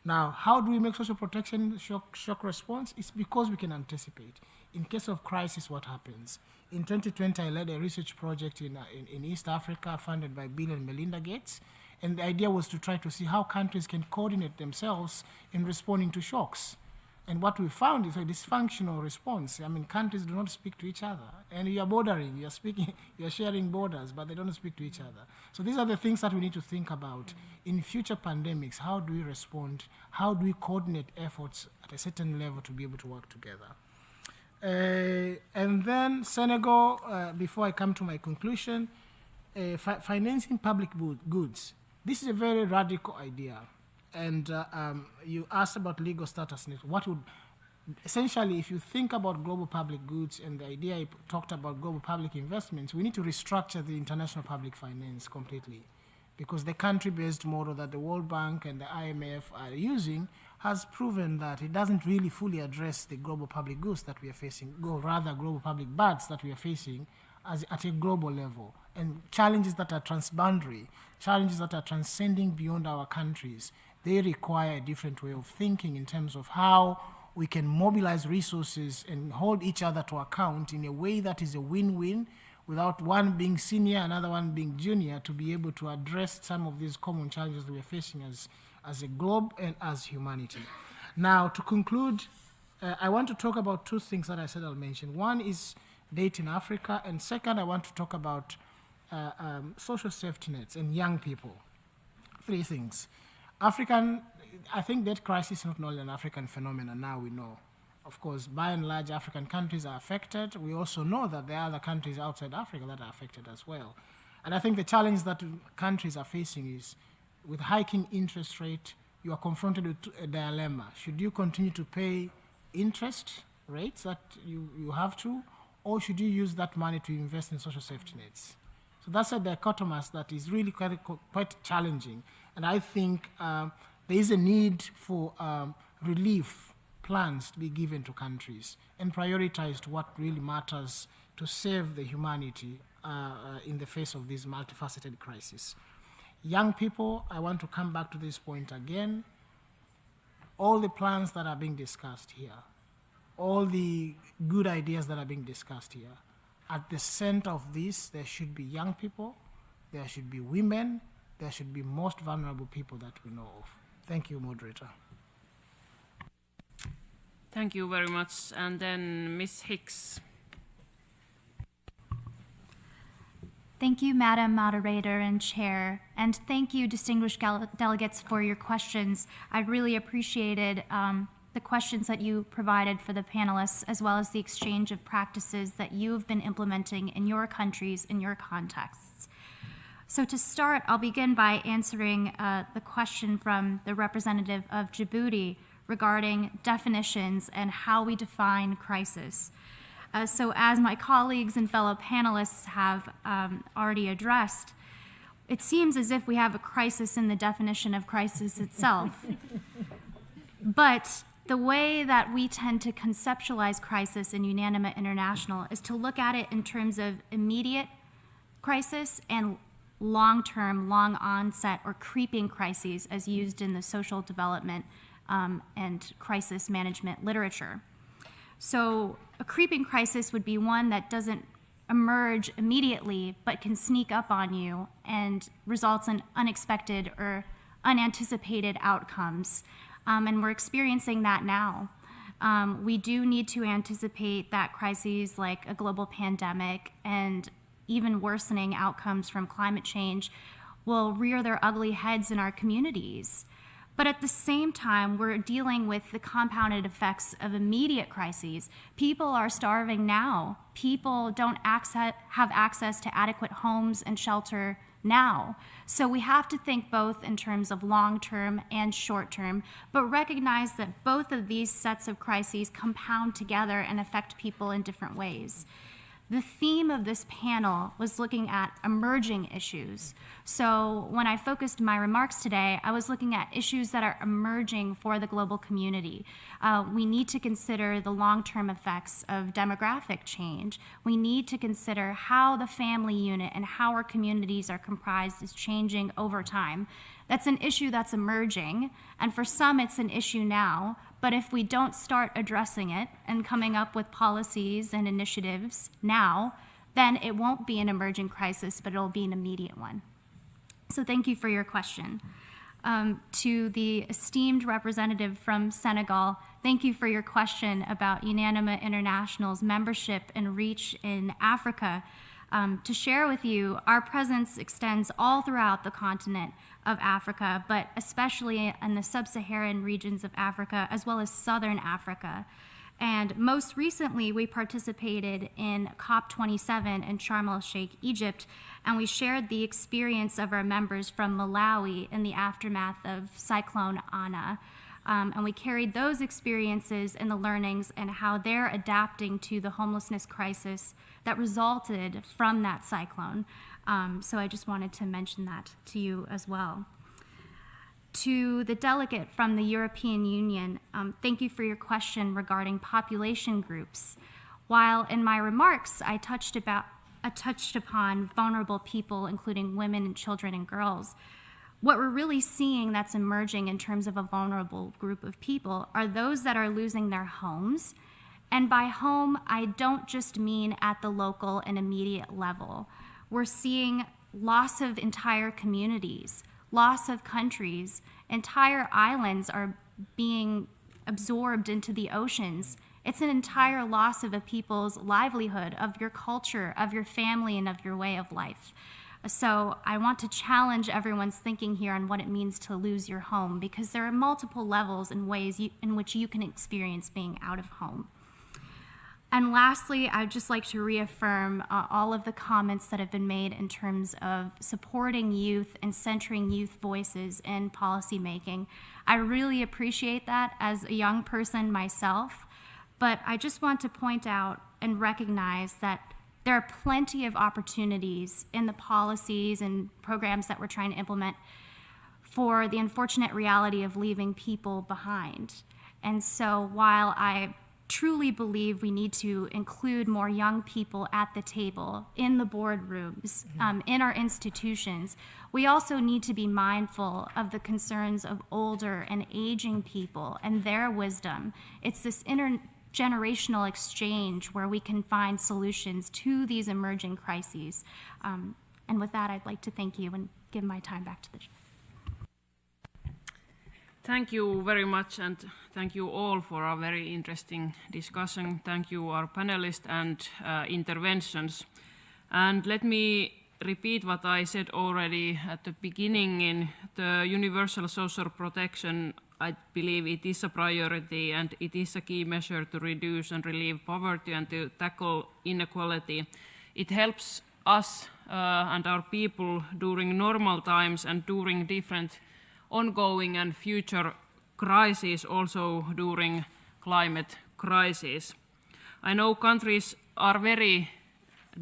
Now, how do we make social protection shock response? It's because we can anticipate. In case of crisis, what happens? In 2020, I led a research project in East Africa funded by Bill and Melinda Gates. And the idea was to try to see how countries can coordinate themselves in responding to shocks. And what we found is a dysfunctional response. I mean, countries do not speak to each other. And you are bordering, you are speaking, you are sharing borders, but they don't speak to each other. So these are the things that we need to think about. In future pandemics, how do we respond? How do we coordinate efforts at a certain level to be able to work together? And then Senegal, before I come to my conclusion, financing public goods. This is a very radical idea. And you asked about legal status. What would, essentially, if you think about global public goods and the idea I talked about global public investments, we need to restructure the international public finance completely. Because the country-based model that the World Bank and the IMF are using has proven that it doesn't really fully address the global public goods that we are facing, or rather global public bads that we are facing at a global level. And challenges that are transboundary, challenges that are transcending beyond our countries, they require a different way of thinking in terms of how we can mobilize resources and hold each other to account in a way that is a win-win, without one being senior, another one being junior, to be able to address some of these common challenges that we are facing as a globe and as humanity. Now, to conclude, I want to talk about two things that I said I'll mention. One is date in Africa, and second, I want to talk about social safety nets and young people. Three things. I think debt crisis is not only an African phenomenon, now we know. Of course, by and large, African countries are affected. We also know that there are other countries outside Africa that are affected as well. And I think the challenge that countries are facing is, with hiking interest rate, you are confronted with a dilemma. Should you continue to pay interest rates that you have to, or should you use that money to invest in social safety nets? So that's a dichotomy that is really quite challenging. And I think there is a need for relief plans to be given to countries and prioritized what really matters to save the humanity in the face of this multifaceted crisis. Young people, I want to come back to this point again. All the plans that are being discussed here, all the good ideas that are being discussed here, at the center of this, there should be young people, there should be women, there should be most vulnerable people that we know of. Thank you, moderator. Thank you very much. And then Ms. Hicks. Thank you, Madam Moderator and Chair, and thank you, distinguished delegates, for your questions. I really appreciated the questions that you provided for the panelists, as well as the exchange of practices that you've been implementing in your countries, in your contexts. So to start, I'll begin by answering the question from the representative of Djibouti regarding definitions and how we define crisis. So as my colleagues and fellow panelists have already addressed, it seems as if we have a crisis in the definition of crisis itself. But the way that we tend to conceptualize crisis in Unanimate International is to look at it in terms of immediate crisis and long-term, long onset or creeping crises as used in the social development and crisis management literature. So a creeping crisis would be one that doesn't emerge immediately but can sneak up on you and results in unexpected or unanticipated outcomes. And we're experiencing that now. We do need to anticipate that crises like a global pandemic and even worsening outcomes from climate change will rear their ugly heads in our communities. But at the same time, we're dealing with the compounded effects of immediate crises. People are starving now. People don't have access to adequate homes and shelter now. So we have to think both in terms of long-term and short-term, but recognize that both of these sets of crises compound together and affect people in different ways. The theme of this panel was looking at emerging issues. So when I focused my remarks today, I was looking at issues that are emerging for the global community. We need to consider the long-term effects of demographic change. We need to consider how the family unit and how our communities are comprised is changing over time. That's an issue that's emerging, and for some it's an issue now, but if we don't start addressing it and coming up with policies and initiatives now, then it won't be an emerging crisis, but it'll be an immediate one. So thank you for your question. To the esteemed representative from Senegal, thank you for your question about Unanima International's membership and reach in Africa. To share with you, our presence extends all throughout the continent of Africa, but especially in the sub-Saharan regions of Africa, as well as Southern Africa. And most recently, we participated in COP27 in Sharm el-Sheikh, Egypt, and we shared the experience of our members from Malawi in the aftermath of Cyclone Ana. And we carried those experiences and the learnings and how they're adapting to the homelessness crisis that resulted from that cyclone. So I just wanted to mention that to you as well. To the delegate from the European Union, thank you for your question regarding population groups. While in my remarks I touched upon vulnerable people, including women and children and girls, what we're really seeing that's emerging in terms of a vulnerable group of people are those that are losing their homes. And by home, I don't just mean at the local and immediate level. We're seeing loss of entire communities, loss of countries. Entire islands are being absorbed into the oceans. It's an entire loss of a people's livelihood, of your culture, of your family, and of your way of life. So I want to challenge everyone's thinking here on what it means to lose your home, because there are multiple levels and ways in which you can experience being out of home. And lastly, I'd just like to reaffirm all of the comments that have been made in terms of supporting youth and centering youth voices in policymaking. I really appreciate that as a young person myself, but I just want to point out and recognize that there are plenty of opportunities in the policies and programs that we're trying to implement for the unfortunate reality of leaving people behind. And so while I truly believe we need to include more young people at the table, in the boardrooms, in our institutions, we also need to be mindful of the concerns of older and aging people and their wisdom. It's this intergenerational exchange where we can find solutions to these emerging crises. And with that, I'd like to thank you and give my time back to the chair. Thank you very much, and thank you all for a very interesting discussion. Thank you, our panelists and interventions. And let me repeat what I said already at the beginning. In the universal social protection, I believe it is a priority and it is a key measure to reduce and relieve poverty and to tackle inequality. It helps us and our people during normal times and during different ongoing and future crises, also during climate crisis. I know countries are very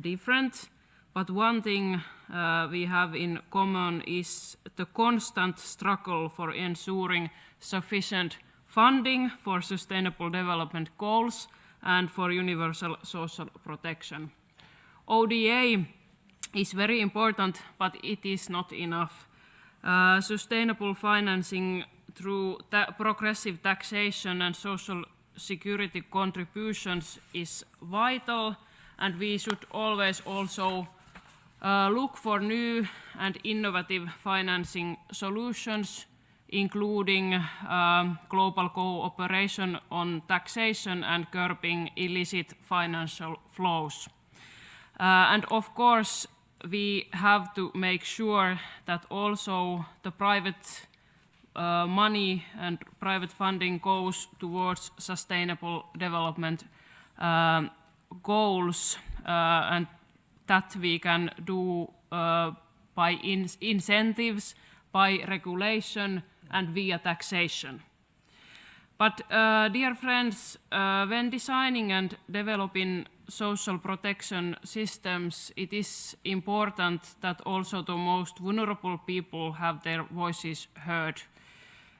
different, but one thing we have in common is the constant struggle for ensuring sufficient funding for sustainable development goals and for universal social protection. ODA is very important, but it is not enough. Sustainable financing through progressive taxation and social security contributions is vital, and we should always also look for new and innovative financing solutions, including global cooperation on taxation and curbing illicit financial flows. And of course, we have to make sure that also the private money and private funding goes towards sustainable development goals, and that we can do by incentives, by regulation, and via taxation. But dear friends, when designing and developing social protection systems, it is important that also the most vulnerable people have their voices heard.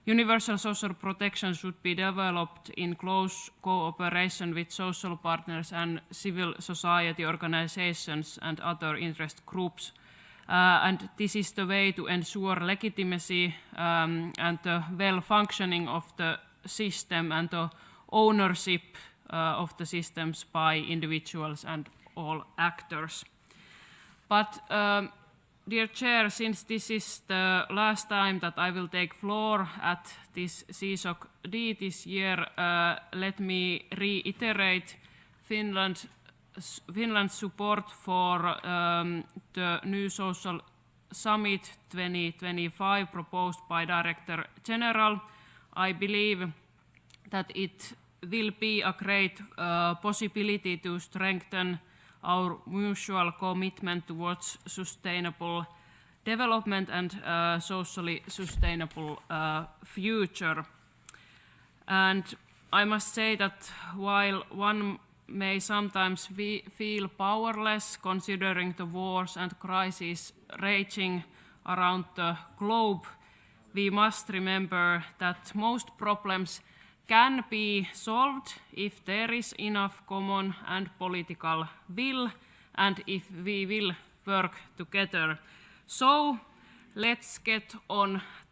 Universal social protection should be developed in close cooperation with social partners and civil society organizations and other interest groups. And this is the way to ensure legitimacy and the well-functioning of the system and the ownership of the systems by individuals and all actors. But dear Chair, since this is the last time that I will take floor at this CSocD this year, let me reiterate Finland's support for the new Social Summit 2025 proposed by Director General. I believe that it will be a great possibility to strengthen our mutual commitment towards sustainable development and socially sustainable future. And I must say that while one may sometimes feel powerless considering the wars and crises raging around the globe, we must remember that most problems can be solved if there is enough common and political will and if we will work together. So let's get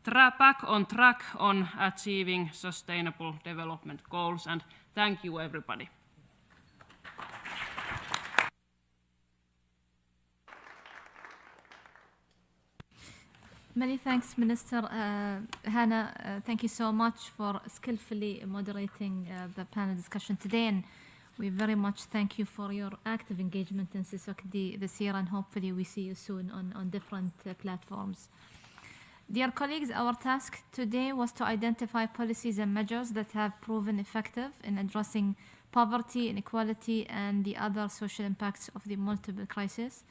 back on track on achieving sustainable development goals, and thank you everybody. Many thanks, Minister Hannah. Thank you so much for skillfully moderating the panel discussion today, and we very much thank you for your active engagement in CSocD this year, and hopefully we see you soon on different platforms. Dear colleagues, our task today was to identify policies and measures that have proven effective in addressing poverty, inequality, and the other social impacts of the multiple crises.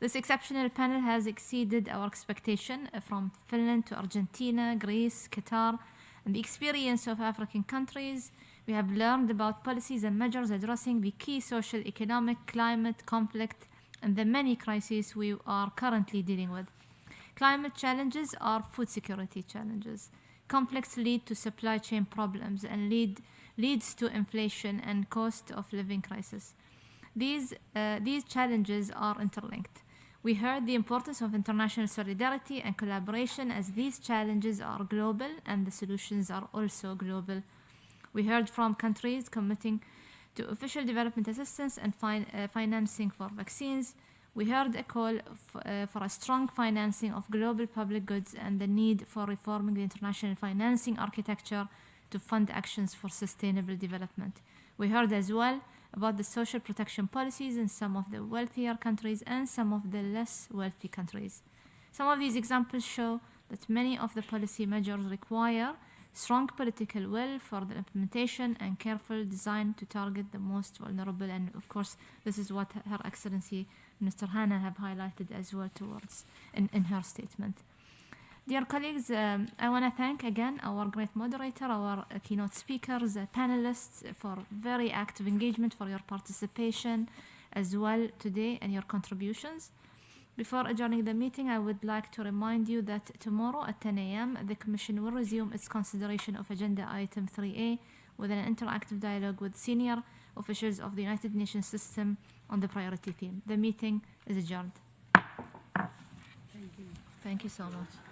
This exceptional panel has exceeded our expectation from Finland to Argentina, Greece, Qatar, and the experience of African countries. We have learned about policies and measures addressing the key social, economic, climate, conflict, and the many crises we are currently dealing with. Climate challenges are food security challenges. Conflicts lead to supply chain problems and leads to inflation and cost of living crisis. These challenges are interlinked. We heard the importance of international solidarity and collaboration as these challenges are global and the solutions are also global. We heard from countries committing to official development assistance and financing for vaccines. We heard a call for a strong financing of global public goods and the need for reforming the international financing architecture to fund actions for sustainable development. We heard as well about the social protection policies in some of the wealthier countries and some of the less wealthy countries. Some of these examples show that many of the policy measures require strong political will for the implementation and careful design to target the most vulnerable. And of course, this is what Her Excellency Minister Hannah have highlighted as well towards in her statement. Dear colleagues, I want to thank again our great moderator, our keynote speakers, panelists for very active engagement, for your participation as well today and your contributions. Before adjourning the meeting, I would like to remind you that tomorrow at 10 a.m. the Commission will resume its consideration of Agenda Item 3A with an interactive dialogue with senior officials of the United Nations system on the priority theme. The meeting is adjourned. Thank you so much.